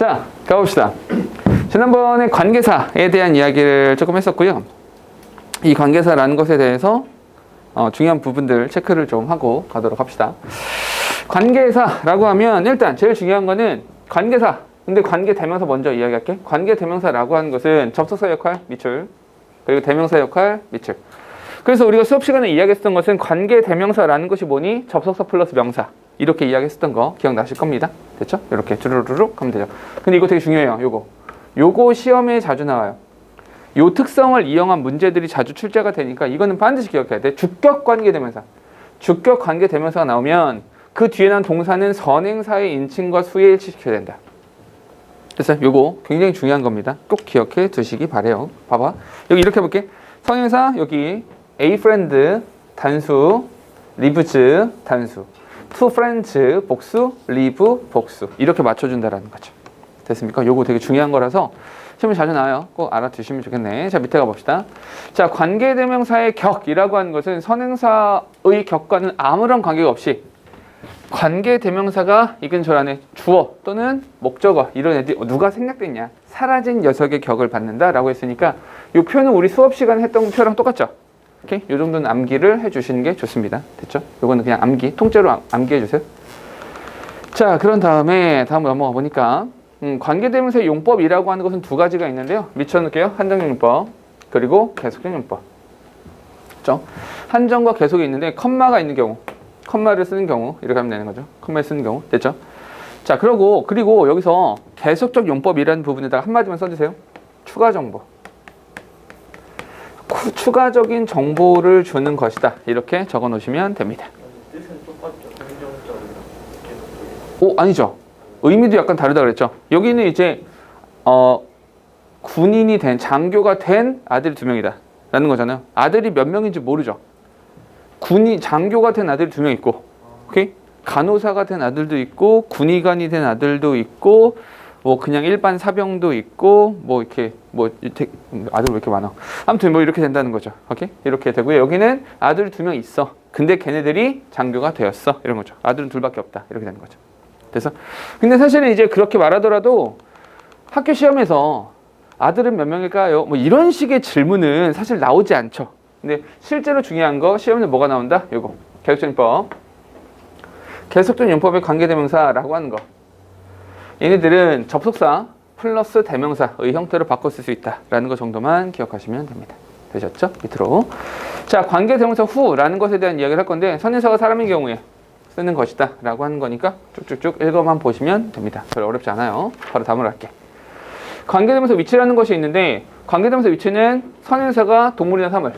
자, 가봅시다. 지난번에 관계사에 대한 이야기를 조금 했었고요. 이 관계사라는 것에 대해서 중요한 부분들 체크를 좀 하고 가도록 합시다. 관계사라고 하면 일단 제일 중요한 거는 관계사. 근데 관계 대명사 먼저 이야기할게. 관계 대명사라고 하는 것은 접속사 역할, 미출. 그리고 대명사 역할, 미출. 그래서 우리가 수업 시간에 이야기했던 것은 관계 대명사라는 것이 뭐니? 접속사 플러스 명사. 이렇게 이야기했었던 거 기억나실 겁니다. 됐죠? 이렇게 주르륵 하면 되죠. 근데 이거 되게 중요해요. 요거 시험에 자주 나와요. 요 특성을 이용한 문제들이 자주 출제가 되니까 이거는 반드시 기억해야 돼. 주격 관계 대명사. 주격 관계 대명사가 나오면 그 뒤에 난 동사는 선행사의 인칭과 수에 일치시켜야 된다. 그래서 요거 굉장히 중요한 겁니다. 꼭 기억해 두시기 바래요. 봐봐. 여기 이렇게 해볼게. 선행사 여기 A friend 단수, lives 단수, two friends 복수, live 복수 이렇게 맞춰준다라는 거죠. 됐습니까? 요거 되게 중요한 거라서 시험에 자주 나와요. 꼭 알아두시면 좋겠네. 자, 밑에 가봅시다. 자, 관계대명사의 격이라고 하는 것은 선행사의 격과는 아무런 관계가 없이 관계대명사가 이근저란의 주어 또는 목적어 이런 애들이 누가 생략됐냐 사라진 녀석의 격을 받는다라고 했으니까 이 표현은 우리 수업 시간에 했던 표현랑 똑같죠? 오케이? 이 정도는 암기를 해주시는 게 좋습니다. 됐죠? 이거는 그냥 암기, 통째로 암기해 주세요. 자, 그런 다음에 다음 넘어가 보니까 관계대명사의 용법이라고 하는 것은 두 가지가 있는데요. 미쳐놓을게요. 한정 용법 그리고 계속적 용법. 그렇죠? 한정과 계속이 있는데 컴마가 있는 경우, 컴마를 쓰는 경우 이렇게 하면 되는 거죠. 컴마를 쓰는 경우 됐죠? 자, 그리고 여기서 계속적 용법이라는 부분에다가 한마디만 써주세요. 추가 정보. 추가적인 정보를 주는 것이다. 이렇게 적어 놓으시면 됩니다. 뜻은 똑같죠. 긍정적이랑 오, 아니죠. 의미도 약간 다르다 그랬죠. 여기는 이제 군인이 된 장교가 된 아들이 2명이다 라는 거잖아요. 아들이 몇 명인지 모르죠. 장교가 된 아들이 2명 있고, 오케이? 간호사가 된 아들도 있고, 군의관이 된 아들도 있고, 뭐 그냥 일반 사병도 있고, 뭐 이렇게 아들 왜 이렇게 많아? 아무튼 뭐 이렇게 된다는 거죠. 오케이? 이렇게 되고요. 여기는 아들 2명 있어. 근데 걔네들이 장교가 되었어. 이런 거죠. 아들은 2밖에 없다. 이렇게 되는 거죠. 그래서 근데 사실은 이제 그렇게 말하더라도 학교 시험에서 아들은 몇 명일까요? 뭐 이런 식의 질문은 사실 나오지 않죠. 근데 실제로 중요한 거 시험에 뭐가 나온다? 요거 계속적 용법. 계속적 용법의 관계대명사라고 하는 거. 얘네들은 접속사 플러스 대명사의 형태로 바꿔 쓸 수 있다라는 거 정도만 기억하시면 됩니다. 되셨죠? 밑으로. 자, 관계대명사 후라는 것에 대한 이야기를 할 건데 선행사가 사람의 경우에 쓰는 것이다 라고 하는 거니까 쭉쭉쭉 읽어만 보시면 됩니다. 별로 어렵지 않아요. 바로 다음으로 할게. 관계대명사 위치라는 것이 있는데 관계대명사 위치는 선행사가 동물이나 사물,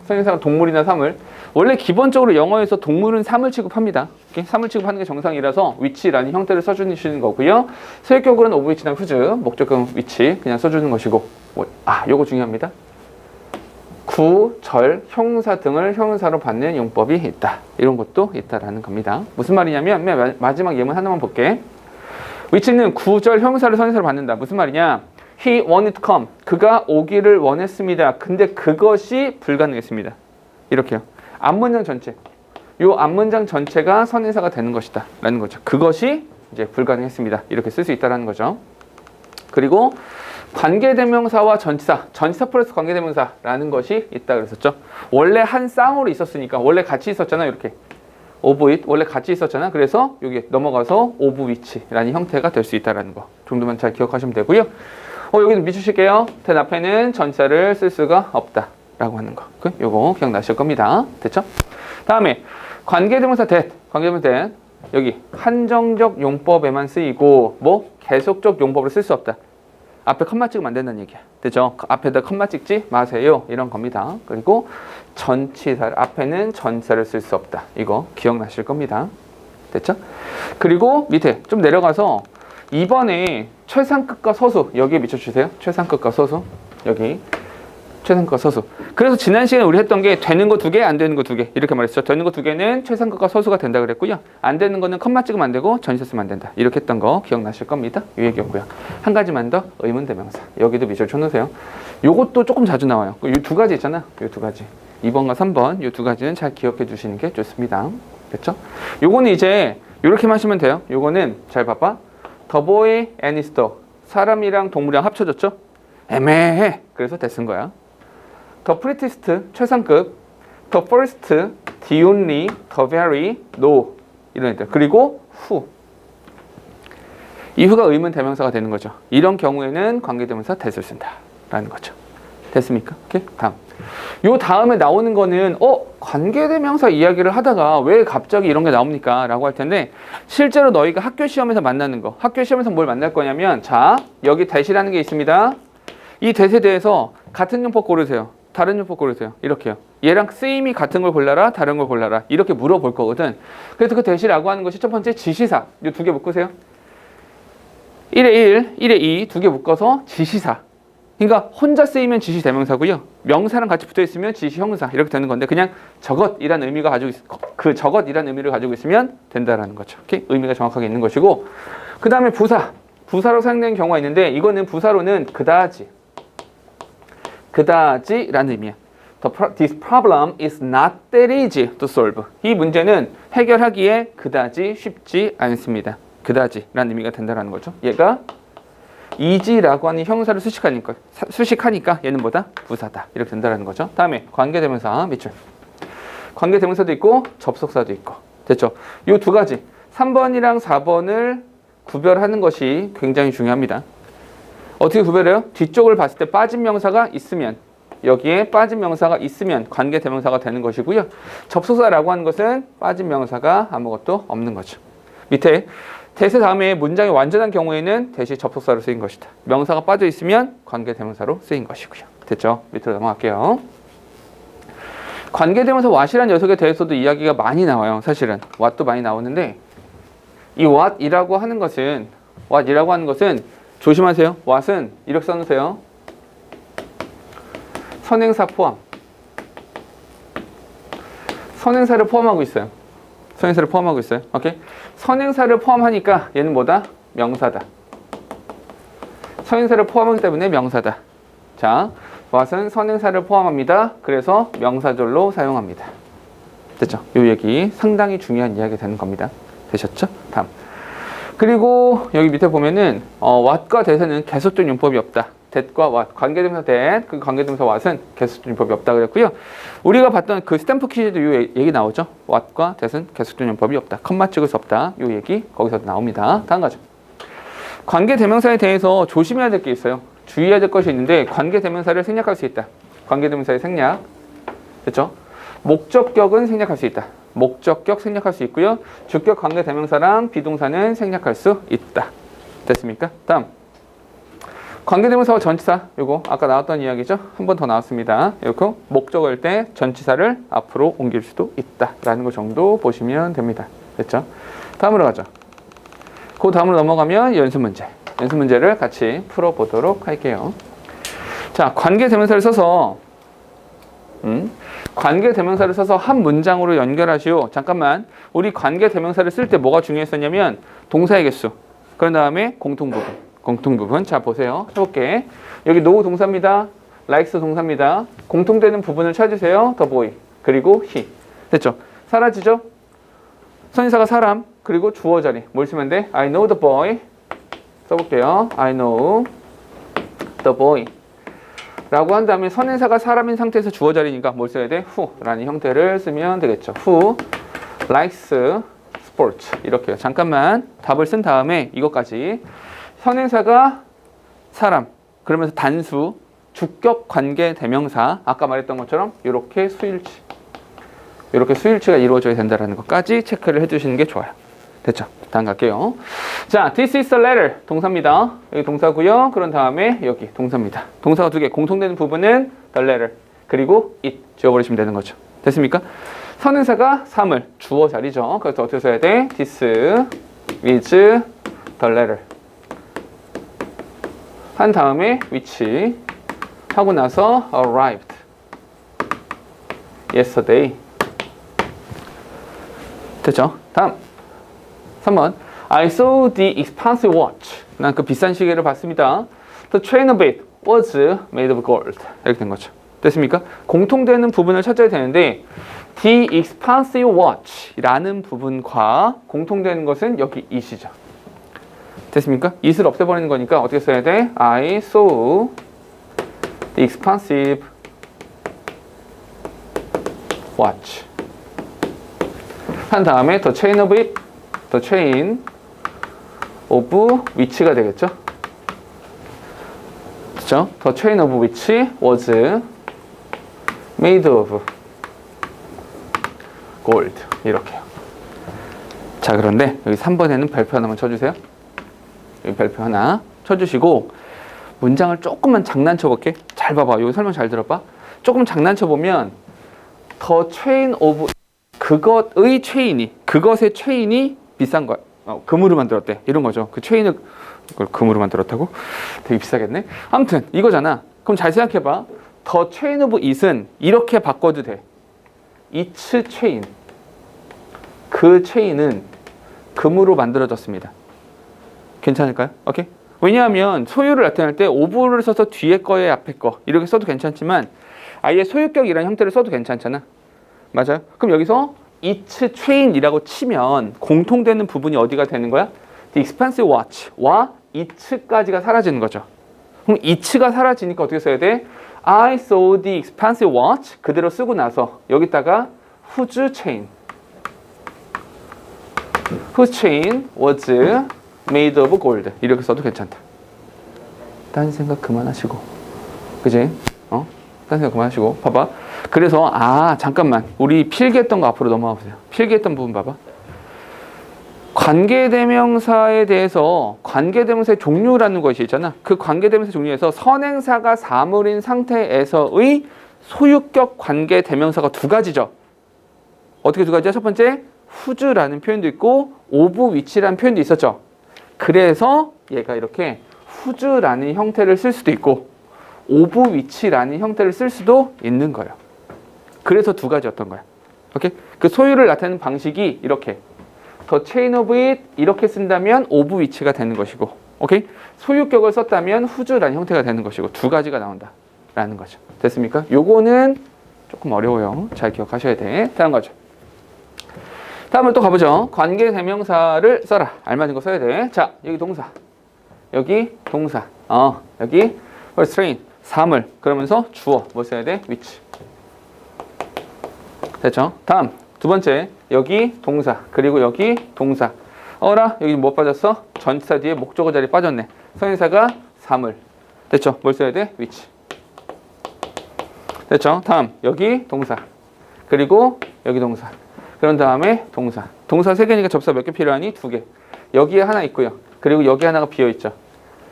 선행사가 동물이나 사물. 원래 기본적으로 영어에서 동물은 사물 취급합니다. 사물 취급하는 게 정상이라서 위치라는 형태를 써주시는 거고요. 소유격으로는 오브 위치나 후즈, 목적격 위치 그냥 써주는 것이고, 요거 중요합니다. 구, 절, 형사 등을 형용사로 받는 용법이 있다. 이런 것도 있다라는 겁니다. 무슨 말이냐면 맨 마지막 예문 하나만 볼게. 위치는 구절 형용사를 선행사로 받는다. 무슨 말이냐? He wanted to come. 그가 오기를 원했습니다. 근데 그것이 불가능했습니다. 이렇게요. 앞문장 전체. 요 앞문장 전체가 선행사가 되는 것이다. 라는 거죠. 그것이 이제 불가능했습니다. 이렇게 쓸 수 있다라는 거죠. 그리고 관계대명사와 전치사 플러스 관계대명사라는 것이 있다 그랬었죠. 원래 한 쌍으로 있었으니까 원래 같이 있었잖아요. 이렇게 of it 원래 같이 있었잖아. 그래서 여기 넘어가서 of which라는 형태가 될 수 있다라는 거 정도만 잘 기억하시면 되고요. 여기는 미주실게요. 된 앞에는 전치사를 쓸 수가 없다 라고 하는 거. 요거 기억나실 겁니다. 됐죠? 다음에 관계대명사 that, 관계대명사 that 여기 한정적 용법에만 쓰이고 뭐 계속적 용법을 쓸 수 없다. 앞에 컴마 찍으면 안 된다는 얘기야. 됐죠? 앞에다 컴마 찍지 마세요. 이런 겁니다. 그리고 전치사를 앞에는 전치사를 쓸 수 없다. 이거 기억나실 겁니다. 됐죠? 그리고 밑에 좀 내려가서 2번에 최상급과 서수 여기에 미쳐주세요. 최상급과 서수 여기 최상급과 서수. 그래서 지난 시간에 우리 했던 게 되는 거 2개, 안 되는 거 2개 이렇게 말했죠. 되는 거 2개는 최상급과 서수가 된다 그랬고요. 안 되는 거는 컴마 찍으면 안 되고 전치사 쓰면 안 된다. 이렇게 했던 거 기억나실 겁니다. 이 얘기였고요. 한 가지만 더 의문대명사. 여기도 미쳐 쳐놓으세요. 요것도 조금 자주 나와요. 이 2가지 있잖아. 이 2가지. 2번과 3번 이 2가지는 잘 기억해 주시는 게 좋습니다. 됐죠? 요거는 이제 요렇게 하시면 돼요. 요거는 잘 봐봐. The boy and his dog. 사람이랑 동물이랑 합쳐졌죠? 애매해. 그래서 대 쓴 거야. The prettiest, 최상급. The first, the only, the very, no. 이런 애들. 그리고 who. 이후가 의문 대명사가 되는 거죠. 이런 경우에는 관계대명사 that을 쓴다. 라는 거죠. 됐습니까? 오케이? 다음. 요 다음에 나오는 거는 관계대명사 이야기를 하다가 왜 갑자기 이런 게 나옵니까? 라고 할 텐데 실제로 너희가 학교 시험에서 만나는 거 학교 시험에서 뭘 만날 거냐면 자 여기 that이라는 게 있습니다. 이 that에 대해서 같은 용법 고르세요. 다른 용법 고르세요. 이렇게요. 얘랑 쓰임이 같은 걸 골라라 다른 걸 골라라 이렇게 물어볼 거거든. 그래서 그 that이라고 하는 것이 첫 번째 지시사 요 두 개 묶으세요. 1에 1, 1에 2 두 개 묶어서 지시사. 그러니까 혼자 쓰이면 지시 대명사고요. 명사랑 같이 붙어 있으면 지시 형사 이렇게 되는 건데 그냥 저것이라는 의미가 가지고 그 저것이라는 의미를 가지고 있으면 된다라는 거죠. 오케이? 의미가 정확하게 있는 것이고 그 다음에 부사. 부사로 사용되는 경우가 있는데 이거는 부사로는 그다지라는 의미야. This problem is not that easy to solve. 이 문제는 해결하기에 그다지 쉽지 않습니다. 그다지라는 의미가 된다라는 거죠. 얘가 easy라고 하는 형사를 수식하니까 얘는 뭐다? 부사다. 이렇게 된다라는 거죠. 다음에 관계대명사 밑줄. 관계대명사도 있고 접속사도 있고. 됐죠? 요 두 가지 3번이랑 4번을 구별하는 것이 굉장히 중요합니다. 어떻게 구별해요? 뒤쪽을 봤을 때 빠진 명사가 있으면 여기에 빠진 명사가 있으면 관계대명사가 되는 것이고요. 접속사라고 하는 것은 빠진 명사가 아무것도 없는 거죠. 밑에 that의 다음에 문장이 완전한 경우에는 that이 접속사로 쓰인 것이다. 명사가 빠져 있으면 관계대명사로 쓰인 것이고요. 됐죠? 밑으로 넘어갈게요. 관계대명사 what이라는 녀석에 대해서도 이야기가 많이 나와요. 사실은 what도 많이 나오는데 이 what이라고 하는 것은 조심하세요. what은 이렇게 써놓으세요. 선행사 포함. 선행사를 포함하고 있어요. 선행사를 포함하고 있어요. 오케이? 선행사를 포함하니까 얘는 뭐다? 명사다. 선행사를 포함하기 때문에 명사다. 자, what은 선행사를 포함합니다. 그래서 명사절로 사용합니다. 됐죠? 이 얘기 상당히 중요한 이야기가 되는 겁니다. 되셨죠? 다음. 그리고 여기 밑에 보면은 what과 that에는 계속적 용법이 없다. that과 what, 관계대명사 that, 그 관계대명사 what은 계속적 용법이 없다 그랬고요. 우리가 봤던 그 스탬프 퀴즈도 이 얘기 나오죠. what과 that은 계속적 용법이 없다. 컴마 찍을 수 없다. 이 얘기 거기서도 나옵니다. 다음 가죠. 관계대명사에 대해서 조심해야 될 게 있어요. 주의해야 될 것이 있는데 관계대명사를 생략할 수 있다. 관계대명사의 생략. 됐죠? 목적격은 생략할 수 있다. 목적격 생략할 수 있고요. 주격 관계대명사랑 비동사는 생략할 수 있다. 됐습니까? 다음. 관계대명사와 전치사. 요거 아까 나왔던 이야기죠. 한 번 더 나왔습니다. 이렇게 목적어일 때 전치사를 앞으로 옮길 수도 있다. 라는 거 정도 보시면 됩니다. 됐죠? 다음으로 가죠. 그 다음으로 넘어가면 연습 문제. 연습 문제를 같이 풀어보도록 할게요. 자, 관계대명사를 써서 관계대명사를 써서 한 문장으로 연결하시오. 잠깐만. 우리 관계대명사를 쓸 때 뭐가 중요했었냐면 동사의 개수. 그런 다음에 공통부분. 자, 보세요. 해볼게. 여기 no 동사입니다. likes 동사입니다. 공통되는 부분을 찾으세요. the boy. 그리고 he. 됐죠? 사라지죠? 선인사가 사람. 그리고 주어 자리. 뭘 쓰면 돼? I know the boy. 써볼게요. I know the boy. 라고 한 다음에 선인사가 사람인 상태에서 주어 자리니까 뭘 써야 돼? who 라는 형태를 쓰면 되겠죠. who likes sports. 이렇게요. 잠깐만 답을 쓴 다음에 이것까지 선인사가 사람 그러면서 단수 주격 관계 대명사 아까 말했던 것처럼 이렇게 수일치가 이루어져야 된다는 것까지 체크를 해주시는 게 좋아요. 됐죠? 다음 갈게요. 자, this is a letter. 동사입니다. 여기 동사고요. 그런 다음에 여기 동사입니다. 동사가 두 개. 공통되는 부분은 the letter. 그리고 it. 지워버리시면 되는 거죠. 됐습니까? 선행사가 사물. 주어 자리죠. 그래서 어떻게 써야 돼? This is the letter. 한 다음에 which. 하고 나서 arrived. yesterday. 됐죠? 다음. 3번. I saw the expensive watch. 난 그 비싼 시계를 봤습니다. The chain of it was made of gold. 이렇게 된 거죠. 됐습니까? 공통되는 부분을 찾아야 되는데 the expensive watch 라는 부분과 공통되는 것은 여기 it이죠. 됐습니까? it을 없애버리는 거니까 어떻게 써야 돼? I saw the expensive watch. 한 다음에 the chain of it, the chain of which가 되겠죠? 그렇죠? The chain of which was made of gold. 이렇게요. 자, 그런데 여기 3번에는 별표 하나만 쳐주세요. 여기 별표 하나 쳐주시고 문장을 조금만 장난쳐 볼게. 잘 봐봐. 여기 설명 잘 들어봐. 조금 장난쳐 보면 the chain of 그것의 체인이 그것의 체인이 비싼 거야. 금으로 만들었대. 이런 거죠. 그 체인을 그걸 금으로 만들었다고? 되게 비싸겠네. 아무튼 이거잖아. 그럼 잘 생각해봐. the chain of it은 이렇게 바꿔도 돼. its chain. 그 체인은 금으로 만들어졌습니다. 괜찮을까요? 오케이? 왜냐하면 소유를 나타낼 때 of를 써서 뒤에 거에 앞에 거 이렇게 써도 괜찮지만 아예 소유격이라는 형태를 써도 괜찮잖아. 맞아요? 그럼 여기서 its chain이라고 치면 공통되는 부분이 어디가 되는 거야? The expensive watch와 its까지가 사라지는 거죠. 그럼 its가 사라지니까 어떻게 써야 돼? I saw the expensive watch 그대로 쓰고 나서 여기다가 whose chain whose chain was made of gold 이렇게 써도 괜찮다. 딴 생각 그만하시고 그지? 딴 생각 그만하시고 봐봐. 그래서 잠깐만 우리 필기했던 거 앞으로 넘어가 보세요. 필기했던 부분 봐봐. 관계대명사에 대해서 관계대명사의 종류라는 것이 있잖아. 그 관계대명사 종류에서 선행사가 사물인 상태에서의 소유격 관계대명사가 두 가지죠. 어떻게 두 가지야? 첫 번째 whose라는 표현도 있고 of which라는 표현도 있었죠. 그래서 얘가 이렇게 whose라는 형태를 쓸 수도 있고 of which라는 형태를 쓸 수도 있는 거예요. 그래서 두 가지였던 거야. 오케이? 그 소유를 나타내는 방식이 이렇게 the chain of it 이렇게 쓴다면 of which가 되는 것이고, 오케이? 소유격을 썼다면 whose라는 형태가 되는 것이고 두 가지가 나온다라는 거죠. 됐습니까? 요거는 조금 어려워요. 잘 기억하셔야 돼. 다음 거죠. 다음을 또 가보죠. 관계대명사를 써라. 알맞은 거 써야 돼. 자, 여기 동사, 여기 동사, 여기 train 사물. 그러면서 주어 뭐 써야 돼? which. 됐죠? 다음 두 번째 여기 동사 그리고 여기 동사. 어라 여기 뭐 빠졌어? 전치사 뒤에 목적어 자리 빠졌네. 선행사가 사물. 됐죠? 뭘 써야 돼? which. 됐죠? 다음 여기 동사 그리고 여기 동사. 그런 다음에 동사. 동사 3개니까 접사 몇 개 필요하니? 2개. 여기에 하나 있고요. 그리고 여기 하나가 비어있죠.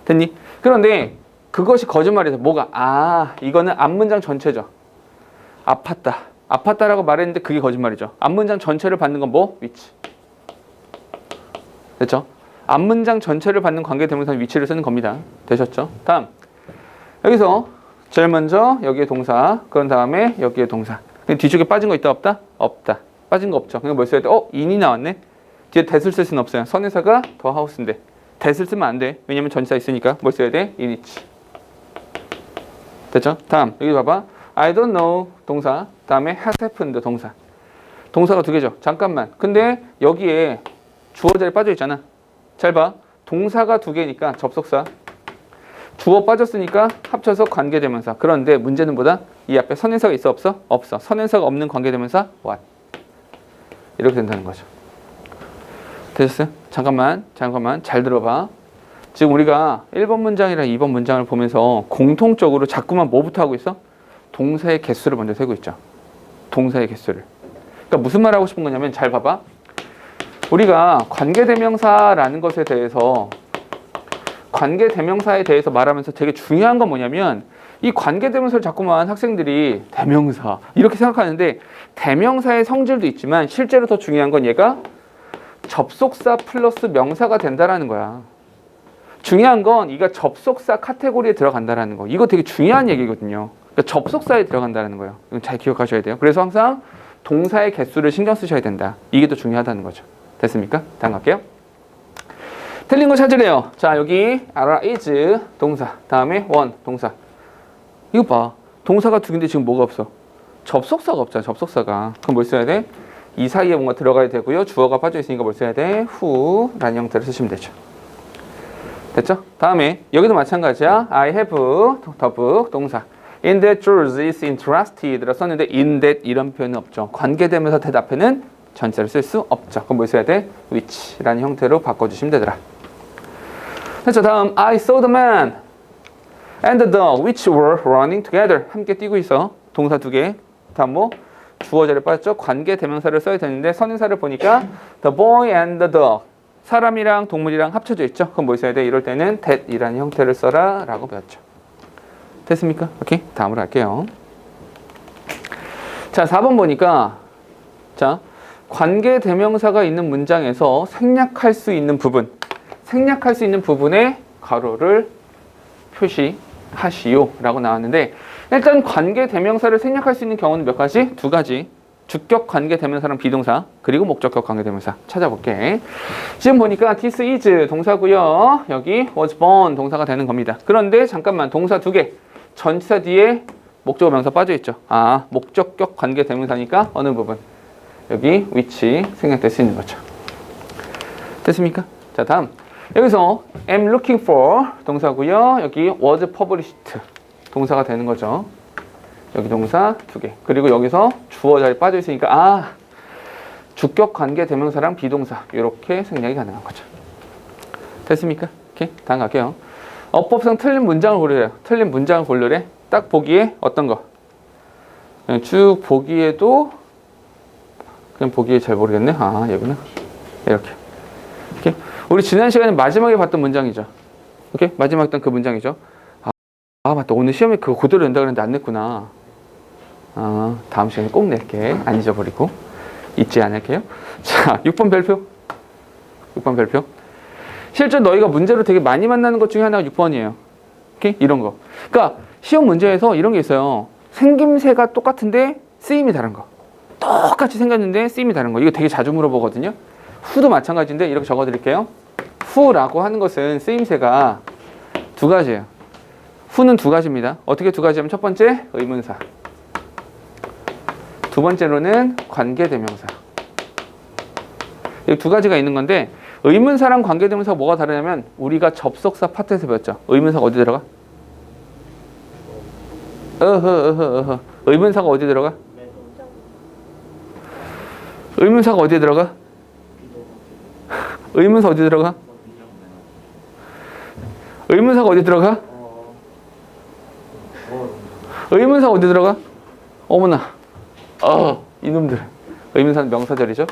됐니? 그런데 그것이 거짓말이죠. 뭐가? 이거는 앞문장 전체죠. 아팠다. 아팠다라고 말했는데 그게 거짓말이죠. 앞문장 전체를 받는 건 뭐? which. 됐죠? 앞문장 전체를 받는 관계대명사는 which를 쓰는 겁니다. 되셨죠? 다음 여기서 제일 먼저 여기에 동사. 그런 다음에 여기에 동사. 뒤쪽에 빠진 거 있다 없다? 없다. 빠진 거 없죠. 그러니까 뭘 써야 돼? in이 나왔네. 뒤에 that을 쓸 수는 없어요. 선행사가 the house인데 that을 쓰면 안 돼. 왜냐면 전치사 있으니까. 뭘 써야 돼? in it. 됐죠? 다음 여기 봐봐. I don't know 동사. 다음에 has happened 동사. 동사가 2개죠. 잠깐만. 근데 여기에 주어 자리 빠져 있잖아. 잘 봐. 동사가 2개니까 접속사. 주어 빠졌으니까 합쳐서 관계대명사. 그런데 문제는 뭐다? 이 앞에 선행사가 있어 없어? 없어. 선행사가 없는 관계대명사 what. 이렇게 된다는 거죠. 되셨어요? 잠깐만 잘 들어봐. 지금 우리가 1번 문장이랑 2번 문장을 보면서 공통적으로 자꾸만 뭐부터 하고 있어? 동사의 개수를 먼저 세고 있죠. 동사의 개수를. 그러니까 무슨 말 하고 싶은 거냐면 잘 봐봐. 우리가 관계대명사라는 것에 대해서 관계대명사에 대해서 말하면서 되게 중요한 건 뭐냐면 이 관계대명사를 자꾸만 학생들이 대명사 이렇게 생각하는데 대명사의 성질도 있지만 실제로 더 중요한 건 얘가 접속사 플러스 명사가 된다라는 거야. 중요한 건 이가 접속사 카테고리에 들어간다라는 거. 이거 되게 중요한 얘기거든요. 그러니까 접속사에 들어간다는 거예요. 이건 잘 기억하셔야 돼요. 그래서 항상 동사의 개수를 신경 쓰셔야 된다. 이게 더 중요하다는 거죠. 됐습니까? 다음 갈게요. 틀린 거 찾으래요. 자, 여기 is 동사, 다음에 one 동사. 이거 봐. 동사가 2개인데 지금 뭐가 없어? 접속사가 없잖아. 접속사가. 그럼 뭘 써야 돼? 이 사이에 뭔가 들어가야 되고요. 주어가 빠져 있으니까 뭘 써야 돼? who라는 형태를 쓰시면 되죠. 됐죠? 다음에 여기도 마찬가지야. I have 더브 동사. In that George is interested. 썼는데 in that 이런 표현은 없죠. 관계대명사 that 앞에는 전체를 쓸 수 없죠. 그럼 뭐 써야 돼? which라는 형태로 바꿔주시면 되더라. 됐죠? 다음 I saw the man and the dog which were running together. 함께 뛰고 있어. 동사 두 개. 다음 뭐? 주어 자리에 빠졌죠? 관계대명사를 써야 되는데 선행사를 보니까 the boy and the dog. 사람이랑 동물이랑 합쳐져 있죠? 그럼 뭐 써야 돼? 이럴 때는 that이라는 형태를 써라 라고 배웠죠. 됐습니까? 오케이. 다음으로 할게요. 자, 4번 보니까 자, 관계대명사가 있는 문장에서 생략할 수 있는 부분, 생략할 수 있는 부분에 가로를 표시하시오 라고 나왔는데 일단 관계대명사를 생략할 수 있는 경우는 몇 가지? 두 가지. 주격 관계대명사랑 비동사 그리고 목적격 관계대명사 찾아볼게. 지금 보니까 this is 동사고요. 여기 was born 동사가 되는 겁니다. 그런데 잠깐만 동사 두 개 전치사 뒤에 목적어 명사 빠져있죠. 아 목적격 관계대명사니까 어느 부분? 여기 which 생략될 수 있는 거죠. 됐습니까? 자 다음 여기서 am looking for 동사고요. 여기 was published 동사가 되는 거죠. 여기 동사 두 개. 그리고 여기서 주어 자리에 빠져 있으니까 아 주격 관계 대명사랑 비동사 이렇게 생략이 가능한 거죠. 됐습니까? 오케이. 다음 갈게요. 어법상 틀린 문장을 고르래요. 틀린 문장을 고르래. 딱 보기에 어떤 거? 그냥 쭉 보기에도 그냥 보기에 잘 모르겠네. 아 여기는 이렇게. 오케이. 우리 지난 시간에 마지막에 봤던 문장이죠. 오케이. 마지막에 봤던 그 문장이죠. 아 맞다. 오늘 시험에 그거 그대로 낸다 그랬는데 안 냈구나. 다음 시간에 꼭 낼게. 안 잊어버리고 잊지 않을게요. 자, 6번 별표. 6번 별표. 실제 너희가 문제로 되게 많이 만나는 것 중에 하나가 6번이에요. 오케이? 이런 거. 그러니까 시험 문제에서 이런 게 있어요. 생김새가 똑같은데 쓰임이 다른 거. 똑같이 생겼는데 쓰임이 다른 거. 이거 되게 자주 물어보거든요. 후도 마찬가지인데 이렇게 적어드릴게요. 후라고 하는 것은 쓰임새가 두 가지예요. 후는 두 가지입니다. 어떻게 두 가지냐면 첫 번째 의문사. 두 번째로는 관계대명사. 이 두 가지가 있는 건데 의문사랑 관계대명사가 뭐가 다르냐면 우리가 접속사 파트에서 배웠죠. 의문사가 어디 들어가? 의문사가 어디 들어가? 의문사가 어디 들어가? 의문사 어디 들어가? 의문사가 어디 들어가? 의문사가 어디 들어가? 어머나. 이놈들. 의문사는 명사절이죠.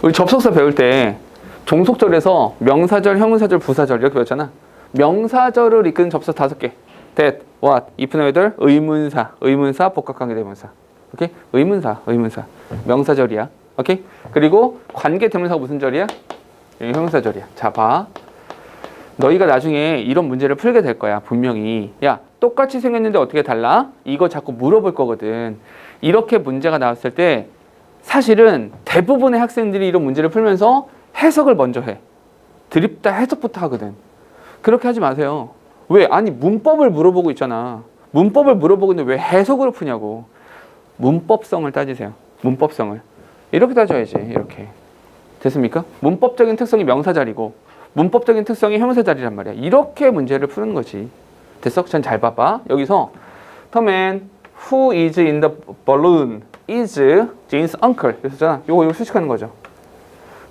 우리 접속사 배울 때 종속절에서 명사절, 형용사절, 부사절 이렇게 배웠잖아. 명사절을 이끄는 접속사 5개. that, what, if, whether, 의문사, 의문사, 복합관계대명사. 오케이? 의문사. 명사절이야. 오케이? 그리고 관계대명사가 무슨 절이야? 형용사절이야. 자, 봐. 너희가 나중에 이런 문제를 풀게 될 거야. 분명히. 야, 똑같이 생겼는데 어떻게 달라? 이거 자꾸 물어볼 거거든. 이렇게 문제가 나왔을 때 사실은 대부분의 학생들이 이런 문제를 풀면서 해석을 먼저 해. 드립다 해석부터 하거든. 그렇게 하지 마세요. 왜? 아니 문법을 물어보고 있잖아. 문법을 물어보고 있는데 왜 해석으로 푸냐고. 문법성을 따지세요. 문법성을. 이렇게 따져야지. 이렇게. 됐습니까? 문법적인 특성이 명사자리고 문법적인 특성이 형용사자리란 말이야. 이렇게 문제를 푸는 거지. 됐어? 전 잘 봐봐. 여기서 The man who is in the balloon is Jane's uncle. 그랬잖아. 요거 수식하는 거죠.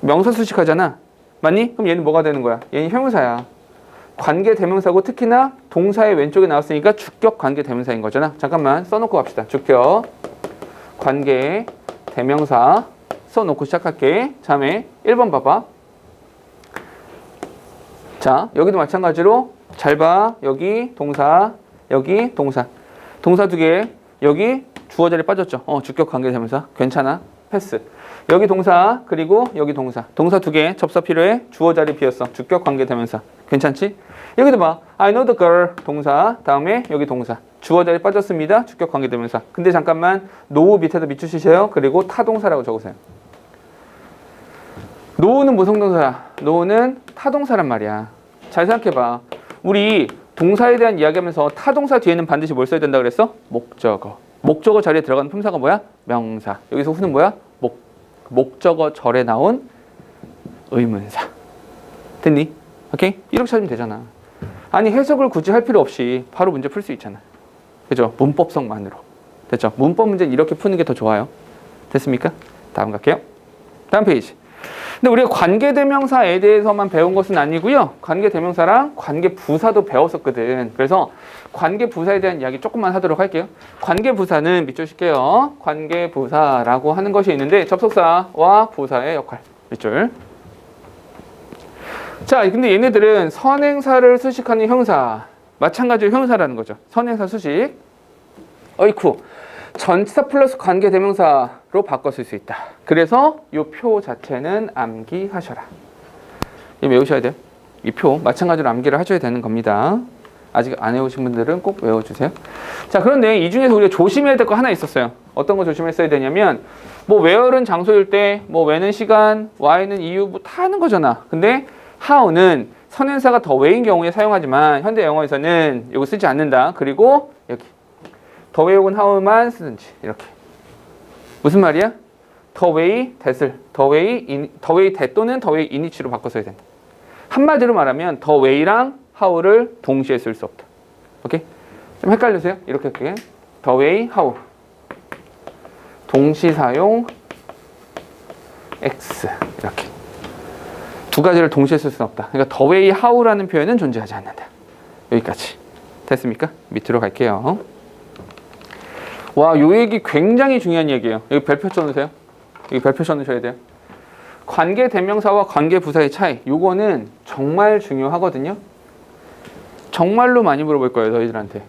명사 수식하잖아. 맞니? 그럼 얘는 뭐가 되는 거야? 얘는 형용사야. 관계 대명사고 특히나 동사의 왼쪽에 나왔으니까 주격 관계 대명사인 거잖아. 잠깐만 써놓고 갑시다. 주격 관계 대명사 써놓고 시작할게. 다음에 1번 봐봐. 자, 여기도 마찬가지로 잘 봐. 여기 동사, 여기 동사. 동사 두 개. 여기 주어 자리에 빠졌죠. 주격 관계 대명사. 괜찮아. 패스. 여기 동사, 그리고 여기 동사. 동사 두 개. 접사 필요해. 주어 자리 비었어. 주격 관계 대명사. 괜찮지? 여기도 봐. I know the girl. 동사. 다음에 여기 동사. 주어 자리 빠졌습니다. 주격 관계 대명사. 근데 잠깐만 know 밑에다 밑주시세요. 그리고 타동사라고 적으세요. know는 무슨 동사야? know는 타동사란 말이야. 잘 생각해봐. 우리 동사에 대한 이야기하면서 타동사 뒤에는 반드시 뭘 써야 된다 그랬어? 목적어. 목적어 자리에 들어가는 품사가 뭐야? 명사. 여기서 후는 뭐야? 목적어 절에 나온 의문사. 됐니? 오케이? 이렇게 찾으면 되잖아. 아니 해석을 굳이 할 필요 없이 바로 문제 풀 수 있잖아. 그죠? 문법성만으로. 됐죠? 문법 문제는 이렇게 푸는 게 더 좋아요. 됐습니까? 다음 갈게요. 다음 페이지. 근데 우리가 관계대명사에 대해서만 배운 것은 아니고요. 관계대명사랑 관계부사도 배웠었거든. 그래서 관계부사에 대한 이야기 조금만 하도록 할게요. 관계부사는 밑줄 칠게요. 관계부사라고 하는 것이 있는데 접속사와 부사의 역할. 밑줄. 자, 근데 얘네들은 선행사를 수식하는 형사. 마찬가지로 형사라는 거죠. 선행사 수식. 어이쿠. 전치사 플러스 관계대명사로 바꿨을 수 있다. 그래서 이 표 자체는 암기하셔라. 이거 외우셔야 돼요. 이 표 마찬가지로 암기를 하셔야 되는 겁니다. 아직 안 외우신 분들은 꼭 외워주세요. 자, 그런데 이 중에서 우리가 조심해야 될 거 하나 있었어요. 어떤 거 조심했어야 되냐면 뭐 where는 장소일 때, 뭐 when은 시간, why는 이유 뭐 다 하는 거잖아. 근데 how는 선행사가 더 way인 경우에 사용하지만 현대 영어에서는 이거 쓰지 않는다. 그리고 여기 더 way 혹은 how만 쓰든지 이렇게. 무슨 말이야? 더 way that을 더 way that 또는 더 way in which로 바꿔 써야 된다. 한마디로 말하면 더 way랑 how를 동시에 쓸 수 없다. 오케이? 좀 헷갈리세요? 이렇게 할게. 더 way, how. 동시 사용 x 이렇게. 두 가지를 동시에 쓸 수는 없다. 그러니까 더 way, how라는 표현은 존재하지 않는다. 여기까지. 됐습니까? 밑으로 갈게요. 와, 요 얘기 굉장히 중요한 얘기예요. 여기 별표 써놓으세요. 여기 별표 써놓으셔야 돼요. 관계대명사와 관계부사의 차이. 요거는 정말 중요하거든요. 정말로 많이 물어볼 거예요, 너희들한테.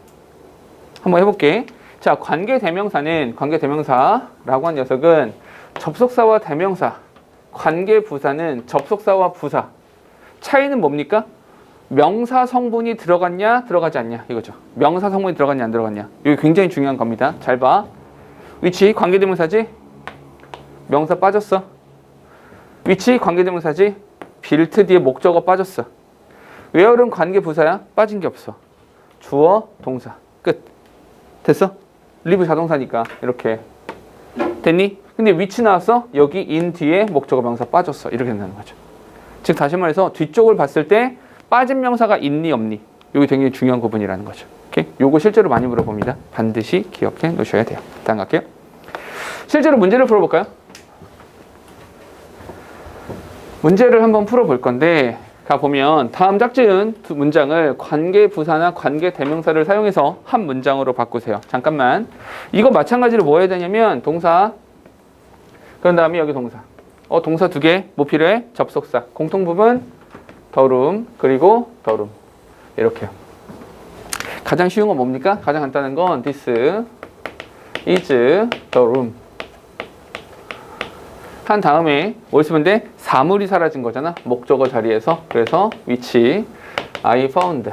한번 해볼게. 자, 관계대명사라고 한 녀석은 접속사와 대명사, 관계부사는 접속사와 부사. 차이는 뭡니까? 명사 성분이 들어갔냐, 들어가지 않냐 이거죠. 명사 성분이 들어갔냐, 안 들어갔냐. 이게 굉장히 중요한 겁니다. 잘 봐. 위치 관계대명사지? 명사 빠졌어. 위치 관계대명사지? 빌트 뒤에 목적어 빠졌어. where는 관계부사야? 빠진 게 없어. 주어, 동사. 끝. 됐어? live 자동사니까 이렇게. 됐니? 근데 위치 나왔어? 여기 in 뒤에 목적어 명사 빠졌어. 이렇게 된다는 거죠. 즉 다시 말해서 뒤쪽을 봤을 때 빠진 명사가 있니 없니? 이게 굉장히 중요한 부분이라는 거죠. 오케이? 요거 실제로 많이 물어봅니다. 반드시 기억해 놓으셔야 돼요. 다음 갈게요. 실제로 문제를 풀어볼까요? 문제를 한번 풀어볼 건데 가보면 다음 짝지은 두 문장을 관계부사나 관계대명사를 사용해서 한 문장으로 바꾸세요. 잠깐만. 이거 마찬가지로 뭐 해야 되냐면 동사 그런 다음에 여기 동사. 동사 두 개. 뭐 필요해? 접속사. 공통부분 더룸 그리고 더룸 이렇게요. 가장 쉬운 건 뭡니까? 가장 간단한 건 this is the room 한 다음에 뭘 쓰면 돼? 사물이 사라진 거잖아. 목적어 자리에서. 그래서 which I found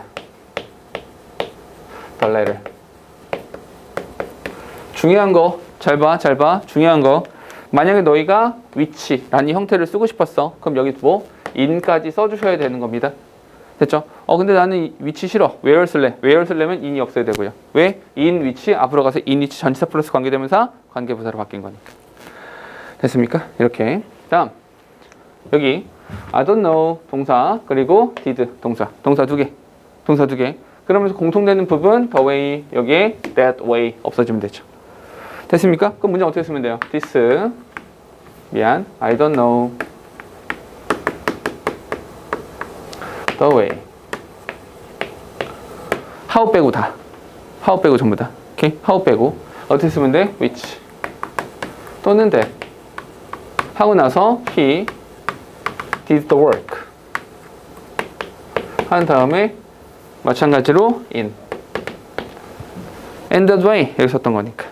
the letter. 중요한 거 잘 봐, 잘 봐. 중요한 거 만약에 너희가 which라는 형태를 쓰고 싶었어. 그럼 여기 뭐? in까지 써주셔야 되는 겁니다. 됐죠? 근데 나는 which 싫어. where 쓸래? where 쓰려면 in이 없어야 되고요. 왜? in which 앞으로 가서 in which 전치사 플러스 관계대명사 관계부사로 바뀐 거니까. 됐습니까? 이렇게. 다음 여기 I don't know 동사 그리고 did 동사 두 개. 동사 두 개. 그러면서 공통되는 부분 the way 여기에 that way 없어지면 되죠. 됐습니까? 그럼 문장 어떻게 쓰면 돼요? this I don't know the way. how 빼고 다. how 빼고 전부 다. 오케이? how 빼고 어떻게 쓰면 돼? which 또는 that 하고 나서 he did the work 한 다음에 마찬가지로 in and that way 여기 썼던 거니까.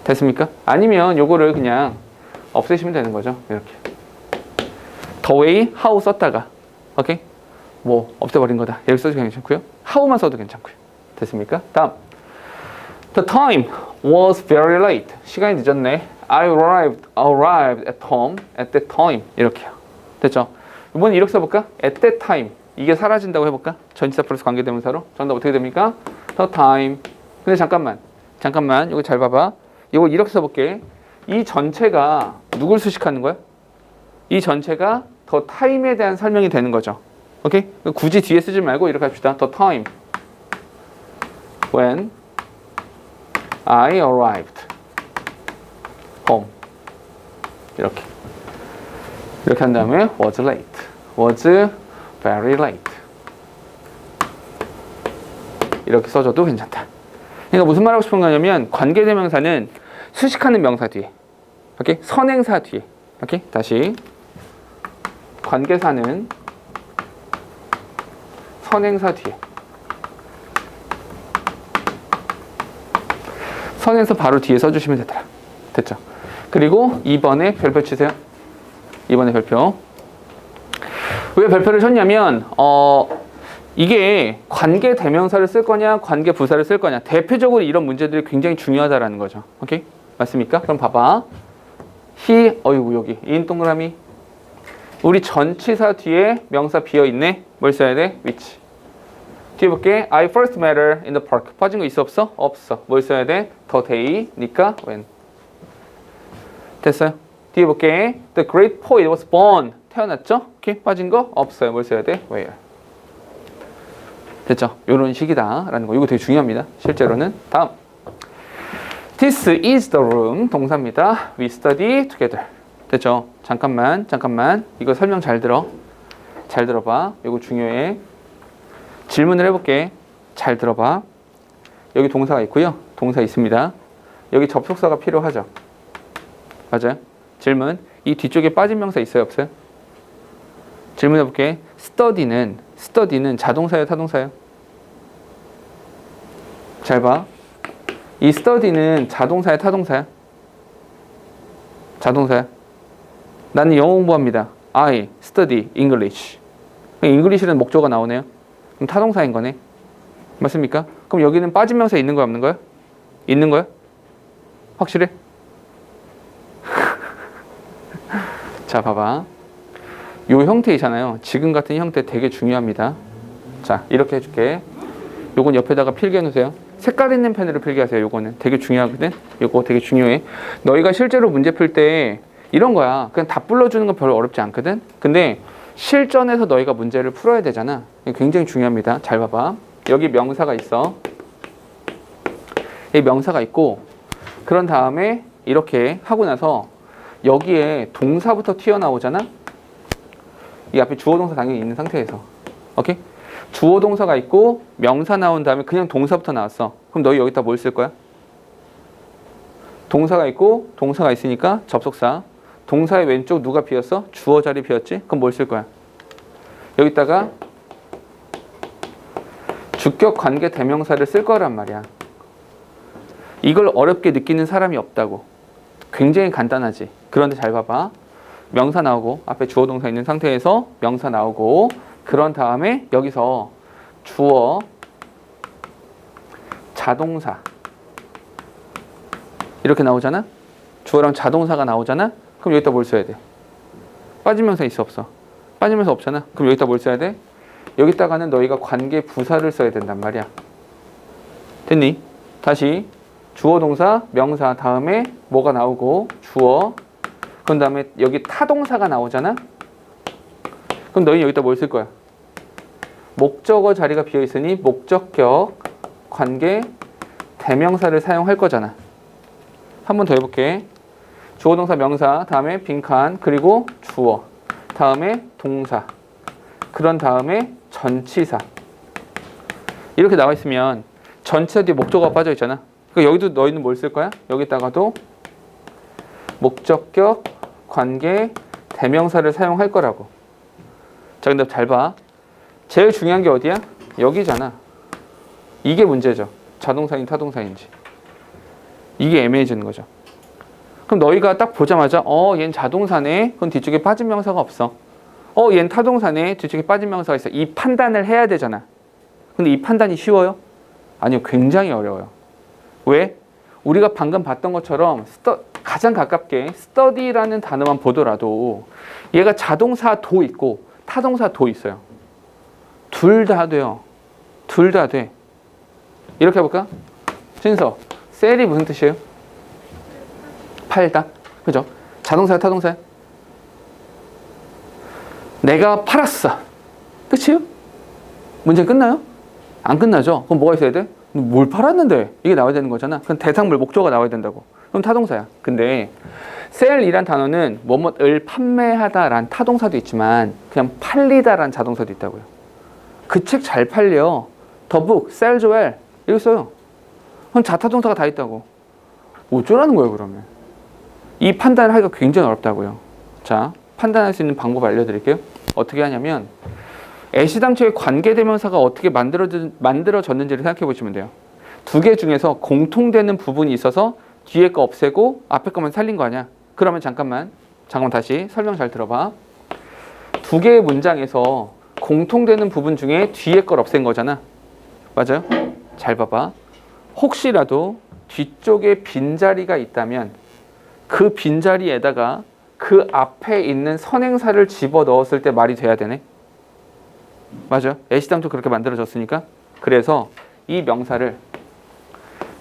됐습니까? 아니면 요거를 그냥 없애시면 되는 거죠. 이렇게 the way, how 썼다가 오케이? 뭐 없애버린 거다. 여기 써도 괜찮고요. how만 써도 괜찮고요. 됐습니까? 다음 the time was very late. 시간이 늦었네. I arrived at home at that time. 이렇게요. 됐죠? 이번엔 이렇게 써볼까? at that time. 이게 사라진다고 해볼까? 전치사 플러스 관계대명사로. 정답 어떻게 됩니까? the time. 근데 잠깐만. 이거 잘 봐봐. 이거 이렇게 써볼게. 이 전체가 누굴 수식하는 거야? 이 전체가 더 타임에 대한 설명이 되는 거죠. 오케이? 굳이 뒤에 쓰지 말고 이렇게 합시다. The time when I arrived home. 이렇게 한 다음에 was late, was very late. 이렇게 써줘도 괜찮다. 그러니까 무슨 말하고 싶은 거냐면 관계대명사는 수식하는 명사 뒤에, 오케이? 선행사 뒤에, 오케이? 다시 관계사는 선행사 뒤에, 선행사 바로 뒤에 써주시면 되더라. 됐죠? 그리고 2번에 별표 치세요. 2번에 별표. 왜 별표를 쳤냐면 이게 관계 대명사를 쓸 거냐 관계 부사를 쓸 거냐, 대표적으로 이런 문제들이 굉장히 중요하다라는 거죠. 오케이? 맞습니까? 그럼 봐봐. he, 어이구 여기 인 동그라미, 우리 전치사 뒤에 명사 비어있네. 뭘 써야 돼? which. 뒤에 볼게. I first met her in the park. 빠진 거 있어 없어? 없어. 뭘 써야 돼? the day, 니까 when. 됐어요? 뒤에 볼게. The great poet was born. 태어났죠? 오케이? 빠진 거 없어요. 뭘 써야 돼? where. 됐죠? 요런 식이다 라는 거. 이거 되게 중요합니다. 실제로는. 다음. This is the room. 동사입니다. We study together. 됐죠? 잠깐만. 이거 설명 잘 들어. 잘 들어봐. 이거 중요해. 질문을 해볼게. 잘 들어봐. 여기 동사가 있고요. 동사 있습니다. 여기 접속사가 필요하죠. 맞아요? 질문. 이 뒤쪽에 빠진 명사 있어요? 없어요? 질문해볼게. study는 자동사예요? 타동사예요? 잘 봐. 이 study는 자동사야? 타동사야? 자동사야? 나는 영어 공부합니다. I study English. English는 목조가 나오네요. 그럼 타동사인 거네. 맞습니까? 그럼 여기는 빠진 명사 있는 거야, 없는 거야? 있는 거야? 확실해? 자, 봐봐. 요 형태이잖아요. 지금 같은 형태 되게 중요합니다. 자, 이렇게 해줄게. 요건 옆에다가 필기해 놓으세요. 색깔 있는 펜으로 필기하세요. 요거는 되게 중요하거든. 요거 되게 중요해. 너희가 실제로 문제 풀 때 이런 거야. 그냥 답 불러주는 건 별로 어렵지 않거든. 근데 실전에서 너희가 문제를 풀어야 되잖아. 굉장히 중요합니다. 잘 봐봐. 여기 명사가 있어. 이 명사가 있고, 그런 다음에 이렇게 하고 나서 여기에 동사부터 튀어나오잖아. 이 앞에 주어 동사 당연히 있는 상태에서. 오케이? 주어 동사가 있고 명사 나온 다음에 그냥 동사부터 나왔어. 그럼 너희 여기다 뭘 쓸 거야? 동사가 있고 동사가 있으니까 접속사. 동사의 왼쪽 누가 비었어? 주어 자리 비었지? 그럼 뭘 쓸 거야? 여기다가 주격 관계 대명사를 쓸 거란 말이야. 이걸 어렵게 느끼는 사람이 없다고. 굉장히 간단하지. 그런데 잘 봐봐. 명사 나오고 앞에 주어 동사 있는 상태에서 명사 나오고, 그런 다음에 여기서 주어 자동사 이렇게 나오잖아. 주어랑 자동사가 나오잖아. 그럼 여기다 뭘 써야 돼? 빠진 명사 있어 없어? 빠진 명사 없잖아. 그럼 여기다 뭘 써야 돼? 여기다가는 너희가 관계 부사를 써야 된단 말이야. 됐니? 다시 주어 동사 명사 다음에 뭐가 나오고 주어, 그 다음에 여기 타동사가 나오잖아. 그럼 너희 여기다 뭘 쓸 거야? 목적어 자리가 비어있으니 목적격 관계 대명사를 사용할 거잖아. 한 번 더 해볼게. 주어 동사 명사 다음에 빈칸, 그리고 주어 다음에 동사, 그런 다음에 전치사. 이렇게 나와 있으면 전치사 뒤에 목적어가 빠져 있잖아. 그러니까 여기도 너희는 뭘 쓸 거야? 여기다가도 목적격 관계 대명사를 사용할 거라고. 자, 근데 잘 봐. 제일 중요한 게 어디야? 여기잖아. 이게 문제죠. 자동사인 타동사인지. 이게 애매해지는 거죠. 그럼 너희가 딱 보자마자 얘는 자동사네. 그럼 뒤쪽에 빠진 명사가 없어. 얘는 타동사네. 뒤쪽에 빠진 명사가 있어. 이 판단을 해야 되잖아. 근데 이 판단이 쉬워요? 아니요. 굉장히 어려워요. 왜? 우리가 방금 봤던 것처럼 가장 가깝게 study라는 단어만 보더라도 얘가 자동사도 있고 타동사도 있어요. 둘 다 돼요. 둘 다 돼. 이렇게 해볼까? 신서, 셀이 무슨 뜻이에요? 팔다. 그죠? 자동사야 타동사야? 내가 팔았어. 끝이에요? 문제 끝나요? 안 끝나죠? 그럼 뭐가 있어야 돼? 뭘 팔았는데? 이게 나와야 되는 거잖아. 그럼 대상물 목적어가 나와야 된다고. 그럼 타동사야. 근데 sell이란 단어는 뭐뭐를 판매하다란 타동사도 있지만 그냥 팔리다란 자동사도 있다고요. 그 책 잘 팔려. The book sells well. 이거 써요. 그럼 자타동사가 다 있다고. 어쩌라는 거예요, 그러면? 이 판단을 하기가 굉장히 어렵다고요. 자, 판단할 수 있는 방법 알려드릴게요. 어떻게 하냐면 애시당초의 관계대명사가 어떻게 만들어졌는지를 생각해 보시면 돼요. 두 개 중에서 공통되는 부분이 있어서 뒤에 거 없애고 앞에 거만 살린 거 아니야? 그러면 잠깐만 다시 설명 잘 들어봐. 두 개의 문장에서 공통되는 부분 중에 뒤에 걸 없앤 거잖아. 맞아요? 잘 봐봐. 혹시라도 뒤쪽에 빈자리가 있다면 그 빈자리에다가 그 앞에 있는 선행사를 집어넣었을 때 말이 돼야 되네. 맞아요. 애시당초 그렇게 만들어졌으니까. 그래서 이 명사를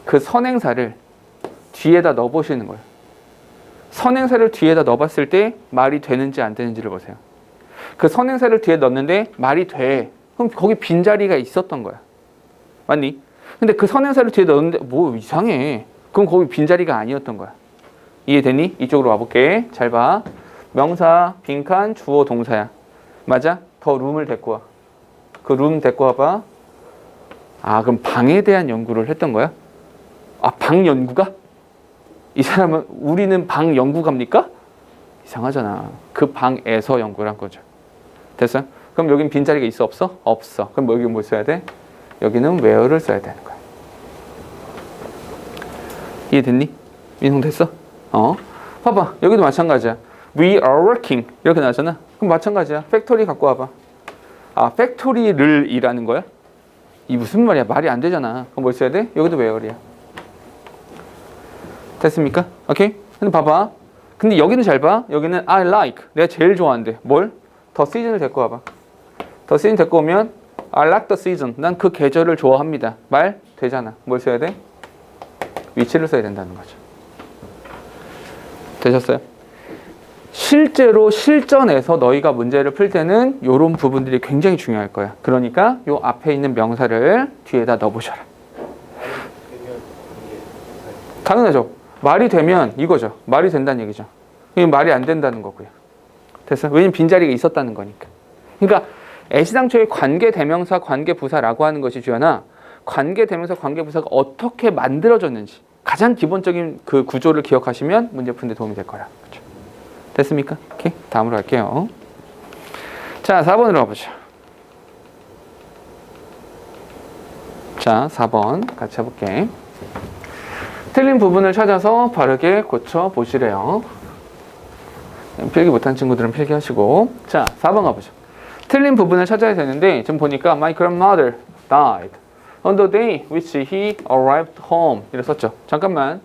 그 선행사를 뒤에다 넣어보시는 거예요. 선행사를 뒤에다 넣어봤을 때 말이 되는지 안 되는지를 보세요. 그 선행사를 뒤에 넣었는데 말이 돼. 그럼 거기 빈자리가 있었던 거야. 맞니? 근데 그 선행사를 뒤에 넣었는데 뭐 이상해. 그럼 거기 빈자리가 아니었던 거야. 이해되니? 이쪽으로 와볼게. 잘 봐. 명사, 빈칸, 주어, 동사야. 맞아? 더 룸을 데리고 와. 그 룸 데리고 와봐. 아, 그럼 방에 대한 연구를 했던 거야? 아, 방 연구가? 이 사람은 우리는 방 연구가입니까? 이상하잖아. 그 방에서 연구를 한 거죠. 됐어요? 그럼 여긴 빈자리가 있어 없어? 없어. 그럼 여기 뭘 써야 돼? 여기는 where를 써야 되는 거야. 이해됐니? 민성됐어? 봐봐. 여기도 마찬가지야. We are working 이렇게 나왔잖아. 그럼 마찬가지야. 팩토리 갖고 와봐. 아, 팩토리를 일하는 거야? 이 무슨 말이야? 말이 안 되잖아. 그럼 뭘 써야 돼? 여기도 where이야. 됐습니까? 오케이? 근데 봐봐. 근데 여기는 잘 봐. 여기는 I like. 내가 제일 좋아하는데. 뭘? The season을 데리고 와봐. The season 데리고 오면 I like the season. 난 그 계절을 좋아합니다. 말 되잖아. 뭘 써야 돼? 위치를 써야 된다는 거죠. 되셨어요? 실제로 실전에서 너희가 문제를 풀 때는 이런 부분들이 굉장히 중요할 거야. 그러니까 요 앞에 있는 명사를 뒤에다 넣어보셔라. 당연하죠. 말이 되면 이거죠. 말이 된다는 얘기죠. 이게 말이 안 된다는 거고요. 됐어? 왜냐면 빈자리가 있었다는 거니까. 그러니까 애시당초의 관계대명사, 관계부사라고 하는 것이 주연아, 관계대명사, 관계부사가 어떻게 만들어졌는지 가장 기본적인 그 구조를 기억하시면 문제 푸는 데 도움이 될 거라. 그렇죠? 됐습니까? 오케이. 다음으로 갈게요. 자, 4번으로 가보죠. 자, 4번 같이 해볼게. 틀린 부분을 찾아서 바르게 고쳐 보시래요. 필기 못한 친구들은 필기하시고. 자, 4번 가보죠. 틀린 부분을 찾아야 되는데 지금 보니까 My grandmother died on the day which he arrived home 이렇게 썼죠. 잠깐만.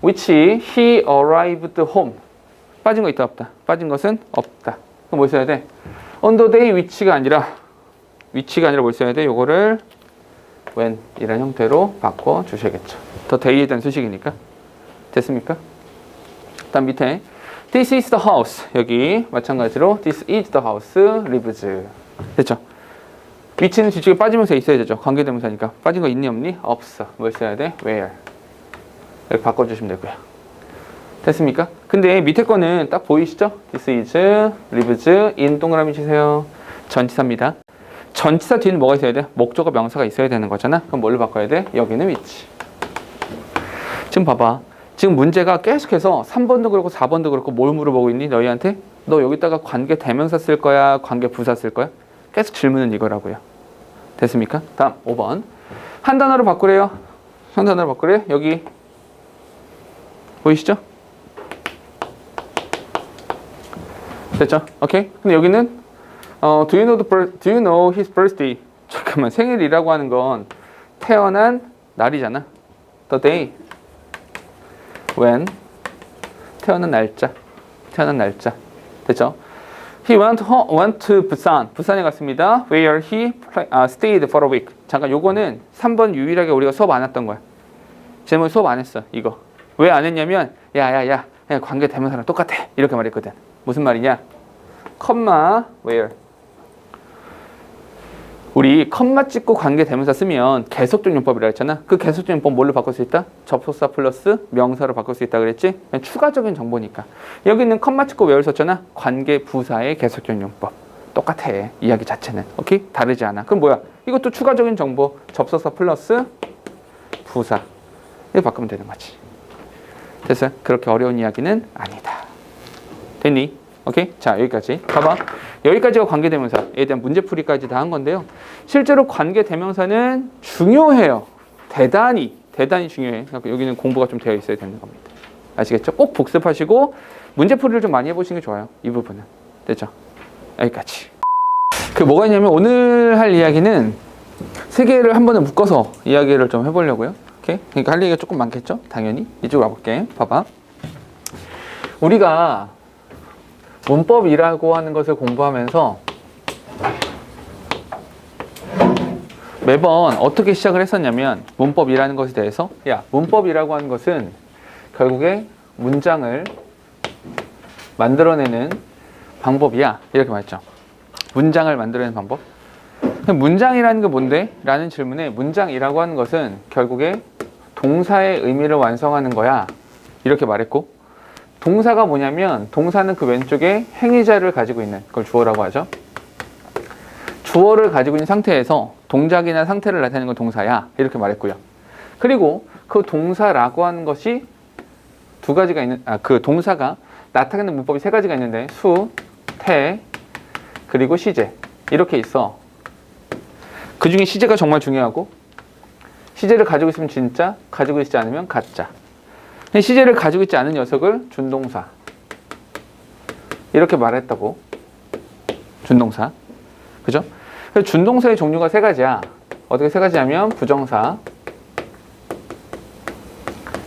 which he arrived home 빠진 거 있다 없다? 빠진 것은 없다. 그럼 뭐 써야 돼? on the day which가 아니라 뭘 써야 돼? 요거를 when 이런 형태로 바꿔 주셔야겠죠. 더 day에 대한 수식이니까. 됐습니까? 다음 밑에 This is the house. 여기 마찬가지로 This is the house lives. 됐죠? 위치는 뒤쪽에 빠지면서 있어야 되죠. 관계대명사니까. 빠진 거 있니 없니? 없어. 뭘 써야 돼? where. 이렇게 바꿔주시면 되고요. 됐습니까? 근데 밑에 거는 딱 보이시죠? This is lives in 동그라미 치세요. 전치사입니다. 전치사 뒤에는 뭐가 있어야 돼? 목적어 명사가 있어야 되는 거잖아. 그럼 뭘로 바꿔야 돼? 여기는 which. 지금 봐봐. 지금 문제가 계속해서 3번도 그렇고 4번도 그렇고 뭘 물어보고 있니? 너희한테? 너 여기다가 관계 대명사 쓸 거야? 관계 부사 쓸 거야? 계속 질문은 이거라고요. 됐습니까? 다음 5번. 한 단어로 바꾸래요. 한 단어로 바꾸래. 여기 보이시죠? 됐죠? 오케이. 근데 여기는 do you know his birthday? 잠깐만. 생일이라고 하는 건 태어난 날이잖아. The day. when 태어난 날짜 됐죠? He went to Busan. 부산에 갔습니다. Where he stayed for a week. 잠깐 요거는 3번 유일하게 우리가 수업 안 했던 거야. 제목 수업 안 했어. 이거 왜 안 했냐면 야야 관계 대명사랑 똑같아 이렇게 말했거든. 무슨 말이냐? 컴마 where. 우리 컴마 찍고 관계대명사 쓰면 계속적 용법이라 했잖아. 그 계속적 용법 뭘로 바꿀 수 있다? 접속사 플러스 명사로 바꿀 수 있다 그랬지? 그냥 추가적인 정보니까. 여기 있는 컴마 찍고 where 썼잖아. 관계 부사의 계속적 용법. 똑같아. 이야기 자체는. 오케이? 다르지 않아. 그럼 뭐야? 이것도 추가적인 정보. 접속사 플러스 부사. 이거 바꾸면 되는 거지. 됐어요? 그렇게 어려운 이야기는 아니다. 됐니? 오케이? 자, 여기까지. 봐봐. 여기까지가 관계대명사에 대한 문제풀이까지 다 한 건데요. 실제로 관계대명사는 중요해요. 대단히 중요해. 그러니까 여기는 공부가 좀 되어 있어야 되는 겁니다. 아시겠죠? 꼭 복습하시고 문제풀이를 좀 많이 해보시는 게 좋아요. 이 부분은. 됐죠? 여기까지. 그 뭐가 있냐면 오늘 할 이야기는 세 개를 한 번에 묶어서 이야기를 좀 해보려고요. 오케이? 그러니까 할 얘기가 조금 많겠죠? 당연히. 이쪽으로 와볼게. 봐봐. 우리가 문법이라고 하는 것을 공부하면서 매번 어떻게 시작을 했었냐면 문법이라는 것에 대해서 문법이라고 하는 것은 결국에 문장을 만들어내는 방법이야 이렇게 말했죠. 문장을 만들어내는 방법. 문장이라는 게 뭔데? 라는 질문에 문장이라고 하는 것은 결국에 동사의 의미를 완성하는 거야 이렇게 말했고, 동사가 뭐냐면 동사는 그 왼쪽에 행위자를 가지고 있는 걸 주어라고 하죠. 주어를 가지고 있는 상태에서 동작이나 상태를 나타내는 건 동사야 이렇게 말했고요. 그리고 그 동사라고 하는 것이 두 가지가 있는, 그 동사가 나타내는 문법이 세 가지가 있는데 수, 태, 그리고 시제 이렇게 있어. 그 중에 시제가 정말 중요하고, 시제를 가지고 있으면 진짜, 가지고 있지 않으면 가짜. 시제를 가지고 있지 않은 녀석을 준동사 이렇게 말했다고. 준동사. 그죠? 그래서 준동사의 종류가 세 가지야. 어떻게 세 가지냐면 부정사,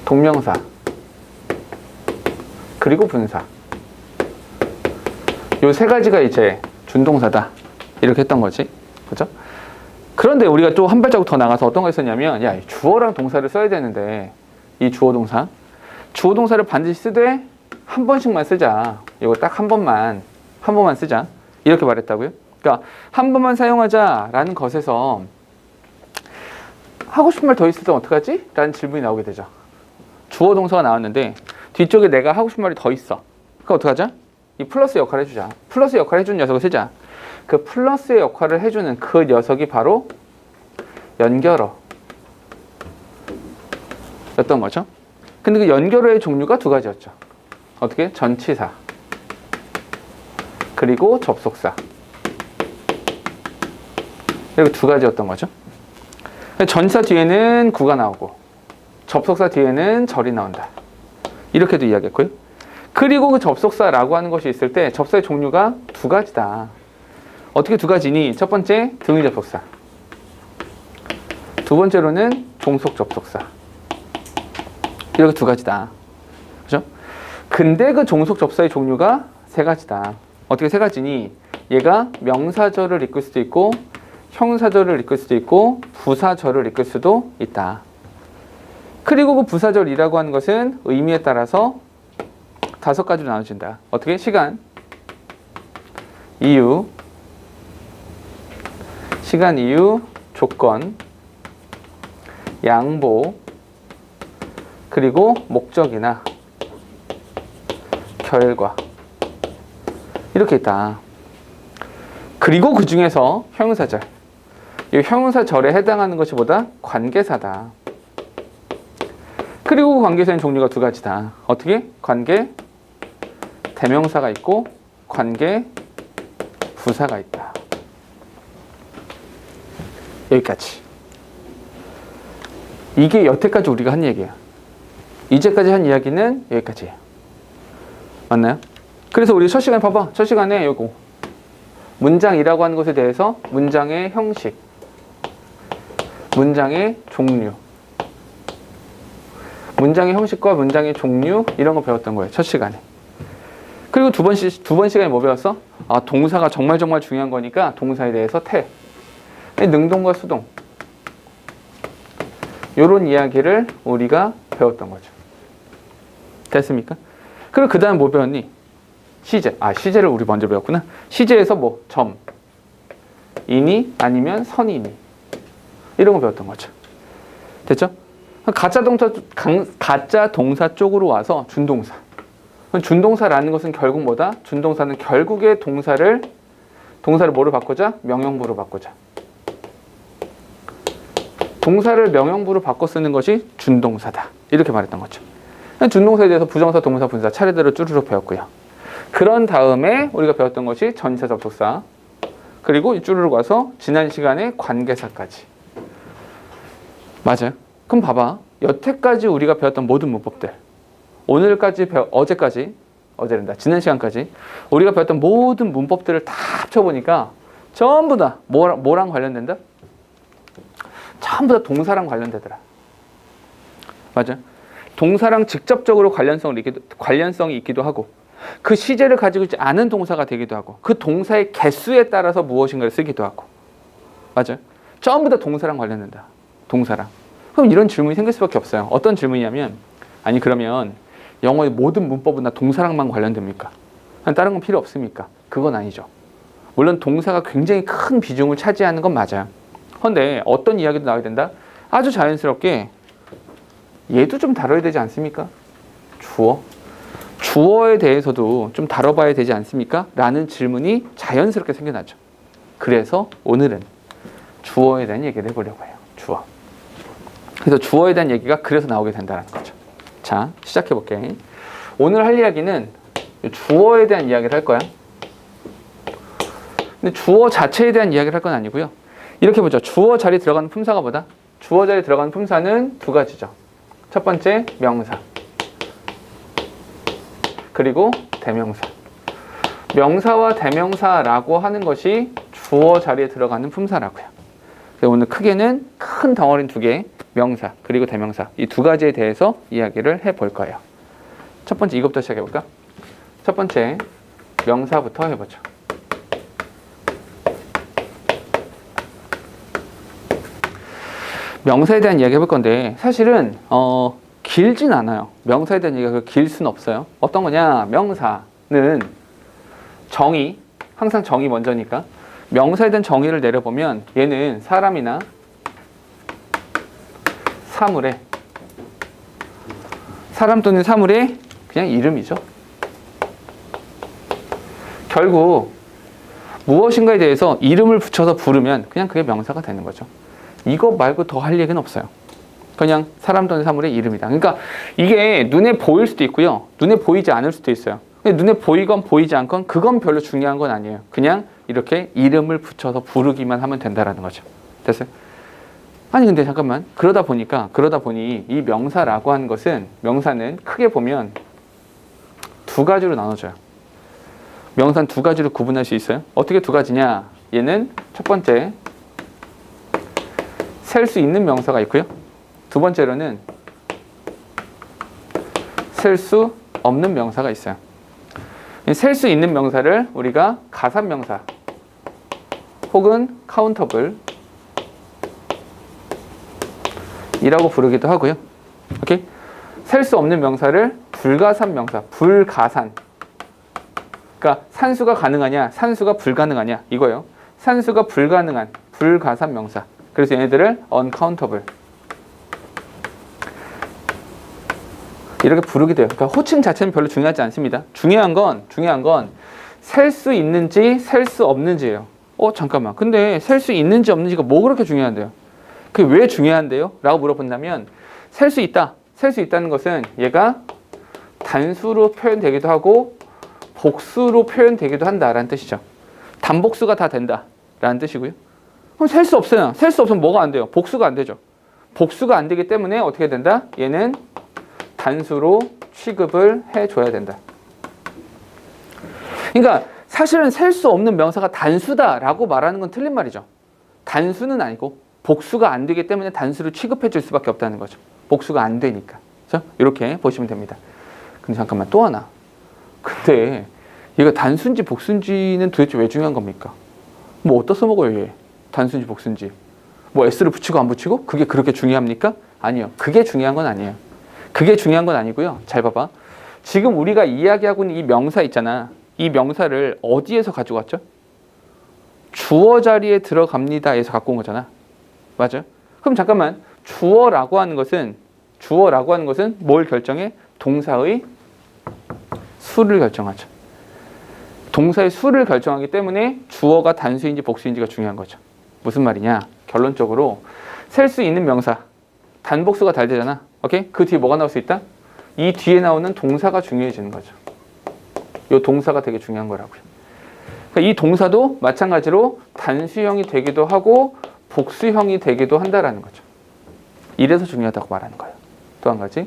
동명사, 그리고 분사. 요 세 가지가 이제 준동사다 이렇게 했던 거지. 그죠? 그런데 우리가 또 한 발자국 더 나가서 어떤 거 했었냐면 주어랑 동사를 써야 되는데 이 주어 동사, 주어 동사를 반드시 쓰되 한 번씩만 쓰자. 이거 딱 한 번만 쓰자. 이렇게 말했다고요. 그러니까 한 번만 사용하자라는 것에서 하고 싶은 말 더 있어도 어떡하지? 라는 질문이 나오게 되죠. 주어 동사가 나왔는데 뒤쪽에 내가 하고 싶은 말이 더 있어. 그럼 어떡하자? 이 플러스 역할을 해주자. 플러스 역할을 해주는 녀석을 쓰자. 그 플러스의 역할을 해주는 그 녀석이 바로 연결어 였던 거죠. 근데 그 연결어의 종류가 두 가지였죠. 어떻게? 전치사 그리고 접속사. 이렇게 두 가지였던 거죠. 전치사 뒤에는 구가 나오고 접속사 뒤에는 절이 나온다. 이렇게도 이야기했고요. 그리고 그 접속사라고 하는 것이 있을 때 접사의 종류가 두 가지다. 어떻게 두 가지니? 첫 번째 등의 접속사, 두 번째로는 종속 접속사. 이렇게 두 가지다. 그죠? 근데 그 종속 접사의 종류가 세 가지다. 어떻게 세 가지니? 얘가 명사절을 이끌 수도 있고 형사절을 이끌 수도 있고 부사절을 이끌 수도 있다. 그리고 그 부사절이라고 하는 것은 의미에 따라서 다섯 가지로 나눠진다. 어떻게? 시간, 이유, 시간, 이유, 조건, 양보, 그리고 목적이나 결과. 이렇게 있다. 그리고 그 중에서 형용사절. 이 형용사절에 해당하는 것이 뭐다? 관계사다. 그리고 그 관계사의 종류가 두 가지다. 어떻게? 관계 대명사가 있고 관계 부사가 있다. 여기까지. 이게 여태까지 우리가 한 얘기야. 이제까지 한 이야기는 여기까지예요. 맞나요? 그래서 우리 첫 시간에 봐봐. 첫 시간에 요거 문장이라고 하는 것에 대해서 문장의 형식, 문장의 종류, 문장의 형식과 문장의 종류 이런 거 배웠던 거예요. 첫 시간에. 그리고 두 번 시간에 뭐 배웠어? 동사가 정말 중요한 거니까 동사에 대해서 태, 능동과 수동 이런 이야기를 우리가 배웠던 거죠. 됐습니까? 그리고 그 다음 뭐 배웠니? 시제. 시제를 우리 먼저 배웠구나. 시제에서 뭐 점, 이니 아니면 선이니 이런 거 배웠던 거죠. 됐죠? 가짜 동사 쪽으로 와서 준동사. 준동사라는 것은 결국 뭐다? 준동사는 결국에 동사를 뭐로 바꾸자? 명령부로 바꾸자. 동사를 명령부로 바꿔 쓰는 것이 준동사다. 이렇게 말했던 거죠. 준동사에 대해서 부정사, 동사, 분사 차례대로 쭈르륵 배웠고요. 그런 다음에 우리가 배웠던 것이 전치사, 접속사. 그리고 쭈르륵 와서 지난 시간에 관계사까지. 맞아요. 그럼 봐봐. 여태까지 우리가 배웠던 모든 문법들. 어제란다. 지난 시간까지 우리가 배웠던 모든 문법들을 다 합쳐보니까 전부 다 뭐랑 관련된다? 전부 다 동사랑 관련되더라. 맞아. 동사랑 직접적으로 관련성이 있기도 하고 그 시제를 가지고 있지 않은 동사가 되기도 하고 그 동사의 개수에 따라서 무엇인가를 쓰기도 하고 맞아. 전부 다 동사랑 관련된다. 동사랑. 그럼 이런 질문이 생길 수밖에 없어요. 어떤 질문이냐면 아니 그러면 영어의 모든 문법은 다 동사랑만 관련됩니까? 다른 건 필요 없습니까? 그건 아니죠. 물론 동사가 굉장히 큰 비중을 차지하는 건 맞아요. 그런데 어떤 이야기도 나와야 된다? 아주 자연스럽게 얘도 좀 다뤄야 되지 않습니까? 주어에 대해서도 좀 다뤄봐야 되지 않습니까? 라는 질문이 자연스럽게 생겨나죠. 그래서 오늘은 주어에 대한 얘기를 해보려고 해요. 주어. 그래서 주어에 대한 얘기가 그래서 나오게 된다는 거죠. 자, 시작해볼게. 오늘 할 이야기는 주어에 대한 이야기를 할 거야. 근데 주어 자체에 대한 이야기를 할 건 아니고요. 이렇게 보죠. 주어 자리에 들어가는 품사가 뭐다? 주어 자리에 들어가는 품사는 두 가지죠. 첫 번째, 명사. 그리고 대명사. 명사와 대명사라고 하는 것이 주어 자리에 들어가는 품사라고요. 그래서 오늘 크게는 큰 덩어리는 두 개, 명사 그리고 대명사 이 두 가지에 대해서 이야기를 해볼 거예요. 첫 번째 이것부터 시작해볼까? 첫 번째 명사부터 해보죠. 명사에 대한 이야기 해볼 건데 사실은 길진 않아요. 명사에 대한 얘기가 길 수는 없어요. 어떤 거냐? 명사는 정의, 항상 정의 먼저니까 명사에 대한 정의를 내려보면 얘는 사람이나 사물의 사람 또는 사물의 그냥 이름이죠. 결국 무엇인가에 대해서 이름을 붙여서 부르면 그냥 그게 명사가 되는 거죠. 이거 말고 더 할 얘기는 없어요. 그냥 사람 또는 사물의 이름이다. 그러니까 이게 눈에 보일 수도 있고요. 눈에 보이지 않을 수도 있어요. 눈에 보이건 보이지 않건 그건 별로 중요한 건 아니에요. 그냥 이렇게 이름을 붙여서 부르기만 하면 된다라는 거죠. 됐어요? 아니 근데 잠깐만 그러다 보니 이 명사라고 하는 것은 명사는 크게 보면 두 가지로 나눠져요. 명사는 두 가지로 구분할 수 있어요. 어떻게 두 가지냐? 얘는 첫 번째 셀 수 있는 명사가 있고요. 두 번째로는 셀 수 없는 명사가 있어요. 셀 수 있는 명사를 우리가 가산명사 혹은 카운터블 이라고 부르기도 하고요. 오케이? 셀 수 없는 명사를 불가산 명사, 불가산. 그러니까 산수가 가능하냐, 산수가 불가능하냐 이거예요. 산수가 불가능한 불가산 명사. 그래서 얘네들을 uncountable 이렇게 부르기도 해요. 그러니까 호칭 자체는 별로 중요하지 않습니다. 중요한 건 셀 수 있는지 셀 수 없는지예요. 잠깐만. 근데 셀 수 있는지 없는지가 뭐 그렇게 중요한데요? 그게 왜 중요한데요? 라고 물어본다면 셀 수 있다는 것은 얘가 단수로 표현되기도 하고 복수로 표현되기도 한다라는 뜻이죠. 단복수가 다 된다라는 뜻이고요. 그럼 셀 수 없어요. 셀 수 없으면 뭐가 안 돼요? 복수가 안 되죠. 복수가 안 되기 때문에 어떻게 된다? 얘는 단수로 취급을 해줘야 된다. 그러니까 사실은 셀 수 없는 명사가 단수다라고 말하는 건 틀린 말이죠. 단수는 아니고 복수가 안 되기 때문에 단수로 취급해 줄 수밖에 없다는 거죠. 복수가 안 되니까. 그렇죠? 이렇게 보시면 됩니다. 근데 잠깐만 또 하나. 근데 얘가 단수인지 복수인지는 도대체 왜 중요한 겁니까? 뭐 어디다 써먹어요 얘? 단수인지 복수인지. 뭐 S를 붙이고 안 붙이고? 그게 그렇게 중요합니까? 아니요. 그게 중요한 건 아니에요. 그게 중요한 건 아니고요. 잘 봐봐. 지금 우리가 이야기하고 있는 이 명사 있잖아. 이 명사를 어디에서 가져갔죠? 주어 자리에 들어갑니다에서 갖고 온 거잖아. 맞아요? 그럼 잠깐만, 주어라고 하는 것은 뭘 결정해? 동사의 수를 결정하죠. 동사의 수를 결정하기 때문에 주어가 단수인지 복수인지가 중요한 거죠. 무슨 말이냐? 결론적으로 셀 수 있는 명사, 단복수가 달 되잖아. 오케이? 그 뒤에 뭐가 나올 수 있다? 이 뒤에 나오는 동사가 중요해지는 거죠. 이 동사가 되게 중요한 거라고요. 그러니까 이 동사도 마찬가지로 단수형이 되기도 하고 복수형이 되기도 한다라는 거죠. 이래서 중요하다고 말하는 거예요. 또 한 가지,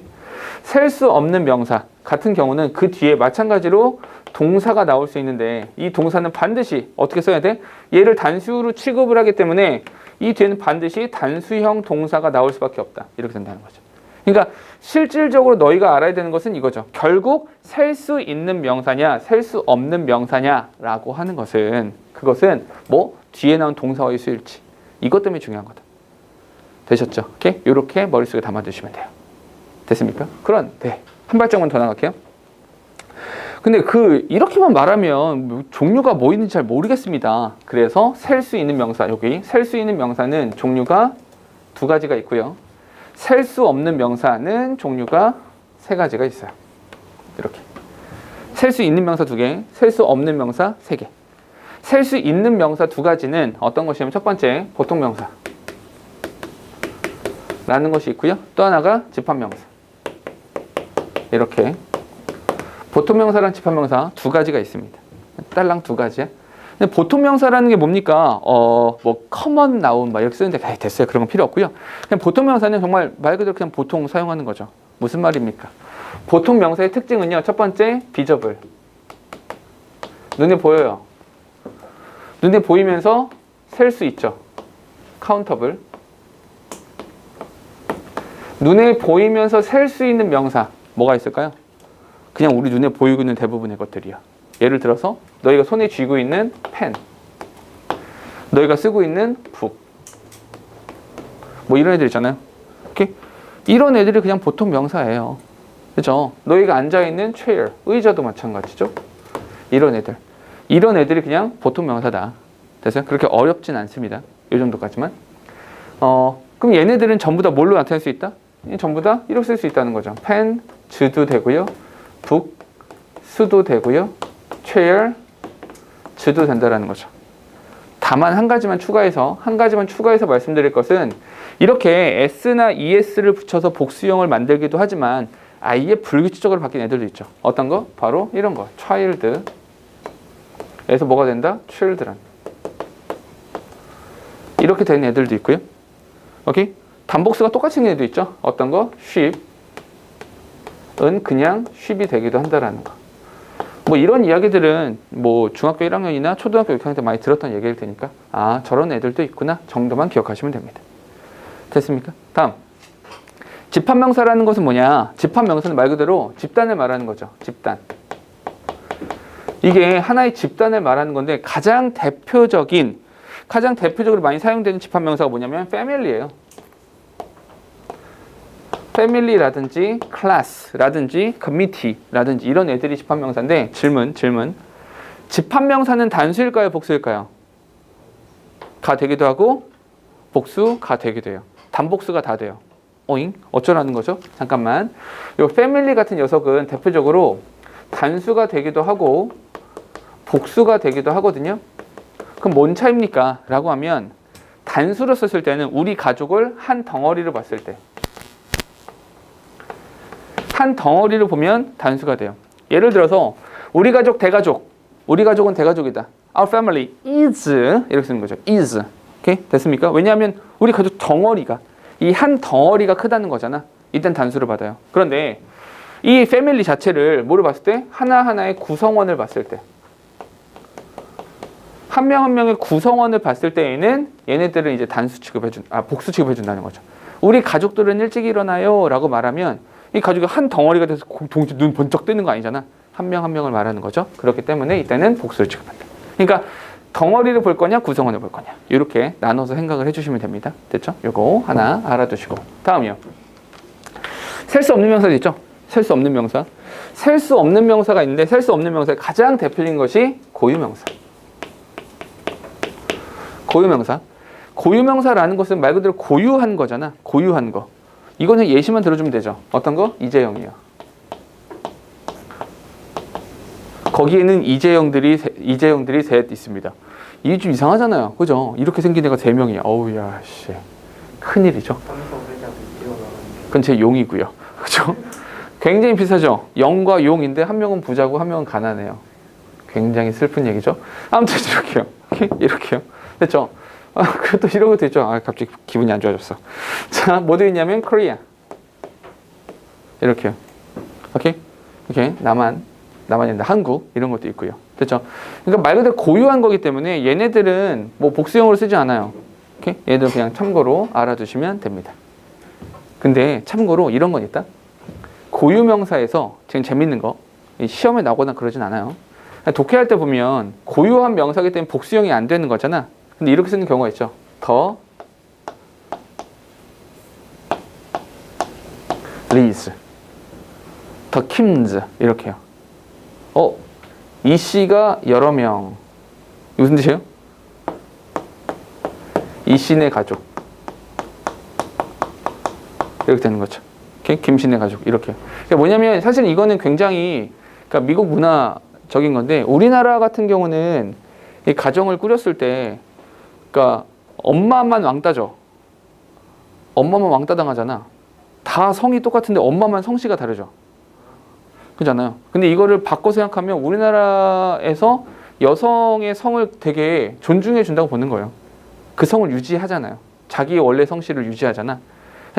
셀 수 없는 명사 같은 경우는 그 뒤에 마찬가지로 동사가 나올 수 있는데 이 동사는 반드시 어떻게 써야 돼? 얘를 단수로 취급을 하기 때문에 이 뒤에는 반드시 단수형 동사가 나올 수밖에 없다. 이렇게 된다는 거죠. 그러니까 실질적으로 너희가 알아야 되는 것은 이거죠. 결국 셀 수 있는 명사냐, 셀 수 없는 명사냐라고 하는 것은 그것은 뭐 뒤에 나온 동사와의 수일치. 이것 때문에 중요한 거다. 되셨죠? 오케이? 이렇게 머릿속에 담아두시면 돼요. 됐습니까? 그런데 한 발짝만 더 나갈게요. 근데 이렇게만 말하면 종류가 뭐 있는지 잘 모르겠습니다. 그래서 셀 수 있는 명사, 여기 셀 수 있는 명사는 종류가 두 가지가 있고요. 셀 수 없는 명사는 종류가 세 가지가 있어요. 이렇게. 셀 수 있는 명사 두 개, 셀 수 없는 명사 세 개. 셀 수 있는 명사 두 가지는 어떤 것이냐면 첫 번째, 보통명사 라는 것이 있고요. 또 하나가 집합명사. 이렇게 보통명사랑 집합명사 두 가지가 있습니다. 딸랑 두 가지야. 근데 보통명사라는 게 뭡니까? 뭐 커먼 나운 막 이렇게 쓰는데 됐어요. 그런 건 필요 없고요. 그냥 보통명사는 정말 말 그대로 그냥 보통 사용하는 거죠. 무슨 말입니까? 보통명사의 특징은요. 첫 번째, 비저블. 눈에 보여요. 눈에 보이면서 셀 수 있죠. 카운터블. 눈에 보이면서 셀 수 있는 명사 뭐가 있을까요? 그냥 우리 눈에 보이고 있는 대부분의 것들이야. 예를 들어서 너희가 손에 쥐고 있는 펜, 너희가 쓰고 있는 북, 뭐 이런 애들 있잖아요. 오케이? 이런 애들이 그냥 보통 명사예요. 그죠? 너희가 앉아있는 chair, 의자도 마찬가지죠. 이런 애들이 그냥 보통 명사다. 됐어요? 그렇게 어렵진 않습니다. 이 정도까지만. 그럼 얘네들은 전부 다 뭘로 나타낼 수 있다? 전부 다 이렇게 쓸 수 있다는 거죠. 펜, 즈도 되고요. 북, 수도 되고요. chair, 즈도 된다라는 거죠. 다만 한 가지만 추가해서 말씀드릴 것은 이렇게 s나 es를 붙여서 복수형을 만들기도 하지만 아예 불규칙적으로 바뀐 애들도 있죠. 어떤 거? 바로 이런 거. child 에서 뭐가 된다? children. 이렇게 되는 애들도 있고요. 오케이? 단복수가 똑같이 생긴 애도 있죠. 어떤 거? sheep은 그냥 sheep이 되기도 한다라는 거. 뭐 이런 이야기들은 뭐 중학교 1학년이나 초등학교 6학년 때 많이 들었던 얘기일 테니까 아 저런 애들도 있구나 정도만 기억하시면 됩니다. 됐습니까? 다음 집합명사라는 것은 뭐냐? 집합명사는 말 그대로 집단을 말하는 거죠. 집단. 이게 하나의 집단을 말하는 건데 가장 대표적으로 많이 사용되는 집합명사가 뭐냐면 family예요. family라든지 class라든지 committee라든지 이런 애들이 집합명사인데 질문. 집합명사는 단수일까요? 복수일까요? 가 되기도 하고 복수가 되기도 해요. 단복수가 다 돼요. 오잉? 어쩌라는 거죠? 잠깐만. 이 family 같은 녀석은 대표적으로 단수가 되기도 하고 복수가 되기도 하거든요. 그럼 뭔 차이입니까? 라고 하면 단수로 썼을 때는 우리 가족을 한 덩어리로 봤을 때 한 덩어리로 보면 단수가 돼요. 예를 들어서 우리 가족 대가족. 우리 가족은 대가족이다. Our family is 이렇게 쓰는 거죠. is. 오케이? 됐습니까? 왜냐하면 우리 가족 덩어리가 이 한 덩어리가 크다는 거잖아. 이땐 단수를 받아요. 그런데 이 패밀리 자체를 뭐를 봤을 때? 하나하나의 구성원을 봤을 때 한 명 한 명의 구성원을 봤을 때에는 얘네들은 이제 복수 취급해 준다는 거죠. 우리 가족들은 일찍 일어나요 라고 말하면 이 가족이 한 덩어리가 돼서 동시에 눈 번쩍 뜨는 거 아니잖아. 한 명 한 명을 말하는 거죠. 그렇기 때문에 이때는 복수를 취급한다. 그러니까 덩어리를 볼 거냐 구성원을 볼 거냐 이렇게 나눠서 생각을 해주시면 됩니다. 됐죠? 요거 하나 알아두시고 다음이요. 셀 수 없는 명사도 있죠. 셀 수 없는 명사. 셀 수 없는 명사가 있는데 셀 수 없는 명사의 가장 대표적인 것이 고유명사. 고유명사. 고유명사라는 것은 말 그대로 고유한 거잖아. 고유한 거. 이거는 예시만 들어주면 되죠. 어떤 거? 이재영이요. 거기에는 이재영들이 셋 있습니다. 이게 좀 이상하잖아요. 그죠? 이렇게 생긴 애가 3명이야. 어우, 야, 씨. 큰일이죠. 그건 제 용이고요. 그죠? 굉장히 비슷하죠? 영과 용인데 한 명은 부자고 한 명은 가난해요. 굉장히 슬픈 얘기죠? 아무튼 이렇게요. 이렇게요. 됐죠? 또 이런 것도 있죠. 갑자기 기분이 안 좋아졌어. 자, 뭐 되어 있냐면 Korea. 이렇게요. 오케이? 이렇게 남한인데 한국 이런 것도 있고요. 됐죠? 그러니까 말 그대로 고유한 거기 때문에 얘네들은 뭐 복수형으로 쓰지 않아요. 오케이? 얘들 그냥 참고로 알아두시면 됩니다. 근데 참고로 이런 건 있다. 고유명사에서 지금 재밌는 거 시험에 나오거나 그러진 않아요. 독해할 때 보면 고유한 명사이기 때문에 복수형이 안 되는 거잖아. 근데 이렇게 쓰는 경우가 있죠. 더 리즈, 더 킴즈 이렇게요. 이 씨가 여러 명. 무슨 뜻이에요? 이 씨네 가족. 이렇게 되는 거죠. 김씨네 가족 이렇게. 그러니까 뭐냐면 사실 이거는 굉장히 그러니까 미국 문화적인 건데 우리나라 같은 경우는 이 가정을 꾸렸을 때 그러니까 엄마만 왕따죠. 엄마만 왕따 당하잖아. 다 성이 똑같은데 엄마만 성씨가 다르죠. 그렇잖아요. 근데 이거를 바꿔 생각하면 우리나라에서 여성의 성을 되게 존중해 준다고 보는 거예요. 그 성을 유지하잖아요. 자기 원래 성씨를 유지하잖아.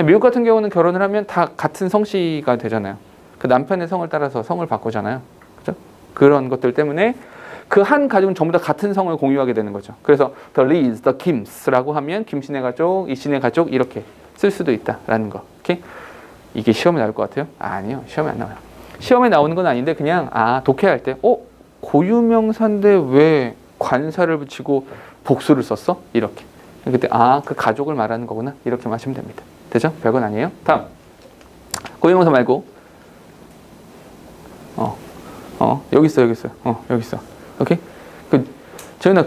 미국 같은 경우는 결혼을 하면 다 같은 성씨가 되잖아요. 그 남편의 성을 따라서 성을 바꾸잖아요. 그죠? 그런 것들 때문에 그 한 가족은 전부 다 같은 성을 공유하게 되는 거죠. 그래서 the Lees, the Kims라고 하면 김씨네 가족, 이씨네 가족 이렇게 쓸 수도 있다라는 거. 오케이? 이게 시험에 나올 것 같아요? 아니요. 시험에 안 나와요. 시험에 나오는 건 아닌데 그냥 독해할 때 고유명사인데 왜 관사를 붙이고 복수를 썼어? 이렇게. 그때 그 가족을 말하는 거구나. 이렇게 마시면 됩니다. 되죠? 별건 아니에요. 다음. 고유명사 말고 여기 있어. 여기 있어. 오케이? 재현아,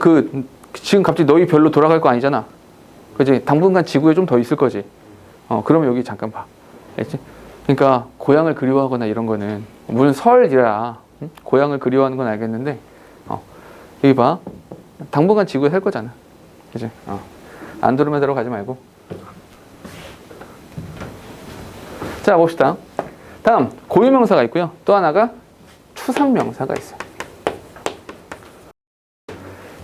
지금 갑자기 너희 별로 돌아갈 거 아니잖아. 그지? 당분간 지구에 좀 더 있을 거지. 그러면 여기 잠깐 봐. 알지? 그러니까 고향을 그리워하거나 이런 거는 물론 설이라 고향을 그리워하는 건 알겠는데 여기 봐. 당분간 지구에 살 거잖아. 그지? 안드로메다로 가지 말고. 자, 봅시다. 다음 고유명사가 있고요. 또 하나가 추상명사가 있어요.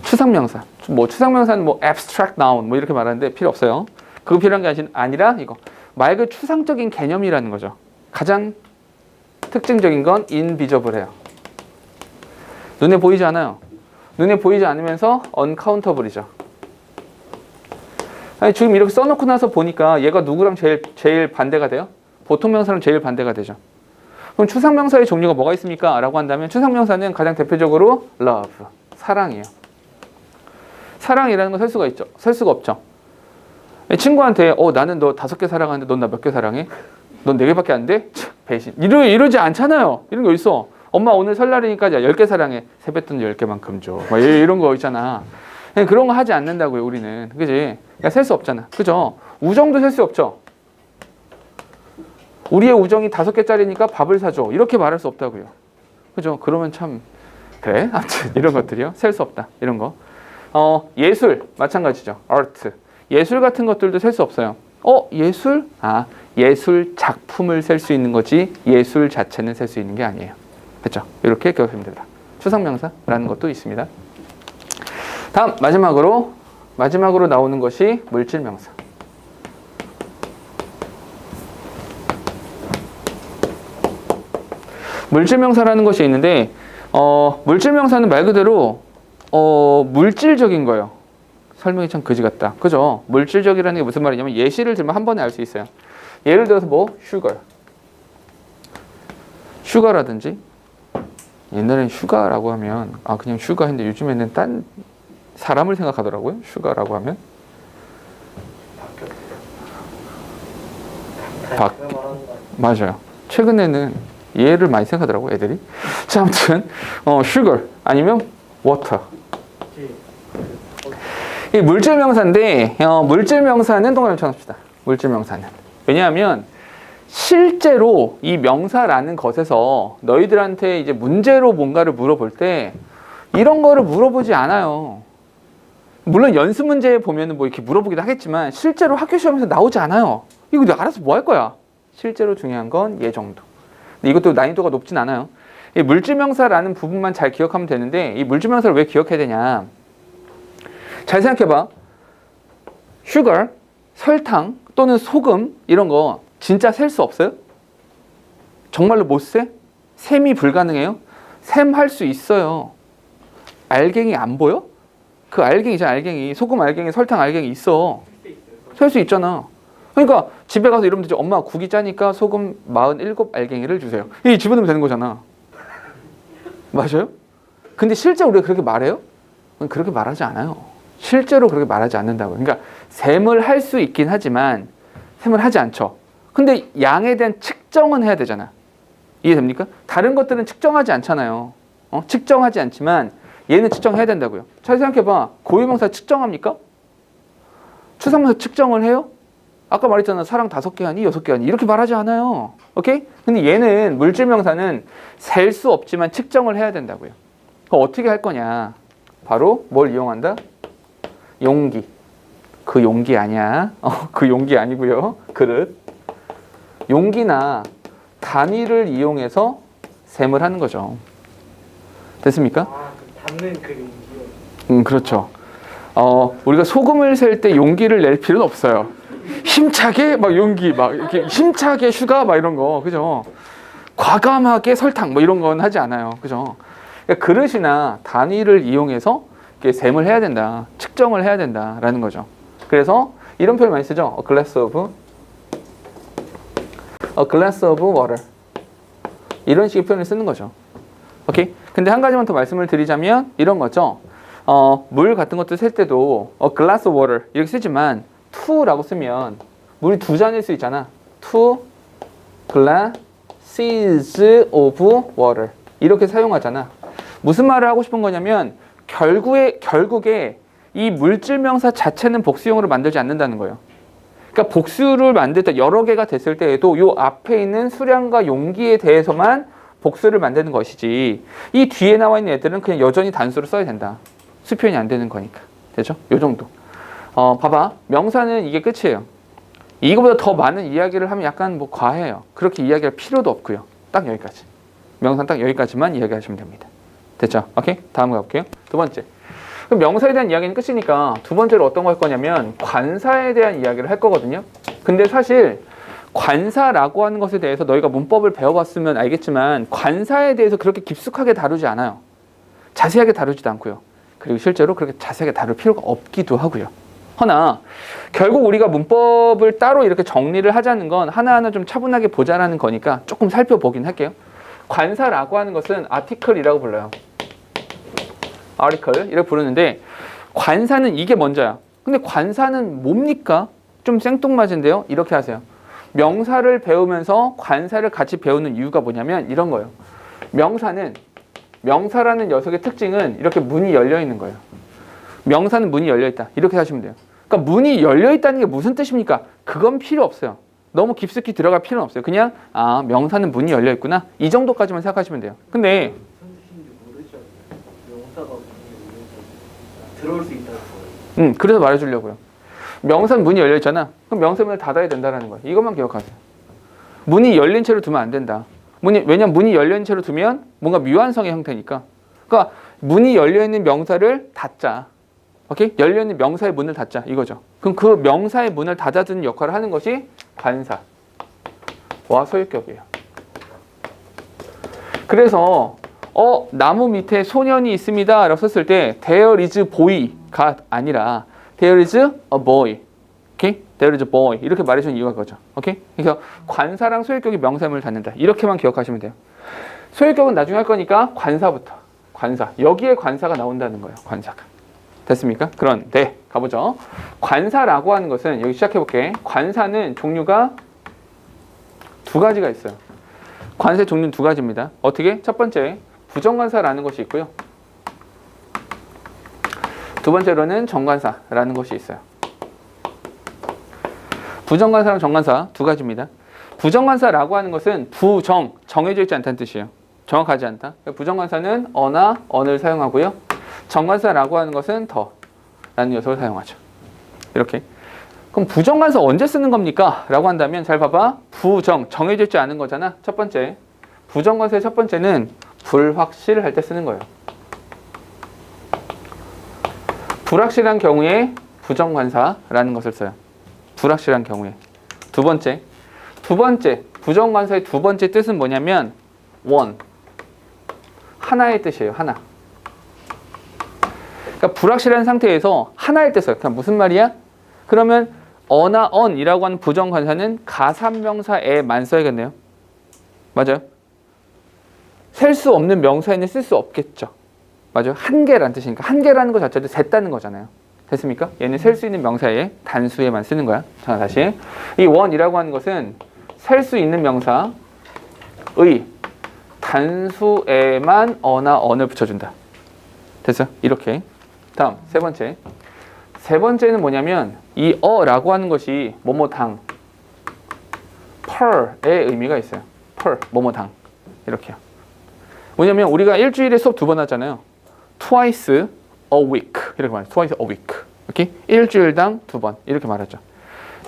추상명사. 추상명사는 abstract noun 이렇게 말하는데 필요 없어요. 그거 필요한 게 아니라 이거 말 그대로 추상적인 개념이라는 거죠. 가장 특징적인 건 invisible해요. 눈에 보이지 않아요. 눈에 보이지 않으면서 uncountable이죠. 아니, 지금 이렇게 써놓고 나서 보니까 얘가 누구랑 제일 반대가 돼요? 보통 명사랑 제일 반대가 되죠. 그럼 추상명사의 종류가 뭐가 있습니까? 라고 한다면 추상명사는 가장 대표적으로 love, 사랑이에요. 사랑이라는 거 살 수가 있죠. 살 수가 없죠. 친구한테 나는 너 5개 사랑하는데 넌 나 몇 개 사랑해? 넌 4개밖에 안 돼? 배신. 이러지 않잖아요. 이런 거 있어. 엄마 오늘 설날이니까 10개 사랑해. 세뱃돈 10개만큼 줘. 이런 거 있잖아. 그런 거 하지 않는다고요, 우리는. 그지? 셀 수 없잖아. 그죠? 우정도 셀 수 없죠. 우리의 우정이 5개짜리니까 밥을 사줘. 이렇게 말할 수 없다고요. 그죠? 그러면 참 그래? 아무튼 이런 것들이요. 셀 수 없다. 이런 거. 예술 마찬가지죠. art. 예술 같은 것들도 셀 수 없어요. 예술? 예술 작품을 셀 수 있는 거지 예술 자체는 셀 수 있는 게 아니에요. 그렇죠? 이렇게 기억하시면 됩니다. 추상명사라는 것도 있습니다. 다음 마지막으로 나오는 것이 물질명사. 물질명사라는 것이 있는데 물질명사는 말 그대로 물질적인 거예요. 설명이 참 그지 같다. 그죠? 물질적이라는 게 무슨 말이냐면 예시를 들면 한 번에 알 수 있어요. 예를 들어서 슈가라든지 옛날엔 슈가라고 하면 그냥 슈가 했는데 요즘에는 딴 사람을 생각하더라고요. 슈가라고 하면 맞아요. 최근에는 얘를 많이 생각하더라고 애들이. 자, 아무튼 sugar 아니면 water. 이 물질 명사인데 물질 명사는 동그라미 쳐놓읍시다. 물질 명사는. 왜냐하면 실제로 이 명사라는 것에서 너희들한테 이제 문제로 뭔가를 물어볼 때 이런 거를 물어보지 않아요. 물론 연습 문제 보면은 뭐 이렇게 물어보기도 하겠지만 실제로 학교 시험에서 나오지 않아요. 이거 내가 알아서 뭐 할 거야? 실제로 중요한 건 얘 정도. 근데 이것도 난이도가 높진 않아요. 이 물질 명사라는 부분만 잘 기억하면 되는데 이 물질 명사를 왜 기억해야 되냐? 잘 생각해봐. sugar, 설탕 또는 소금 이런 거 진짜 셀 수 없어요? 정말로 못 세? 셈이 불가능해요? 셈 할 수 있어요. 알갱이 안 보여? 그 알갱이 있잖아. 알갱이. 소금 알갱이, 설탕 알갱이 있어. 셀 수 있잖아. 그러니까 집에 가서 이러면 되죠. 엄마 국이 짜니까 소금 47 알갱이를 주세요. 이 집어넣으면 되는 거잖아. 맞아요? 근데 실제 우리가 그렇게 말해요? 그렇게 말하지 않아요. 실제로 그렇게 말하지 않는다고요. 그러니까 셈을 할 수 있긴 하지만 셈을 하지 않죠. 근데 양에 대한 측정은 해야 되잖아. 이해됩니까? 다른 것들은 측정하지 않잖아요. 측정하지 않지만 얘는 측정해야 된다고요. 잘 생각해봐. 고유명사 측정합니까? 추상명사 측정을 해요? 아까 말했잖아. 사랑 5개 하니 6개 하니 이렇게 말하지 않아요. 오케이? 근데 얘는 물질명사는 셀 수 없지만 측정을 해야 된다고요. 그럼 어떻게 할 거냐? 바로 뭘 이용한다? 용기. 그 용기 아니야. 그 용기 아니고요. 그릇. 용기나 단위를 이용해서 셈을 하는 거죠. 됐습니까? 담는 그 용기요? 그렇죠. 우리가 소금을 셀 때 용기를 낼 필요는 없어요. 힘차게 막 용기 막 이렇게 힘차게 슈가 막 이런 거 그죠? 과감하게 설탕 뭐 이런 건 하지 않아요. 그죠? 그러니까 그릇이나 단위를 이용해서 이렇게 셈을 해야 된다. 측정을 해야 된다라는 거죠. 그래서 이런 표현 많이 쓰죠. A glass of water. 이런 식의 표현을 쓰는 거죠. 오케이? 근데 한 가지만 더 말씀을 드리자면 이런 거죠. 물 같은 것도 셀 때도 a glass of water 이렇게 쓰지만 to라고 쓰면 물이 2잔일 수 있잖아. 2 glasses of water 이렇게 사용하잖아. 무슨 말을 하고 싶은 거냐면 결국에 이 물질명사 자체는 복수형으로 만들지 않는다는 거예요. 그러니까 복수를 만들 때 여러 개가 됐을 때에도 요 앞에 있는 수량과 용기에 대해서만 복수를 만드는 것이지 이 뒤에 나와 있는 애들은 그냥 여전히 단수로 써야 된다. 수표현이 안 되는 거니까. 되죠? 요 정도. 봐봐. 명사는 이게 끝이에요. 이거보다 더 많은 이야기를 하면 약간 뭐 과해요. 그렇게 이야기할 필요도 없고요. 딱 여기까지. 명사는 딱 여기까지만 이야기하시면 됩니다. 됐죠? 오케이? 다음 가볼게요. 두 번째. 그럼 명사에 대한 이야기는 끝이니까 두 번째로 어떤 거 할 거냐면 관사에 대한 이야기를 할 거거든요. 근데 사실 관사라고 하는 것에 대해서 너희가 문법을 배워봤으면 알겠지만 관사에 대해서 그렇게 깊숙하게 다루지 않아요. 자세하게 다루지도 않고요. 그리고 실제로 그렇게 자세하게 다룰 필요가 없기도 하고요. 허나 결국 우리가 문법을 따로 이렇게 정리를 하자는 건 하나하나 좀 차분하게 보자라는 거니까 조금 살펴보긴 할게요. 관사라고 하는 것은 article이라고 불러요. article 이렇게 부르는데 관사는 이게 먼저야. 근데 관사는 뭡니까? 좀 생뚱맞은데요. 이렇게 하세요. 명사를 배우면서 관사를 같이 배우는 이유가 뭐냐면 이런 거예요. 명사라는 녀석의 특징은 이렇게 문이 열려 있는 거예요. 명사는 문이 열려 있다. 이렇게 하시면 돼요. 그러니까 문이 열려 있다는 게 무슨 뜻입니까? 그건 필요 없어요. 너무 깊숙이 들어갈 필요는 없어요. 그냥 명사는 문이 열려 있구나. 이 정도까지만 생각하시면 돼요. 근데 무슨 뜻인지 모르죠. 명사가 문이 열려서 들어올 수 있다는 거예요. 그래서 말해주려고요. 명사는 문이 열려 있잖아. 그럼 명사 문을 닫아야 된다는 거예요. 이것만 기억하세요. 문이 열린 채로 두면 안 된다. 왜냐면 문이 열린 채로 두면 뭔가 미완성의 형태니까. 그러니까 문이 열려 있는 명사를 닫자. 오케이? 열려 있는 명사의 문을 닫자. 이거죠. 그럼 그 명사의 문을 닫아주는 역할을 하는 것이 관사와 소유격이에요. 그래서 나무 밑에 소년이 있습니다 라고 썼을 때 there is boy가 아니라 there is a boy. 오케이? There is a boy. 이렇게 말해주는 이유가 그거죠. 오케이? 그래서 관사랑 소유격이 명사의 문을 닫는다. 이렇게만 기억하시면 돼요. 소유격은 나중에 할 거니까 관사부터. 관사. 여기에 관사가 나온다는 거예요. 관사가. 됐습니까? 그런데 가보죠. 관사라고 하는 것은 여기 시작해볼게. 관사는 종류가 두 가지가 있어요. 관사의 종류는 두 가지입니다. 어떻게? 첫 번째, 부정관사라는 것이 있고요. 두 번째로는 정관사라는 것이 있어요. 부정관사랑 정관사 두 가지입니다. 부정관사라고 하는 것은 정해져 있지 않다는 뜻이에요. 정확하지 않다. 부정관사는 어나 언을 사용하고요. 정관사라고 하는 것은 더라는 녀석을 사용하죠. 이렇게. 그럼 부정관사 언제 쓰는 겁니까? 라고 한다면 잘 봐봐. 정해져 있지 않은 거잖아. 첫 번째. 부정관사의 첫 번째는 불확실할 때 쓰는 거예요. 불확실한 경우에 부정관사라는 것을 써요. 불확실한 경우에. 두 번째, 부정관사의 두 번째 뜻은 뭐냐면 하나의 뜻이에요. 하나. 그러니까 불확실한 상태에서 하나의 뜻을. 그러니까 무슨 말이야? 그러면 어나 언이라고 하는 부정관사는 가산명사에만 써야겠네요. 맞아요? 셀 수 없는 명사에는 쓸 수 없겠죠. 맞아요? 한계라는 뜻이니까. 한계라는 것 자체도 셌다는 거잖아요. 됐습니까? 얘는 셀 수 있는 명사에 단수에만 쓰는 거야. 자, 다시. 이 원이라고 하는 것은 셀 수 있는 명사의 단수에만 어나 언을 붙여준다. 됐어요? 이렇게. 다음, 세 번째. 세 번째는 뭐냐면 이 어라고 하는 것이 뭐뭐당, per의 의미가 있어요. per, 뭐뭐당. 이렇게요. 뭐냐면 우리가 일주일에 수업 2번 하잖아요. twice a week 이렇게 말해요. twice a week. 오케이? 일주일당 2번 이렇게 말하죠.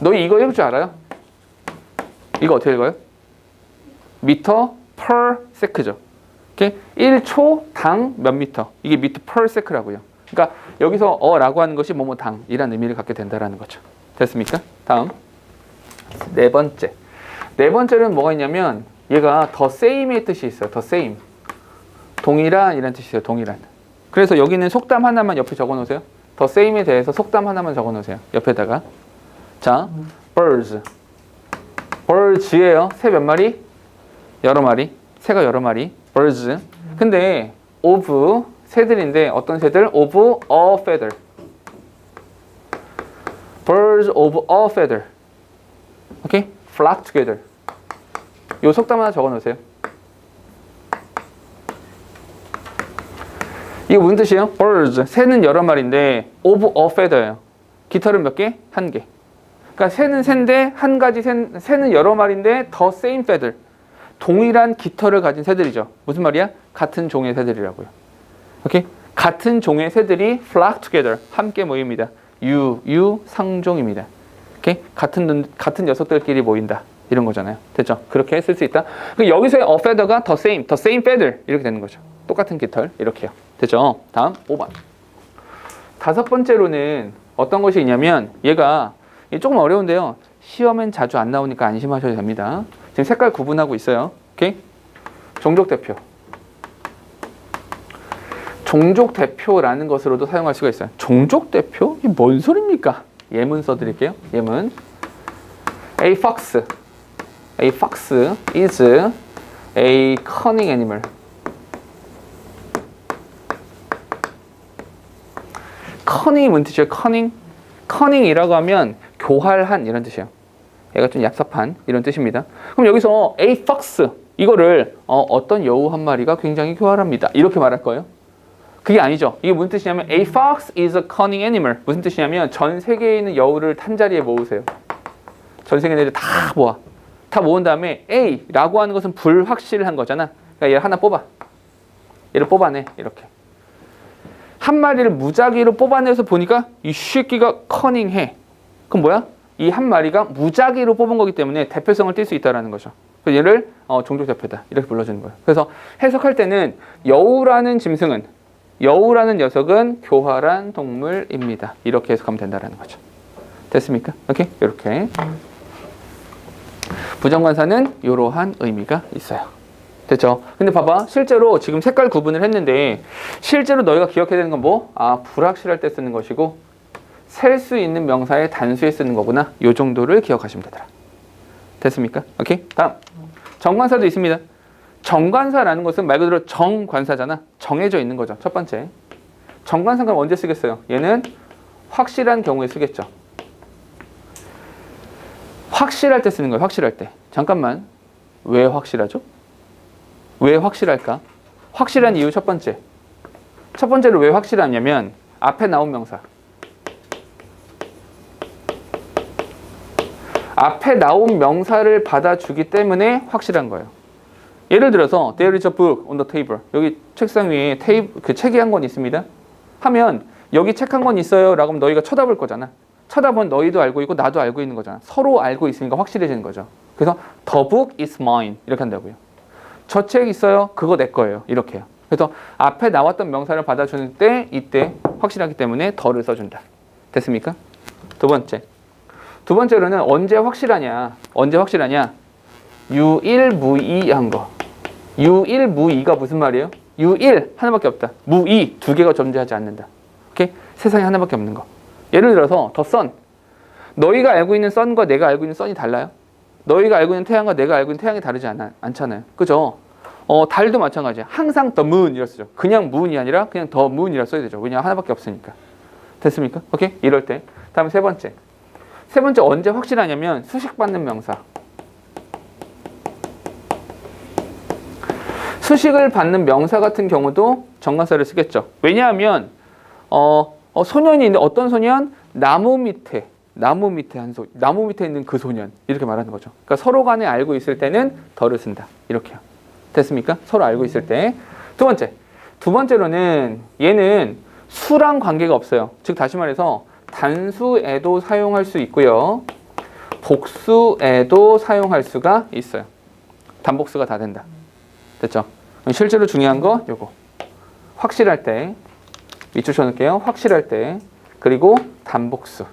너희 이거 읽을 줄 알아요? 이거 어떻게 읽어요? 미터 per sec죠. 오케이? 1초당 몇 미터. 이게 미터 per sec라고요. 그러니까 여기서 어라고 하는 것이 뭐뭐당이라는 의미를 갖게 된다라는 거죠. 됐습니까? 다음. 네 번째. 네 번째는 뭐가 있냐면 얘가 the same의 뜻이 있어요. the same. 동일한 이란 뜻이에요. 동일한. 그래서 여기는 속담 하나만 옆에 적어 놓으세요. the same에 대해서 속담 하나만 적어 놓으세요. 옆에다가. 자, birds. birds예요. 새 몇 마리? 여러 마리. 새가 여러 마리. birds. 근데 of 새들인데 어떤 새들? of a feather. birds of a feather. 오케이? flock together. 요 속담 하나 적어 놓으세요. 이게 무슨 뜻이에요? birds. 새는 여러 마리인데 of a feather예요. 깃털은 몇 개? 한 개. 그러니까 새는 새인데 한 가지 새는 여러 마리인데 the same feather. 동일한 깃털을 가진 새들이죠. 무슨 말이야? 같은 종의 새들이라고요. 오케이? 같은 종의 새들이 flock together. 함께 모입니다. 상종입니다. 오케이? 같은 녀석들끼리 모인다. 이런 거잖아요. 됐죠? 그렇게 쓸 수 있다. 여기서의 a feather가 the same feather 이렇게 되는 거죠. 똑같은 깃털 이렇게요. 됐죠? 다음 5번. 다섯 번째로는 어떤 것이 있냐면 얘가 조금 어려운데요. 시험엔 자주 안 나오니까 안심하셔도 됩니다. 지금 색깔 구분하고 있어요. 오케이? 종족 대표. 종족 대표라는 것으로도 사용할 수가 있어요. 종족 대표? 이게 뭔 소리입니까? 예문 써드릴게요. 예문. A fox is a cunning animal. 커닝이 뭔 뜻이에요? 커닝이라고 하면 교활한 이런 뜻이에요. 얘가 좀 얍삽한 이런 뜻입니다. 그럼 여기서 a fox 이거를 어떤 여우 한 마리가 굉장히 교활합니다. 이렇게 말할 거예요. 그게 아니죠. 이게 무슨 뜻이냐면 a fox is a cunning animal. 무슨 뜻이냐면 전 세계에 있는 여우를 한 자리에 모으세요. 전 세계 애들 다 모아. 다 모은 다음에 A라고 하는 것은 불확실한 거잖아. 그러니까 얘를 하나 뽑아. 얘를 뽑아내. 이렇게. 한 마리를 무작위로 뽑아내서 보니까 이 새끼가 커닝해. 그럼 뭐야? 이 한 마리가 무작위로 뽑은 거기 때문에 대표성을 띌 수 있다는 거죠. 그래서 얘를 종족 대표다. 이렇게 불러주는 거예요. 그래서 해석할 때는 여우라는 짐승은 여우라는 녀석은 교활한 동물입니다. 이렇게 해석하면 된다는 거죠. 됐습니까? 오케이? 이렇게. 부정관사는 이러한 의미가 있어요. 됐죠? 근데 봐봐. 실제로 지금 색깔 구분을 했는데 실제로 너희가 기억해야 되는 건 뭐? 불확실할 때 쓰는 것이고 셀 수 있는 명사의 단수에 쓰는 거구나. 요 정도를 기억하시면 되더라. 됐습니까? 오케이? 다음. 정관사도 있습니다. 정관사라는 것은 말 그대로 정관사잖아. 정해져 있는 거죠. 첫 번째. 정관사가 언제 쓰겠어요? 얘는 확실한 경우에 쓰겠죠. 확실할 때 쓰는 거예요. 확실할 때. 잠깐만. 왜 확실하죠? 왜 확실할까? 확실한 이유 첫 번째. 첫 번째로 왜 확실하냐면 앞에 나온 명사. 앞에 나온 명사를 받아주기 때문에 확실한 거예요. 예를 들어서 There is a book on the table. 여기 책상 위에 그 책이 한 권 있습니다. 하면 여기 책 한 권 있어요 라고 하면 너희가 쳐다볼 거잖아. 쳐다보면 너희도 알고 있고 나도 알고 있는 거잖아. 서로 알고 있으니까 확실해지는 거죠. 그래서 The book is mine 이렇게 한다고요. 저 책 있어요. 그거 내 거예요. 이렇게요. 그래서 앞에 나왔던 명사를 받아주는 때 이때 확실하기 때문에 더를 써준다. 됐습니까? 두 번째. 두 번째로는 언제 확실하냐? 언제 확실하냐? 유일무이한 거. 유일무이가 무슨 말이에요? 유일 하나밖에 없다. 무이 두 개가 존재하지 않는다. 오케이? 세상에 하나밖에 없는 거. 예를 들어서 더 선. 너희가 알고 있는 선과 내가 알고 있는 선이 달라요? 너희가 알고 있는 태양과 내가 알고 있는 태양이 다르지 않잖아요. 그죠? 달도 마찬가지야. 항상 the moon 이라 쓰죠. 그냥 moon이 아니라 그냥 the moon이라 써야 되죠. 왜냐하면 하나밖에 없으니까. 됐습니까? 오케이? 이럴 때. 다음에 세 번째. 세 번째 언제 확실하냐면 수식받는 명사. 수식을 받는 명사 같은 경우도 정관사를 쓰겠죠. 왜냐하면 소년이 있는데 어떤 소년? 나무 밑에 있는 그 소년 이렇게 말하는 거죠. 그러니까 서로 간에 알고 있을 때는 더를 쓴다. 이렇게요. 됐습니까? 서로 알고 있을 때. 두 번째로는 얘는 수랑 관계가 없어요. 즉 다시 말해서 단수에도 사용할 수 있고요. 복수에도 사용할 수가 있어요. 단복수가 다 된다. 됐죠? 실제로 중요한 거 요거. 확실할 때 밑줄 쳐놓을게요. 확실할 때 그리고 단복수.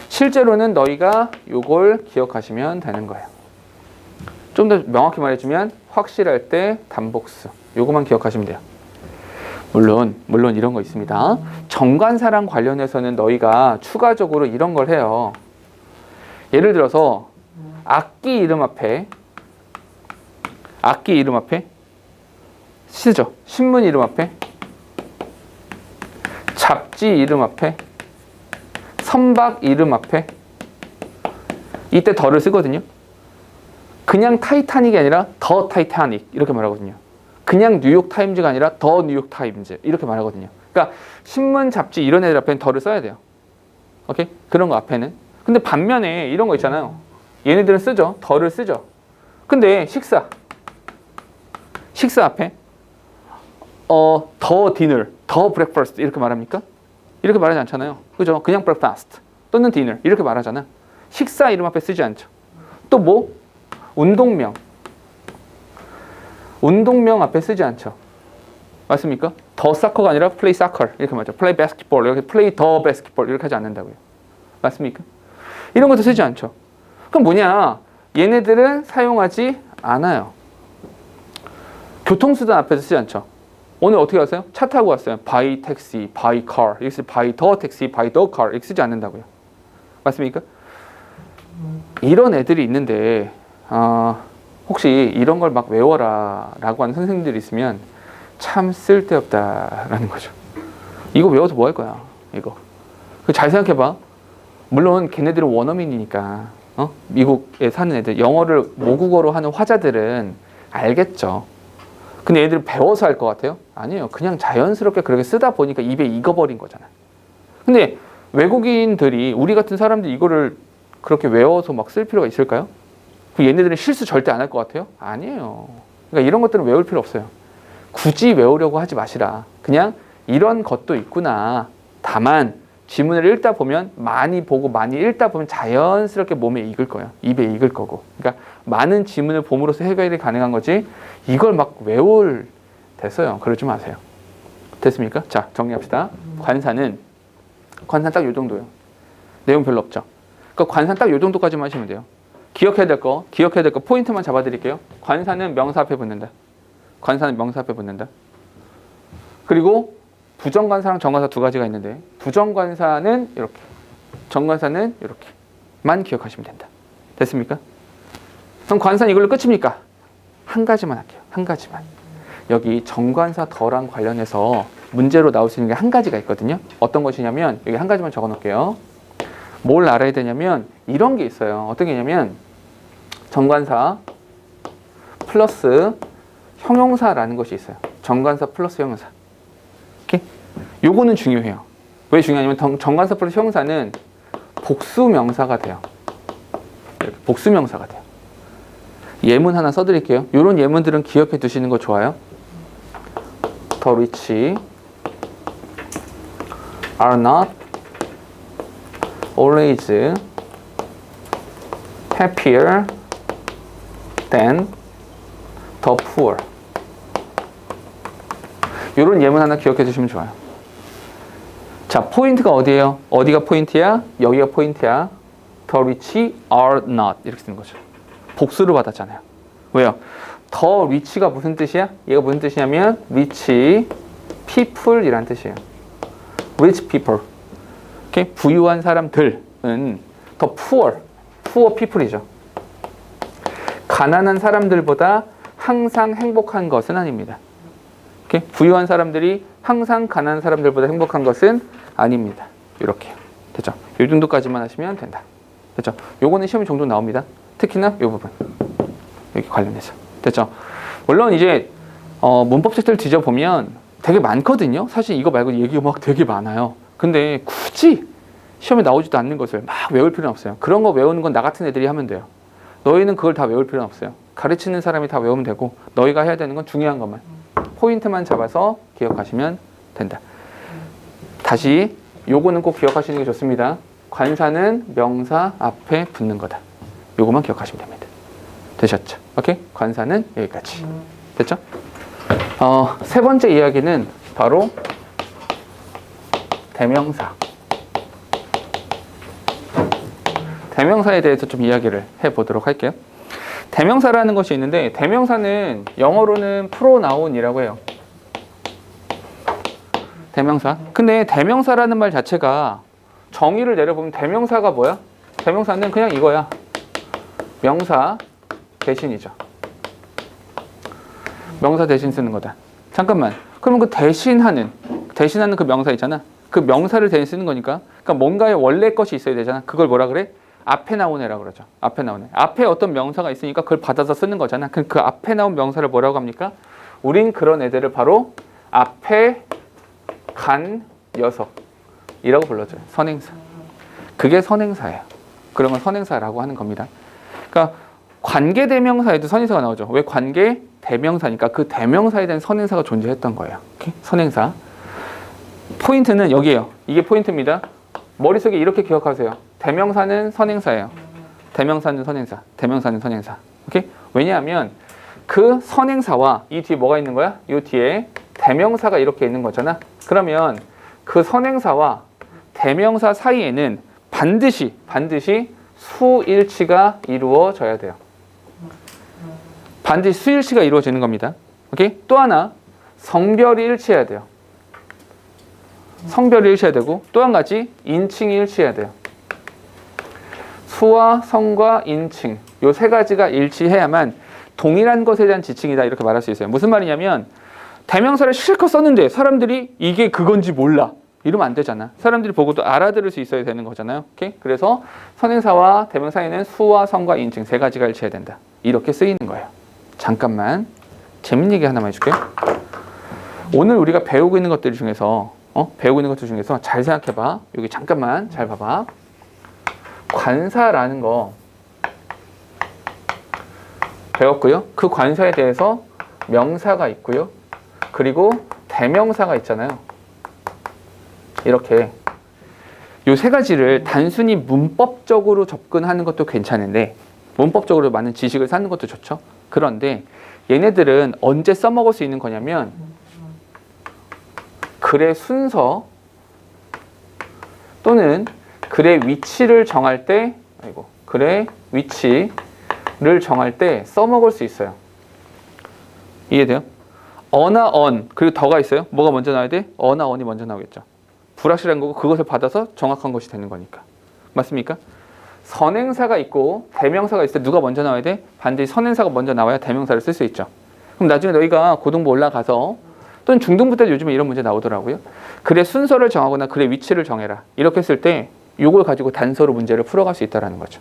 실제로는 너희가 요걸 기억하시면 되는 거예요. 좀 더 명확히 말해주면 확실할 때 단복수. 요거만 기억하시면 돼요. 물론 이런 거 있습니다. 정관사랑 관련해서는 너희가 추가적으로 이런 걸 해요. 예를 들어서 악기 이름 앞에 쓰죠. 신문 이름 앞에 잡지 이름 앞에 선박 이름 앞에 이때 더를 쓰거든요. 그냥 타이타닉이 아니라 더 타이타닉 이렇게 말하거든요. 그냥 뉴욕타임즈가 아니라 더 뉴욕타임즈 이렇게 말하거든요. 그러니까 신문, 잡지 이런 애들 앞에는 더를 써야 돼요. 오케이? 그런 거 앞에는. 근데 반면에 이런 거 있잖아요. 얘네들은 쓰죠. 더를 쓰죠. 근데 식사 앞에 더 디너, 더 브렉퍼스트 이렇게 말합니까? 이렇게 말하지 않잖아요. 그죠? 그냥 breakfast 또는 dinner 이렇게 말하잖아. 식사 이름 앞에 쓰지 않죠. 또 뭐? 운동명 앞에 쓰지 않죠. 맞습니까? 더 사커가 아니라 play soccer 이렇게 말하죠. play basketball 이렇게 play the basketball 이렇게 하지 않는다고요. 맞습니까? 이런 것도 쓰지 않죠. 그럼 뭐냐? 얘네들은 사용하지 않아요. 교통수단 앞에서 쓰지 않죠. 오늘 어떻게 하세요? 차 타고 왔어요. by taxi, by car 이렇게 쓰지 by the taxi, by the car 이렇게 쓰지 않는다고요. 맞습니까? 이런 애들이 있는데 혹시 이런 걸 막 외워라 라고 하는 선생님들이 있으면 참 쓸데없다라는 거죠. 이거 외워서 뭐 할 거야 이거. 잘 생각해봐. 물론 걔네들은 원어민이니까 미국에 사는 애들 영어를 모국어로 하는 화자들은 알겠죠. 근데 얘들은 배워서 할 것 같아요? 아니에요. 그냥 자연스럽게 그렇게 쓰다 보니까 입에 익어버린 거잖아. 근데 외국인들이 우리 같은 사람들이 이거를 그렇게 외워서 막 쓸 필요가 있을까요? 얘네들은 실수 절대 안 할 것 같아요? 아니에요. 그러니까 이런 것들은 외울 필요 없어요. 굳이 외우려고 하지 마시라. 그냥 이런 것도 있구나. 다만 지문을 읽다 보면 많이 보고 많이 읽다 보면 자연스럽게 몸에 익을 거예요. 입에 익을 거고. 그러니까 많은 지문을 봄으로써 해결이 가능한 거지 이걸 막 외울 됐어요. 그러지 마세요. 됐습니까? 자, 정리합시다. 관사는 딱 요 정도예요. 내용 별로 없죠. 그러니까 관사는 딱 요 정도까지만 하시면 돼요. 기억해야 될 거 포인트만 잡아드릴게요. 관사는 명사 앞에 붙는다. 그리고 부정관사랑 정관사 두 가지가 있는데 부정관사는 이렇게, 정관사는 이렇게만 기억하시면 된다. 됐습니까? 그럼 관사는 이걸로 끝입니까? 한 가지만 할게요. 한 가지만. 여기 정관사 더랑 관련해서 문제로 나올 수 있는 게 한 가지가 있거든요. 어떤 것이냐면 여기 한 가지만 적어 놓을게요. 뭘 알아야 되냐면 이런 게 있어요. 어떤 게 있냐면 정관사 플러스 형용사라는 것이 있어요. 정관사 플러스 형용사. 오케이? 요거는 중요해요. 왜 중요하냐면 정관사 플러스 형용사는 복수명사가 돼요. 이렇게 복수명사가 돼요. 예문 하나 써드릴게요. 이런 예문들은 기억해 두시는 거 좋아요. The rich are not always happier than the poor. 이런 예문 하나 기억해 주시면 좋아요. 자, 포인트가 어디예요? 어디가 포인트야? 여기가 포인트야. The rich are not 이렇게 쓰는 거죠. 복수를 받았잖아요. 왜요? The rich가 무슨 뜻이야? 얘가 무슨 뜻이냐면 rich people 이란 뜻이에요. rich people. 이렇게 부유한 사람들은 the poor people이죠. 가난한 사람들보다 항상 행복한 것은 아닙니다. 이렇게 부유한 사람들이 항상 가난한 사람들보다 행복한 것은 아닙니다. 이렇게요. 됐죠? 이 정도까지만 하시면 된다. 됐죠? 요거는 시험에 종종 나옵니다. 특히나 이 부분. 여기 관련해서. 됐죠? 물론 이제 문법 책들 뒤져보면 되게 많거든요. 사실 이거 말고 얘기가 막 되게 많아요. 근데 굳이 시험에 나오지도 않는 것을 막 외울 필요는 없어요. 그런 거 외우는 건 나 같은 애들이 하면 돼요. 너희는 그걸 다 외울 필요는 없어요. 가르치는 사람이 다 외우면 되고 너희가 해야 되는 건 중요한 것만. 포인트만 잡아서 기억하시면 된다. 다시 요거는 꼭 기억하시는 게 좋습니다. 관사는 명사 앞에 붙는 거다. 요거만 기억하시면 됩니다. 되셨죠? 오케이? 관사는 여기까지. 됐죠? 세 번째 이야기는 바로 대명사. 대명사에 대해서 좀 이야기를 해보도록 할게요. 대명사라는 것이 있는데 대명사는 영어로는 프로나운이라고 해요. 대명사. 근데 대명사라는 말 자체가 정의를 내려보면 대명사가 뭐야? 대명사는 그냥 이거야. 명사 대신이죠. 명사 대신 쓰는 거다. 잠깐만. 그러면 그 대신하는 그 명사 있잖아. 그 명사를 대신 쓰는 거니까. 그러니까 뭔가의 원래 것이 있어야 되잖아. 그걸 뭐라 그래? 앞에 나온 애라고 그러죠. 앞에 나온 애. 앞에 어떤 명사가 있으니까 그걸 받아서 쓰는 거잖아. 그럼 그 앞에 나온 명사를 뭐라고 합니까? 우린 그런 애들을 바로 앞에 간 녀석이라고 불러줘요. 선행사. 그게 선행사예요. 그러면 선행사라고 하는 겁니다. 그러니까 관계대명사에도 선행사가 나오죠. 왜? 관계대명사니까 그 대명사에 대한 선행사가 존재했던 거예요. 오케이? 선행사. 포인트는 여기에요. 이게 포인트입니다. 머릿속에 이렇게 기억하세요. 대명사는 선행사예요. 대명사는 선행사. 대명사는 선행사. 오케이? 왜냐하면 그 선행사와 이 뒤에 뭐가 있는 거야? 이 뒤에 대명사가 이렇게 있는 거잖아. 그러면 그 선행사와 대명사 사이에는 반드시 수일치가 이루어져야 돼요. 반드시 수일치가 이루어지는 겁니다. 오케이? 또 하나, 성별이 일치해야 돼요. 성별이 일치해야 되고 또 한 가지 인칭이 일치해야 돼요. 수와 성과 인칭 요 세 가지가 일치해야만 동일한 것에 대한 지칭이다 이렇게 말할 수 있어요. 무슨 말이냐면 대명사를 실컷 썼는데 사람들이 이게 그건지 몰라 이러면 안 되잖아. 사람들이 보고도 알아들을 수 있어야 되는 거잖아요. 오케이? 그래서 선행사와 대명사에는 수와 성과 인칭 세 가지가 일치해야 된다. 이렇게 쓰이는 거예요. 잠깐만 재밌는 얘기 하나만 해줄게요. 오늘 우리가 배우고 있는 것들 중에서 잘 생각해봐. 여기 잠깐만 잘 봐봐. 관사라는 거 배웠고요. 그 관사에 대해서 명사가 있고요. 그리고 대명사가 있잖아요. 이렇게 이 세 가지를 단순히 문법적으로 접근하는 것도 괜찮은데 문법적으로 많은 지식을 쌓는 것도 좋죠. 그런데 얘네들은 언제 써먹을 수 있는 거냐면 글의 순서 또는 글의 위치를 정할 때 글의 위치를 정할 때 써먹을 수 있어요. 이해돼요? 어나 언 그리고 더가 있어요. 뭐가 먼저 나와야 돼? 어나 언이 먼저 나오겠죠. 불확실한 거고 그것을 받아서 정확한 것이 되는 거니까. 맞습니까? 선행사가 있고 대명사가 있을 때 누가 먼저 나와야 돼? 반드시 선행사가 먼저 나와야 대명사를 쓸 수 있죠. 그럼 나중에 너희가 고등부 올라가서 또는 중등부 때도 요즘에 이런 문제 나오더라고요. 글의 순서를 정하거나 글의 위치를 정해라. 이렇게 했을 때 이걸 가지고 단서로 문제를 풀어갈 수 있다는 거죠.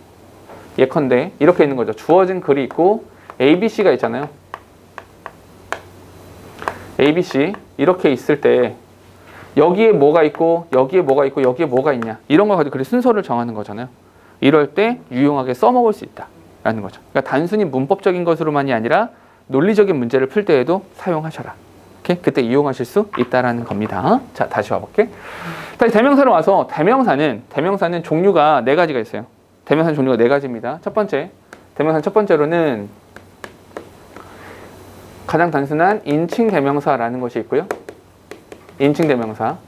예컨대 이렇게 있는 거죠. 주어진 글이 있고 A, B, C가 있잖아요. A, B, C 이렇게 있을 때 여기에 뭐가 있고 여기에 뭐가 있고 여기에 뭐가 있냐 이런 걸 가지고 그래 순서를 정하는 거잖아요. 이럴 때 유용하게 써먹을 수 있다라는 거죠. 그러니까 단순히 문법적인 것으로만이 아니라 논리적인 문제를 풀 때에도 사용하셔라. 오케이? 그때 이용하실 수 있다라는 겁니다. 자, 다시 와볼게. 다시 대명사로 와서 대명사는 종류가 네 가지가 있어요. 대명사는 종류가 네 가지입니다. 첫 번째, 대명사는 첫 번째로는 가장 단순한 인칭 대명사라는 것이 있고요. 인칭 대명사.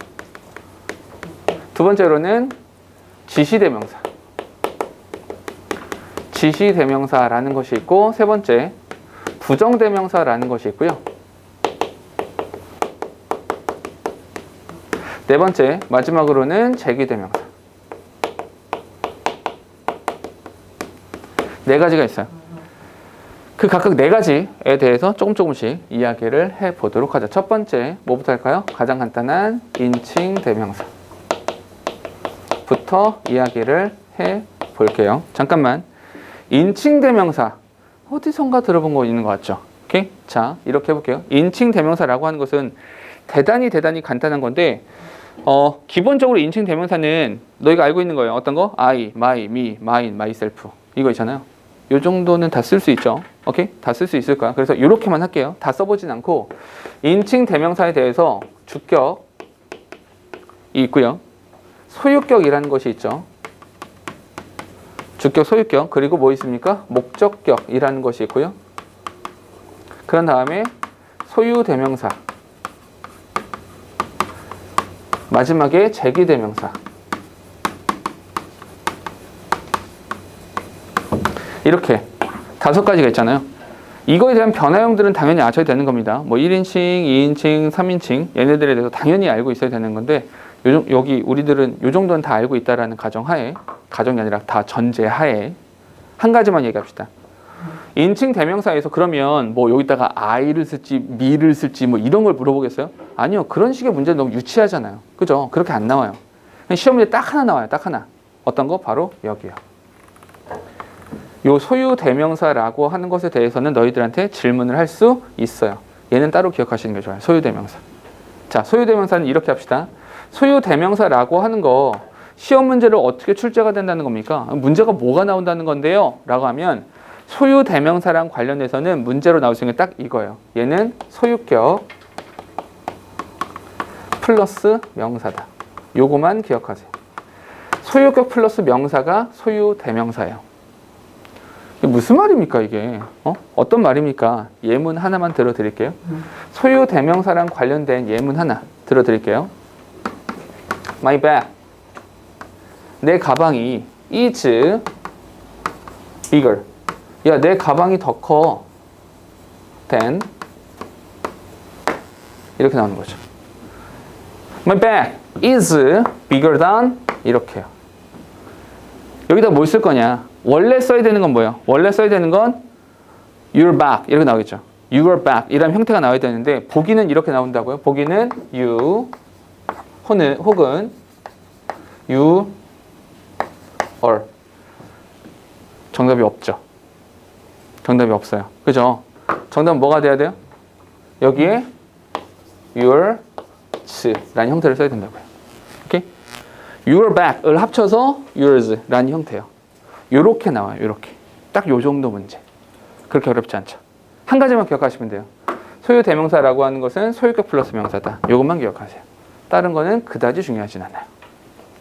두 번째로는 지시 대명사. 지시 대명사라는 것이 있고, 세 번째 부정 대명사라는 것이 있고요. 네 번째 마지막으로는 제기 대명사. 네 가지가 있어요. 그 각각 네 가지에 대해서 조금씩 이야기를 해보도록 하죠. 첫 번째 뭐부터 할까요? 가장 간단한 인칭 대명사부터 이야기를 해볼게요. 잠깐만. 인칭 대명사 어디선가 들어본 거 있는 것 같죠? 오케이? 자, 이렇게 해볼게요. 인칭 대명사라고 하는 것은 대단히 간단한 건데 기본적으로 인칭 대명사는 너희가 알고 있는 거예요. 어떤 거? I, my, me, mine, myself 이거 있잖아요. 요 정도는 다 쓸 수 있죠. 오케이? 다 쓸 수 있을 거야. 그래서 이렇게만 할게요. 다 써보진 않고 인칭 대명사에 대해서 주격이 있고요. 소유격이라는 것이 있죠. 주격, 소유격, 그리고 뭐 있습니까? 목적격이라는 것이 있고요. 그런 다음에 소유 대명사, 마지막에 제기 대명사. 이렇게 다섯 가지가 있잖아요. 이거에 대한 변화형들은 당연히 아셔야 되는 겁니다. 뭐 1인칭, 2인칭, 3인칭 얘네들에 대해서 당연히 알고 있어야 되는 건데 여기 우리들은 요 정도는 다 알고 있다라는 가정하에, 가정이 아니라 다 전제하에 한 가지만 얘기합시다. 인칭 대명사에서 그러면 뭐 여기다가 I를 쓸지 me를 쓸지 뭐 이런 걸 물어보겠어요? 아니요. 그런 식의 문제는 너무 유치하잖아요. 그죠? 그렇게 안 나와요. 시험 문제 딱 하나 나와요. 딱 하나. 어떤 거? 바로 여기요. 요 소유 대명사라고 하는 것에 대해서는 너희들한테 질문을 할 수 있어요. 얘는 따로 기억하시는 게 좋아요. 소유 대명사. 자, 소유 대명사는 이렇게 합시다. 소유 대명사라고 하는 거 시험 문제를 어떻게 출제가 된다는 겁니까? 문제가 뭐가 나온다는 건데요? 라고 하면 소유 대명사랑 관련해서는 문제로 나올 수 있는 게 딱 이거예요. 얘는 소유격 플러스 명사다. 요거만 기억하세요. 소유격 플러스 명사가 소유 대명사예요. 이게 무슨 말입니까 이게? 어떤 말입니까? 예문 하나만 들어드릴게요. 소유 대명사랑 관련된 예문 하나 들어드릴게요. My bag. 내 가방이 is bigger. 야, 내 가방이 더 커 than 이렇게 나오는 거죠. My bag is bigger than 이렇게요. 여기다 뭘 쓸 거냐? 원래 써야 되는 건 뭐예요? 원래 써야 되는 건 your bag 이렇게 나오겠죠. your bag 이런 형태가 나와야 되는데 보기는 이렇게 나온다고요. 보기는 you 혹은 you or 정답이 없죠. 정답이 없어요. 그죠? 정답은 뭐가 돼야 돼요? 여기에 yours라는 형태를 써야 된다고요. 오케이? your bag을 합쳐서 yours라는 형태예요. 요렇게 나와요. 요렇게. 딱 요 정도 문제. 그렇게 어렵지 않죠. 한 가지만 기억하시면 돼요. 소유 대명사라고 하는 것은 소유격 플러스 명사다. 요것만 기억하세요. 다른 거는 그다지 중요하진 않아요.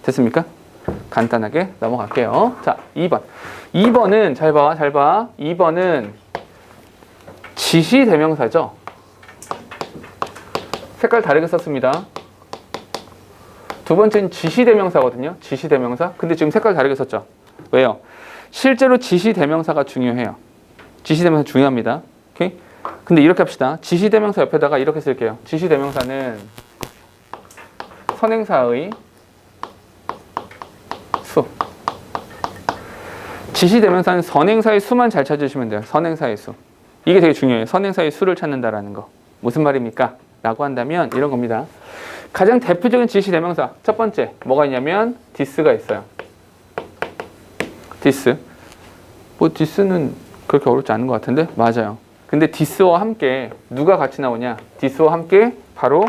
됐습니까? 간단하게 넘어갈게요. 자, 2번. 2번은 잘 봐. 2번은 지시 대명사죠. 색깔 다르게 썼습니다. 두 번째는 지시 대명사거든요. 지시 대명사. 근데 지금 색깔 다르게 썼죠. 왜요? 실제로 지시 대명사가 중요해요. 지시 대명사 중요합니다. 오케이? 근데 이렇게 합시다. 지시 대명사 옆에다가 이렇게 쓸게요. 지시 대명사는 선행사의 수. 지시 대명사는 선행사의 수만 잘 찾으시면 돼요. 선행사의 수. 이게 되게 중요해요. 선행사의 수를 찾는다라는 거. 무슨 말입니까? 라고 한다면 이런 겁니다. 가장 대표적인 지시 대명사 첫 번째 뭐가 있냐면 this가 있어요. this. 뭐 this는 그렇게 어렵지 않은 것 같은데 맞아요. 근데 this와 함께 누가 같이 나오냐? this와 함께 바로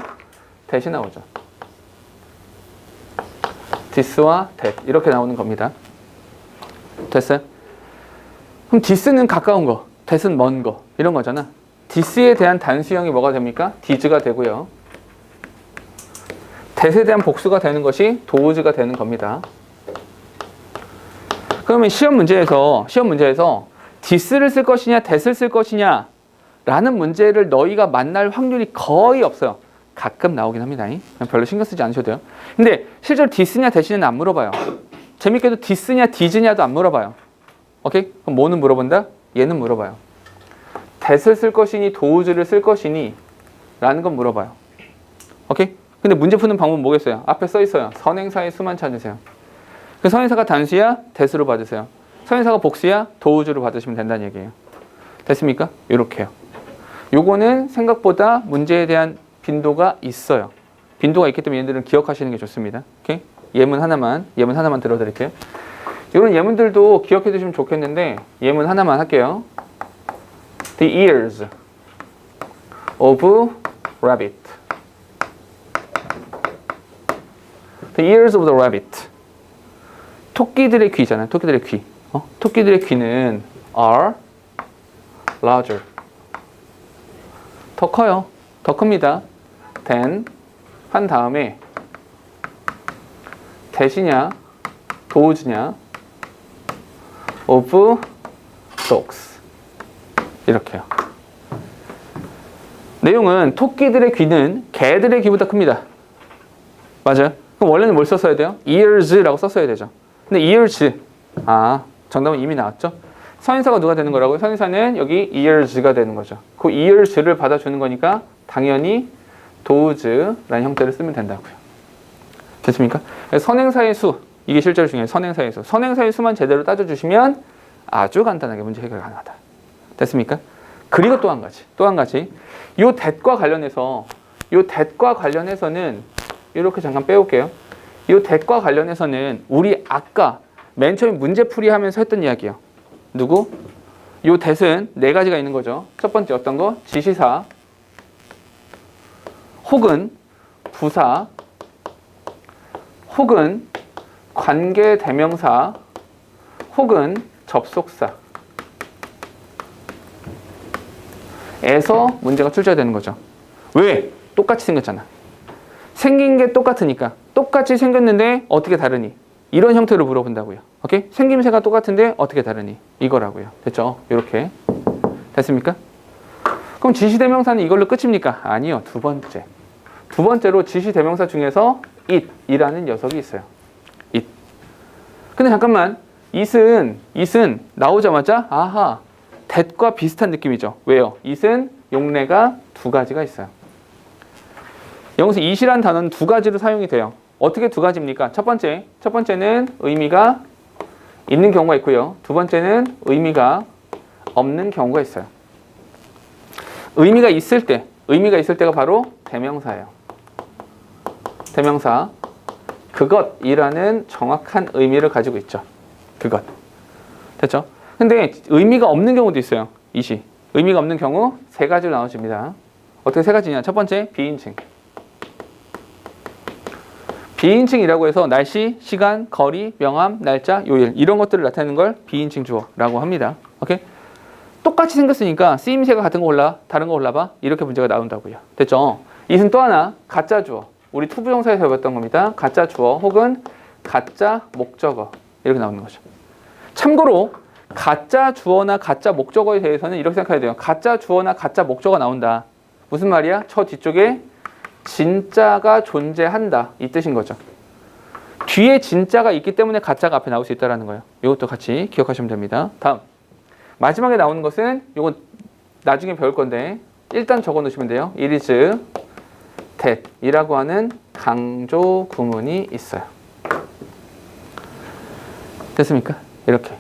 that이 나오죠. this와 that 이렇게 나오는 겁니다. 됐어요? 그럼 this는 가까운 거, that은 먼 거 이런 거잖아. this에 대한 단수형이 뭐가 됩니까? this가 되고요. that에 대한 복수가 되는 것이 thouse가 되는 겁니다. 그러면 시험 문제에서 this를 쓸 것이냐 that을 쓸 것이냐 라는 문제를 너희가 만날 확률이 거의 없어요. 가끔 나오긴 합니다. 별로 신경 쓰지 않으셔도 돼요. 근데 실제로 this냐 that이냐는 안 물어봐요. 재밌게도 this냐 this냐도 안 물어봐요. 오케이? 그럼 뭐는 물어본다? 얘는 물어봐요. that을 쓸 것이니 thouse를 쓸 것이니 라는 건 물어봐요. 오케이? 근데 문제 푸는 방법은 뭐겠어요? 앞에 써 있어요. 선행사의 수만 찾으세요. 그 선행사가 단수야 that으로 받으세요. 선행사가 복수야 thouse로 받으시면 된다는 얘기예요. 됐습니까? 이렇게요. 요거는 생각보다 문제에 대한 빈도가 있어요. 빈도가 있기 때문에 얘네들은 기억하시는 게 좋습니다. 오케이? 예문 하나만 들어드릴게요. 이런 예문들도 기억해 두시면 좋겠는데 예문 하나만 할게요. The ears of rabbit. The ears of the rabbit. 토끼들의 귀잖아요. 토끼들의 귀. 토끼들의 귀는 are larger. 더 커요. 더 큽니다. than 한 다음에 that이냐 those냐 of dogs 이렇게요. 내용은 토끼들의 귀는 개들의 귀보다 큽니다. 맞아요? 그럼 원래는 뭘 썼어야 돼요? ears라고 썼어야 되죠. 근데 ears 정답은 이미 나왔죠. 선행사가 누가 되는 거라고요? 선행사는 여기 ears가 되는 거죠. 그 ears를 받아주는 거니까 당연히 those라는 형태를 쓰면 된다고요. 됐습니까? 선행사의 수, 이게 실제로 중요해요. 선행사의 수. 선행사의 수만 제대로 따져주시면 아주 간단하게 문제 해결 가능하다. 됐습니까? 그리고 또 한 가지. 요 that과 관련해서는 이렇게 잠깐 빼올게요. 요 that과 관련해서는 우리 아까 맨 처음 문제풀이 하면서 했던 이야기예요. 누구? 요 that은 네 가지가 있는 거죠. 첫 번째 어떤 거? 지시사, 혹은 부사, 혹은 관계대명사, 혹은 접속사 에서 문제가 출제되는 거죠. 왜? 똑같이 생겼잖아. 생긴 게 똑같으니까. 똑같이 생겼는데 어떻게 다르니? 이런 형태로 물어본다고요. 오케이? 생김새가 똑같은데 어떻게 다르니? 이거라고요. 됐죠? 이렇게. 됐습니까? 그럼 지시대명사는 이걸로 끝입니까? 아니요. 두 번째로 지시대명사 중에서 it이라는 녀석이 있어요. it. 근데 잠깐만. it은 나오자마자 아하, that과 비슷한 느낌이죠. 왜요? it은 용례가 두 가지가 있어요. 여기서 it이라는 단어는 두 가지로 사용이 돼요. 어떻게 두 가지입니까? 첫 번째는 의미가 있는 경우가 있고요. 두 번째는 의미가 없는 경우가 있어요. 의미가 있을 때가 바로 대명사예요. 대명사. 그것이라는 정확한 의미를 가지고 있죠. 그것. 됐죠? 근데 의미가 없는 경우도 있어요. it이. 의미가 없는 경우 세 가지로 나눠집니다. 어떻게 세 가지냐? 첫 번째, 비인칭. 비인칭이라고 해서 날씨, 시간, 거리, 명함, 날짜, 요일 이런 것들을 나타내는 걸 비인칭 주어라고 합니다. 오케이? 똑같이 생겼으니까 쓰임새가 같은 거 골라, 다른 거 골라봐. 이렇게 문제가 나온다고요. 됐죠? it은 또 하나 가짜 주어. 우리 투부정사에서 배웠던 겁니다. 가짜 주어 혹은 가짜 목적어 이렇게 나오는 거죠. 참고로 가짜 주어나 가짜 목적어에 대해서는 이렇게 생각해야 돼요. 가짜 주어나 가짜 목적어가 나온다. 무슨 말이야? 저 뒤쪽에 진짜가 존재한다 이 뜻인 거죠. 뒤에 진짜가 있기 때문에 가짜가 앞에 나올 수 있다는 거예요. 이것도 같이 기억하시면 됩니다. 다음 마지막에 나오는 것은 이건 나중에 배울 건데 일단 적어 놓으시면 돼요. It is that 이라고 하는 강조 구문이 있어요. 됐습니까? 이렇게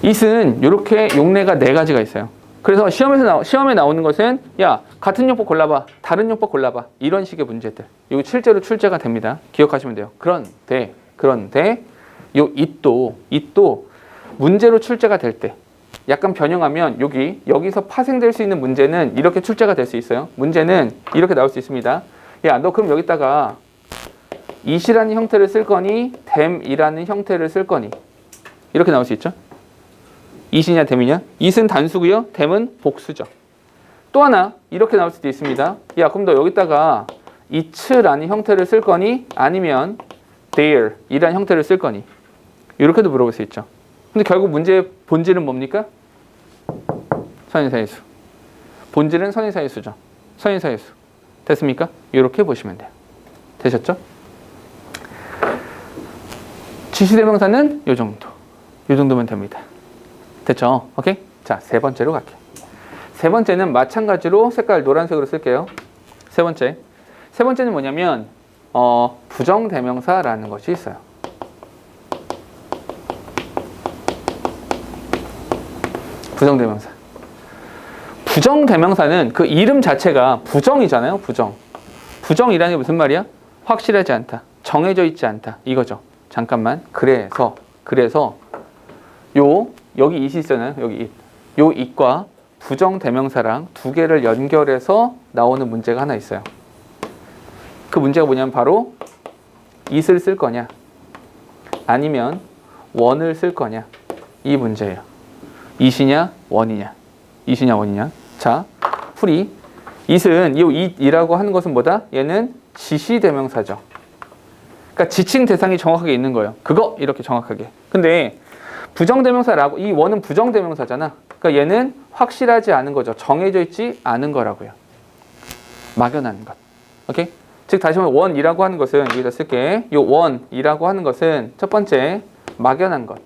it은 이렇게 용례가 네 가지가 있어요. 그래서 시험에 나오는 것은 야 같은 용법 골라봐, 다른 용법 골라봐 이런 식의 문제들. 이거 실제로 출제가 됩니다. 기억하시면 돼요. 그런데 요 it도 문제로 출제가 될 때 약간 변형하면 여기서 파생될 수 있는 문제는 이렇게 출제가 될 수 있어요. 문제는 이렇게 나올 수 있습니다. 야, 너 그럼 여기다가 it이라는 형태를 쓸 거니 them이라는 형태를 쓸 거니 이렇게 나올 수 있죠. it이냐 them이냐? it은 단수고요. them은 복수죠. 또 하나 이렇게 나올 수도 있습니다. 야, 그럼 너 여기다가 it라는 형태를 쓸 거니 아니면 their이라는 형태를 쓸 거니 이렇게도 물어볼 수 있죠. 근데 결국 문제의 본질은 뭡니까? 선인사의수. 본질은 선인사의수죠. 선인사의수. 됐습니까? 이렇게 보시면 돼요. 되셨죠? 지시대명사는 이 정도. 이 정도면 됩니다. 됐죠? 오케이? 자, 세 번째로 갈게요. 세 번째는 마찬가지로 색깔 노란색으로 쓸게요. 세 번째는 뭐냐면 부정대명사라는 것이 있어요. 부정대명사. 부정대명사는 그 이름 자체가 부정이잖아요. 부정이라는 게 무슨 말이야? 확실하지 않다. 정해져 있지 않다. 이거죠. 잠깐만. 그래서 여기 it이 있잖아요. 여기 it. 요 it과 부정대명사랑 두 개를 연결해서 나오는 문제가 하나 있어요. 그 문제가 뭐냐면 바로 it을 쓸 거냐 아니면 one을 쓸 거냐 이 문제예요. it이냐 one이냐. 자, 풀이. it은 이 it이라고 하는 것은 뭐다? 얘는 지시대명사죠. 그러니까 지칭 대상이 정확하게 있는 거예요. 그거 이렇게 정확하게. 근데 부정대명사라고 이 one은 부정대명사잖아. 그러니까 얘는 확실하지 않은 거죠. 정해져 있지 않은 거라고요. 막연한 것. 오케이? 즉 다시 말해 one이라고 하는 것은 여기다 쓸게. 요 one이라고 하는 것은 첫 번째 막연한 것.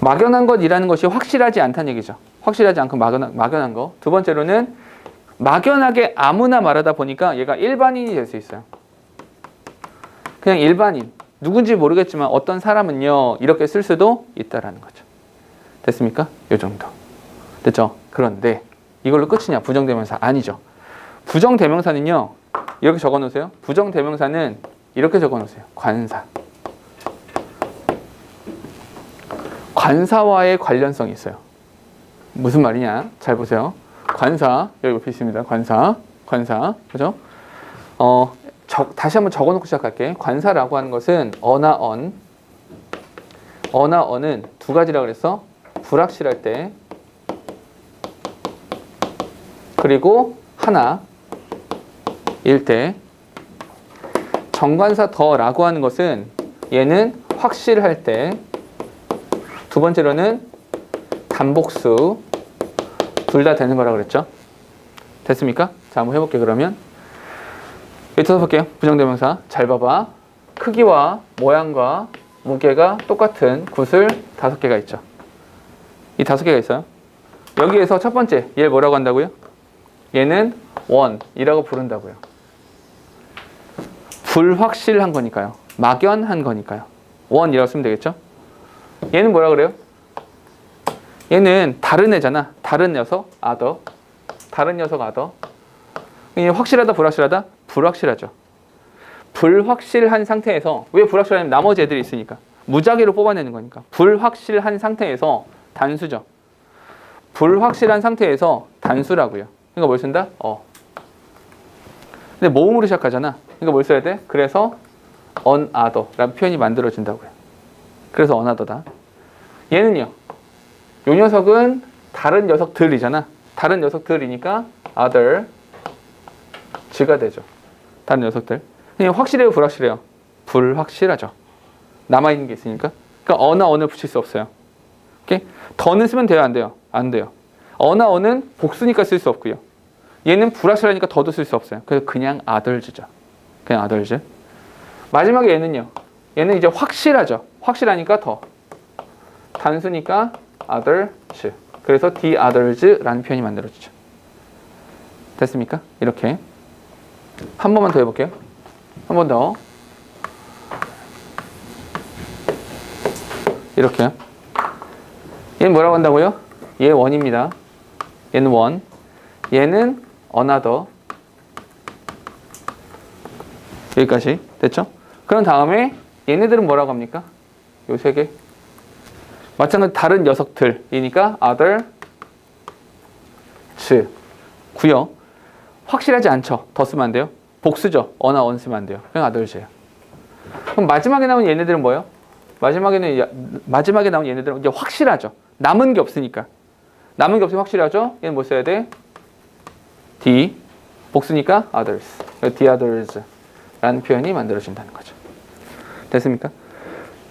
막연한 것이라는 것이 확실하지 않다는 얘기죠. 확실하지 않고 막연한 거. 두 번째로는 막연하게 아무나 말하다 보니까 얘가 일반인이 될 수 있어요. 그냥 일반인. 누군지 모르겠지만 어떤 사람은요 이렇게 쓸 수도 있다라는 거죠. 됐습니까? 요 정도. 됐죠? 그런데 이걸로 끝이냐? 부정대명사 아니죠. 부정대명사는요 이렇게 적어 놓으세요. 부정대명사는 이렇게 적어 놓으세요. 관사와의 관련성이 있어요. 무슨 말이냐? 잘 보세요. 관사 여기 옆에 있습니다. 관사 그죠? 다시 한번 적어놓고 시작할게. 관사라고 하는 것은 어나 언은 두 가지라 그랬어. 불확실할 때 그리고 하나일 때. 정관사 더라고 하는 것은 얘는 확실할 때. 두 번째로는 단복수 둘 다 되는 거라고 그랬죠. 됐습니까? 자, 한번 해볼게요. 그러면 여기 써볼게요. 부정대명사 잘 봐봐. 크기와 모양과 무게가 똑같은 굿을 5개가 있죠. 이 5개가 있어요. 여기에서 첫 번째 얘를 뭐라고 한다고요? 얘는 one이라고 부른다고요. 불확실한 거니까요. 막연한 거니까요. one이라고 쓰면 되겠죠. 얘는 뭐라 그래요? 얘는 다른 애잖아. 다른 녀석 other. 다른 녀석 other. 이게 확실하다 불확실하다? 불확실하죠. 불확실한 상태에서 왜 불확실하냐면 나머지 애들이 있으니까 무작위로 뽑아내는 거니까. 불확실한 상태에서 단수죠. 불확실한 상태에서 단수라고요. 그러니까 뭘 쓴다? 근데 모음으로 시작하잖아. 그러니까 뭘 써야 돼? 그래서 another라는 표현이 만들어진다고요. 그래서 another다. 얘는요. 요 녀석은 다른 녀석들이잖아. 다른 녀석들이니까 other 즈가 되죠. 다른 녀석들. 그냥 확실해요, 불확실해요? 불확실하죠. 남아있는 게 있으니까. 그러니까 어나 언을 붙일 수 없어요. 오케이? 더는 쓰면 돼요, 안 돼요? 안 돼요. 어나 언은 복수니까 쓸 수 없고요. 얘는 불확실하니까 더도 쓸 수 없어요. 그래서 그냥 others죠. 그냥 others. 마지막에 얘는요. 얘는 이제 확실하죠. 확실하니까 더. 단수니까 others. 그래서 the others라는 표현이 만들어지죠. 됐습니까? 이렇게. 한 번만 더 해볼게요. 한 번 더. 이렇게요. 얘는 뭐라고 한다고요? 얘 one입니다. 얘는 one. 얘는 another. 여기까지 됐죠? 그런 다음에 얘네들은 뭐라고 합니까? 요 세 개. 마찬가지 다른 녀석들이니까 others 구요. 확실하지 않죠. 더 쓰면 안 돼요. 복수죠. 어나 언 쓰면 안 돼요. 그냥 others예요. 그럼 마지막에 나온 얘네들은 뭐예요? 마지막에 나온 얘네들은 이제 확실하죠. 남은 게 없으니까. 남은 게 없으면 확실하죠. 얘는 뭐 써야 돼? D. 복수니까 others. the others 라는 표현이 만들어진다는 거죠. 됐습니까?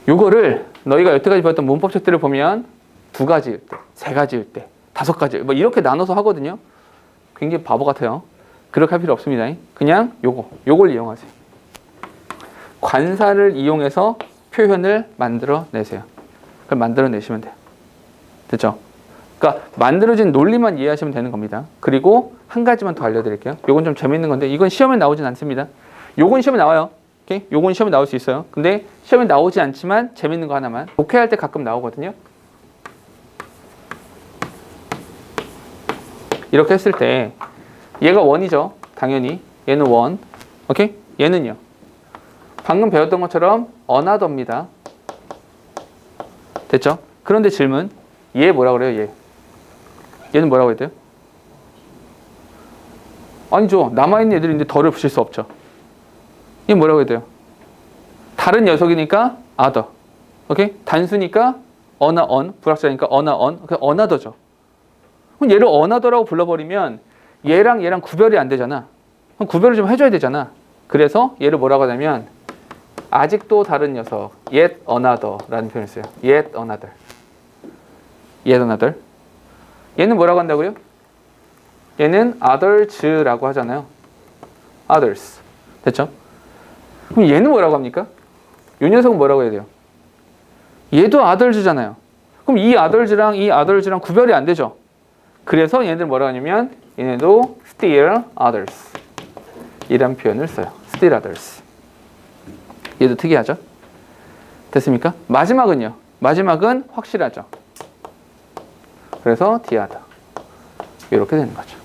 요거를 너희가 여태까지 배웠던 문법책들을 보면 2가지일 때, 3가지일 때, 5가지 뭐 이렇게 나눠서 하거든요. 굉장히 바보 같아요. 그렇게 할 필요 없습니다. 그냥 요걸 이용하세요. 관사를 이용해서 표현을 만들어내세요. 그걸 만들어내시면 돼요. 됐죠? 그러니까 만들어진 논리만 이해하시면 되는 겁니다. 그리고 한 가지만 더 알려드릴게요. 요건 좀 재밌는 건데 이건 시험에 나오진 않습니다. 요건 시험에 나와요. 오케이? 요건 시험에 나올 수 있어요. 근데 시험에 나오지 않지만 재밌는 거 하나만. 독해할 때 가끔 나오거든요. 이렇게 했을 때 얘가 원이죠. 당연히. 얘는 원. 오케이? 얘는요. 방금 배웠던 것처럼 another입니다. 됐죠? 그런데 질문. 얘 뭐라 그래요? 얘. 얘는 뭐라고 해야 돼요? 아니죠. 남아있는 애들인데 덜을 붙일 수 없죠. 얘 뭐라고 해야 돼요? 다른 녀석이니까 other. 오케이? 단수니까 on, 불확실하니까 on, another죠. 그럼 얘를 another라고 불러버리면 얘랑 구별이 안 되잖아. 그럼 구별을 좀 해줘야 되잖아. 그래서 얘를 뭐라고 하냐면 아직도 다른 녀석, yet another라는 표현을 써요. yet another. 얘는 뭐라고 한다고요? 얘는 others라고 하잖아요. others. 됐죠? 그럼 얘는 뭐라고 합니까? 이 녀석은 뭐라고 해야 돼요? 얘도 others잖아요. 그럼 이 others랑 구별이 안 되죠? 그래서 얘네들 뭐라고 하냐면 얘네도 still others 이란 표현을 써요. still others. 얘도 특이하죠? 됐습니까? 마지막은요. 마지막은 확실하죠. 그래서 the other. 이렇게 되는 거죠.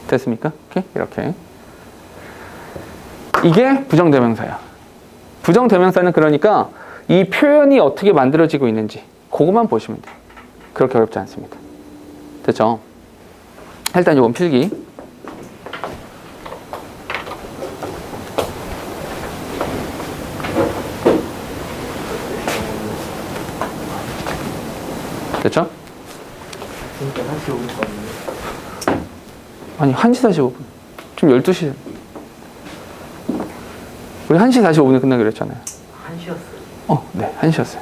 됐습니까? 이렇게. 이게 부정대명사야. 부정대명사는 그러니까 이 표현이 어떻게 만들어지고 있는지 그것만 보시면 돼요. 그렇게 어렵지 않습니다. 됐죠? 일단 이건 필기. 됐죠? 진짜 1시 5분까지. 아니 1시 45분. 지금 12시. 우리 1시 45분에 끝나기로 했잖아요. 1시였어요. 네. 1시였어요.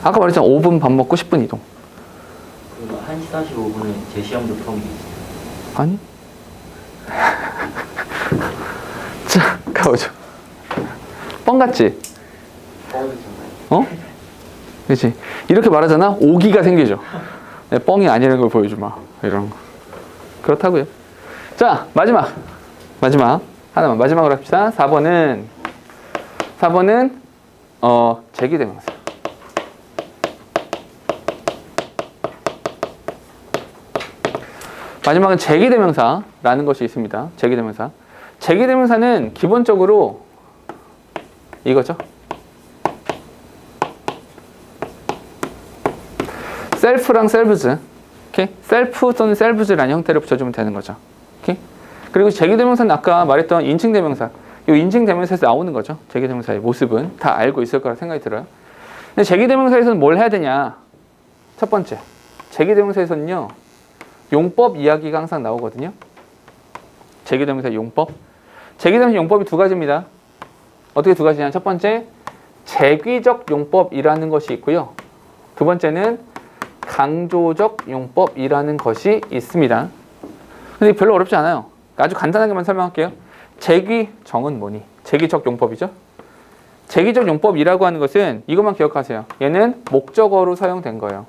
아까 말했잖아. 5분 밥 먹고 10분 이동. 그럼 1시 45분에 제 시험도 포함이 있어요? 아니? 자, 가보죠. 뻥 같지? 그렇지? 이렇게 말하잖아. 오기가 생기죠. 내 뻥이 아니라는 걸 보여주마. 이런 거. 그렇다고요. 자, 마지막 하나만 마지막으로 합시다. 4번은 제기대명사. 마지막은 제기대명사라는 것이 있습니다. 제기대명사는 기본적으로 이거죠. 셀프랑 selves, 오케이? 셀프 또는 selves라는 형태를 붙여주면 되는 거죠. 오케이? 그리고 제기대명사는 아까 말했던 인칭대명사, 이 인칭대명사에서 나오는 거죠. 제기대명사의 모습은 다 알고 있을 거라 생각이 들어요. 근데 제기대명사에서는 뭘 해야 되냐? 첫 번째, 제기대명사에서는요, 용법 이야기가 항상 나오거든요. 제기대명사 용법. 제기대명사 용법이 2가지입니다. 어떻게 2가지냐? 첫 번째, 제귀적 용법이라는 것이 있고요. 2번째는 강조적 용법이라는 것이 있습니다. 근데 별로 어렵지 않아요. 아주 간단하게만 설명할게요. 제귀정은 뭐니? 제기적 용법이죠. 제기적 용법이라고 하는 것은 이것만 기억하세요. 얘는 목적어로 사용된 거예요.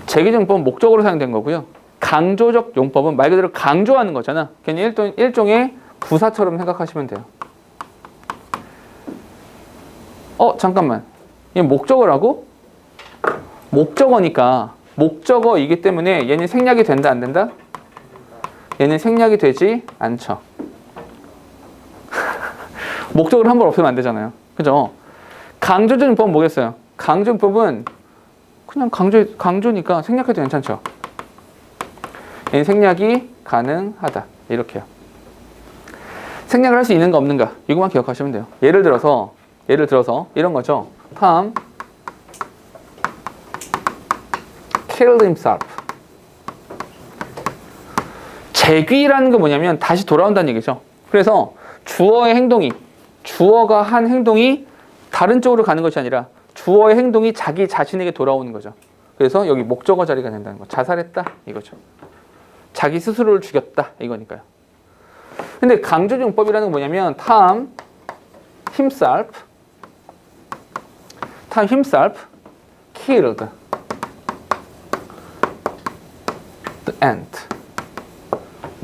제기적 용법은 목적어로 사용된 거고요. 강조적 용법은 말 그대로 강조하는 거잖아. 그냥 일종의 부사처럼 생각하시면 돼요. 잠깐만. 이게 목적어라고? 목적어니까 목적어이기 때문에 얘는 생략이 된다 안 된다? 얘는 생략이 되지 않죠. 목적어를 한 번 없애면 안 되잖아요. 그죠? 강조적 용법은 뭐겠어요? 강조 용법은 그냥 강조니까 생략해도 괜찮죠. 얘는 생략이 가능하다. 이렇게요. 생략을 할 수 있는가 없는가 이것만 기억하시면 돼요. 예를 들어서 이런 거죠. Tom killed himself. 재귀라는 게 뭐냐면 다시 돌아온다는 얘기죠. 그래서 주어가 한 행동이 다른 쪽으로 가는 것이 아니라 주어의 행동이 자기 자신에게 돌아오는 거죠. 그래서 여기 목적어 자리가 된다는 거. 자살했다 이거죠. 자기 스스로를 죽였다 이거니까요. 근데 강조적 용법이라는 건 뭐냐면 Tom himself killed the ant.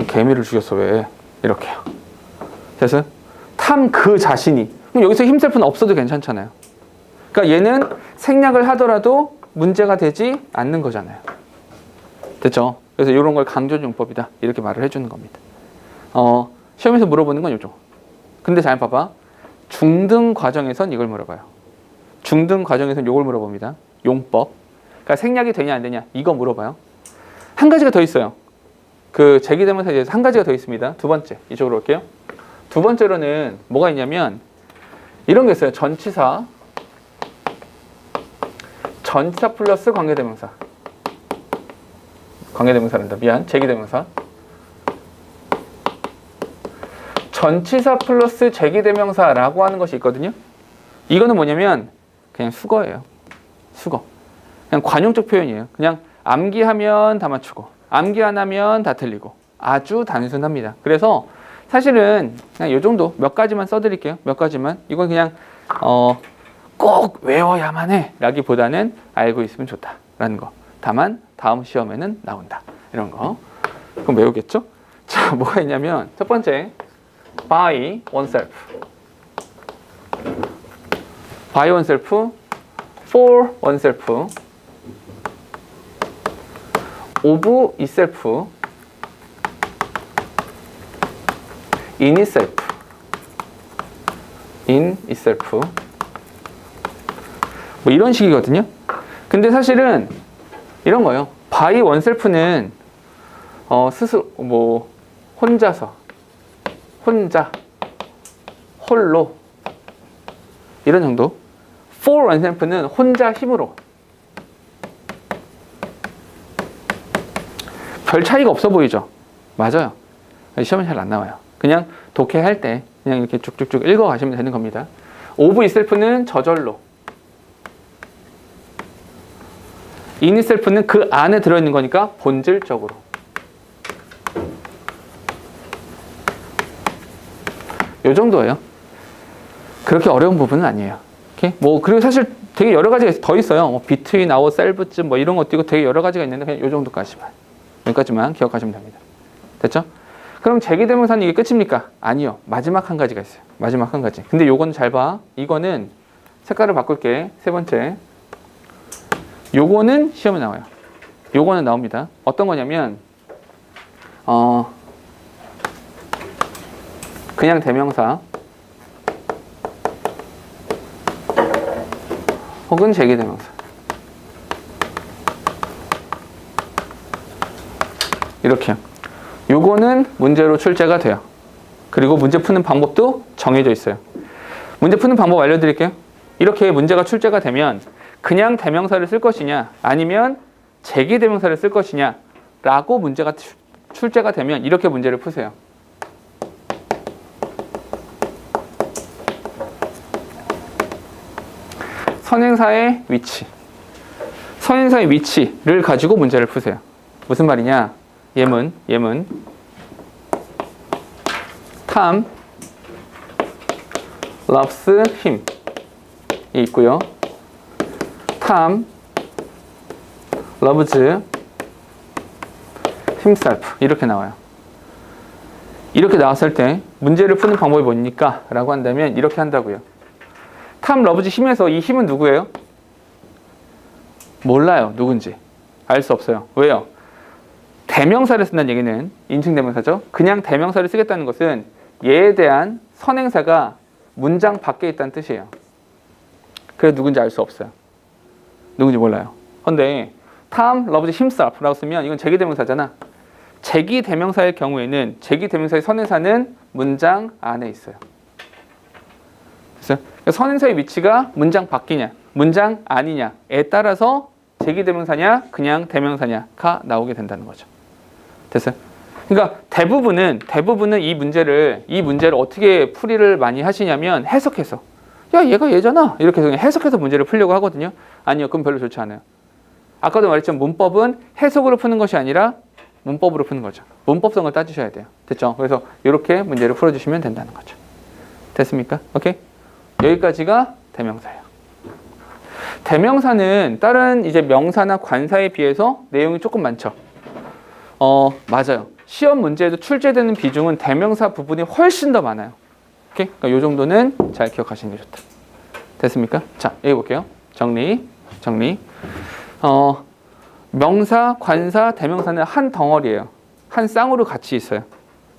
개미를 죽였어 왜? 이렇게요. 그래서 탐 그 자신이. 그럼 여기서 himself는 없어도 괜찮잖아요. 그러니까 얘는 생략을 하더라도 문제가 되지 않는 거잖아요. 됐죠? 그래서 이런 걸 강조적 용법이다 이렇게 말을 해주는 겁니다. 시험에서 물어보는 건 요죠. 근데 잘 봐봐. 중등 과정에선 이걸 물어봐요. 중등 과정에선 이걸 물어봅니다. 용법. 그러니까 생략이 되냐 안 되냐 이거 물어봐요. 한 가지가 더 있어요. 그 제기대명사에 대해서 한 가지가 더 있습니다. 두 번째 이쪽으로 올게요. 두 번째로는 뭐가 있냐면 이런 게 있어요. 전치사 플러스 관계대명사. 관계대명사란다. 미안. 제기대명사. 전치사 플러스 제기대명사라고 하는 것이 있거든요. 이거는 뭐냐면 그냥 수거예요. 수거. 그냥 관용적 표현이에요. 그냥 암기하면 다 맞추고 암기 안 하면 다 틀리고 아주 단순합니다. 그래서 사실은 그냥 이 정도 몇 가지만 써드릴게요. 몇 가지만. 이건 그냥 꼭 외워야만 해 라기보다는 알고 있으면 좋다라는 거. 다만 다음 시험에는 나온다. 이런 거. 그럼 외우겠죠? 자, 뭐가 있냐면 첫 번째 by oneself, by oneself, for oneself, of itself, in itself, in itself. 뭐 이런 식이거든요. 근데 사실은 이런 거예요. by oneself는 스스로 뭐 혼자서, 혼자, 홀로 이런 정도. for oneself는 혼자 힘으로. 별 차이가 없어 보이죠? 맞아요. 시험에 잘 안 나와요. 그냥 독해할 때 그냥 이렇게 쭉쭉쭉 읽어 가시면 되는 겁니다. of itself는 저절로. in itself는 그 안에 들어있는 거니까 본질적으로. 요 정도예요. 그렇게 어려운 부분은 아니에요. 오케이? 뭐 그리고 사실 되게 여러 가지가 더 있어요. 뭐 between, ourselves 뭐 이런 것도 있고 되게 여러 가지가 있는데 그냥 요 정도까지만. 여기까지만 기억하시면 됩니다. 됐죠? 그럼 제기대명사는 이게 끝입니까? 아니요. 마지막 한 가지가 있어요. 마지막 한 가지. 근데 요거는 잘 봐. 이거는 색깔을 바꿀게. 세 번째. 요거는 시험에 나와요. 요거는 나옵니다. 어떤 거냐면 그냥 대명사 혹은 제기대명사. 이렇게요. 요거는 문제로 출제가 돼요. 그리고 문제 푸는 방법도 정해져 있어요. 문제 푸는 방법 알려드릴게요. 이렇게 문제가 출제가 되면 그냥 대명사를 쓸 것이냐 아니면 제기대명사를 쓸 것이냐 라고 문제가 출제가 되면 이렇게 문제를 푸세요. 선행사의 위치. 선행사의 위치를 가지고 문제를 푸세요. 무슨 말이냐? 예문. Tom loves him 이 있고요. Tom loves himself 이렇게 나와요. 이렇게 나왔을 때 문제를 푸는 방법이 뭡니까? 라고 한다면 이렇게 한다고요. Tom loves him에서 이 him은 누구예요? 몰라요. 누군지. 알 수 없어요. 왜요? 대명사를 쓴다는 얘기는 인칭대명사죠. 그냥 대명사를 쓰겠다는 것은 얘에 대한 선행사가 문장 밖에 있다는 뜻이에요. 그래서 누군지 알 수 없어요. 누군지 몰라요. 근데 Tom loves himself라고 쓰면 이건 제기대명사잖아. 제기대명사일 경우에는 제기대명사의 선행사는 문장 안에 있어요. 됐어요? 그러니까 선행사의 위치가 문장 밖이냐, 문장 아니냐에 따라서 제기대명사냐, 그냥 대명사냐가 나오게 된다는 거죠. 됐어요? 그러니까 대부분은 이 문제를 어떻게 풀이를 많이 하시냐면 해석해서. 야, 얘가 얘잖아. 이렇게 해서 그냥 해석해서 문제를 풀려고 하거든요. 아니요, 그건 별로 좋지 않아요. 아까도 말했지만 문법은 해석으로 푸는 것이 아니라 문법으로 푸는 거죠. 문법성을 따지셔야 돼요. 됐죠? 그래서 이렇게 문제를 풀어주시면 된다는 거죠. 됐습니까? 오케이? 여기까지가 대명사예요. 대명사는 다른 이제 명사나 관사에 비해서 내용이 조금 많죠. 맞아요. 시험 문제에도 출제되는 비중은 대명사 부분이 훨씬 더 많아요. 오케이? 그러니까 이 정도는 잘 기억하시는 게 좋다. 됐습니까? 자, 여기 볼게요. 정리. 명사, 관사, 대명사는 한 덩어리예요. 한 쌍으로 같이 있어요.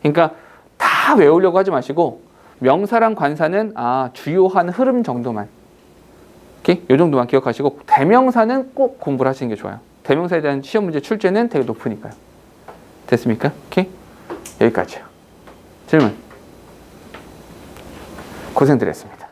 그러니까 다 외우려고 하지 마시고 명사랑 관사는 주요한 흐름 정도만. 오케이? 이 정도만 기억하시고 대명사는 꼭 공부를 하시는 게 좋아요. 대명사에 대한 시험 문제 출제는 되게 높으니까요. 됐습니까? 오케이? 여기까지요. 질문. 고생들 했습니다.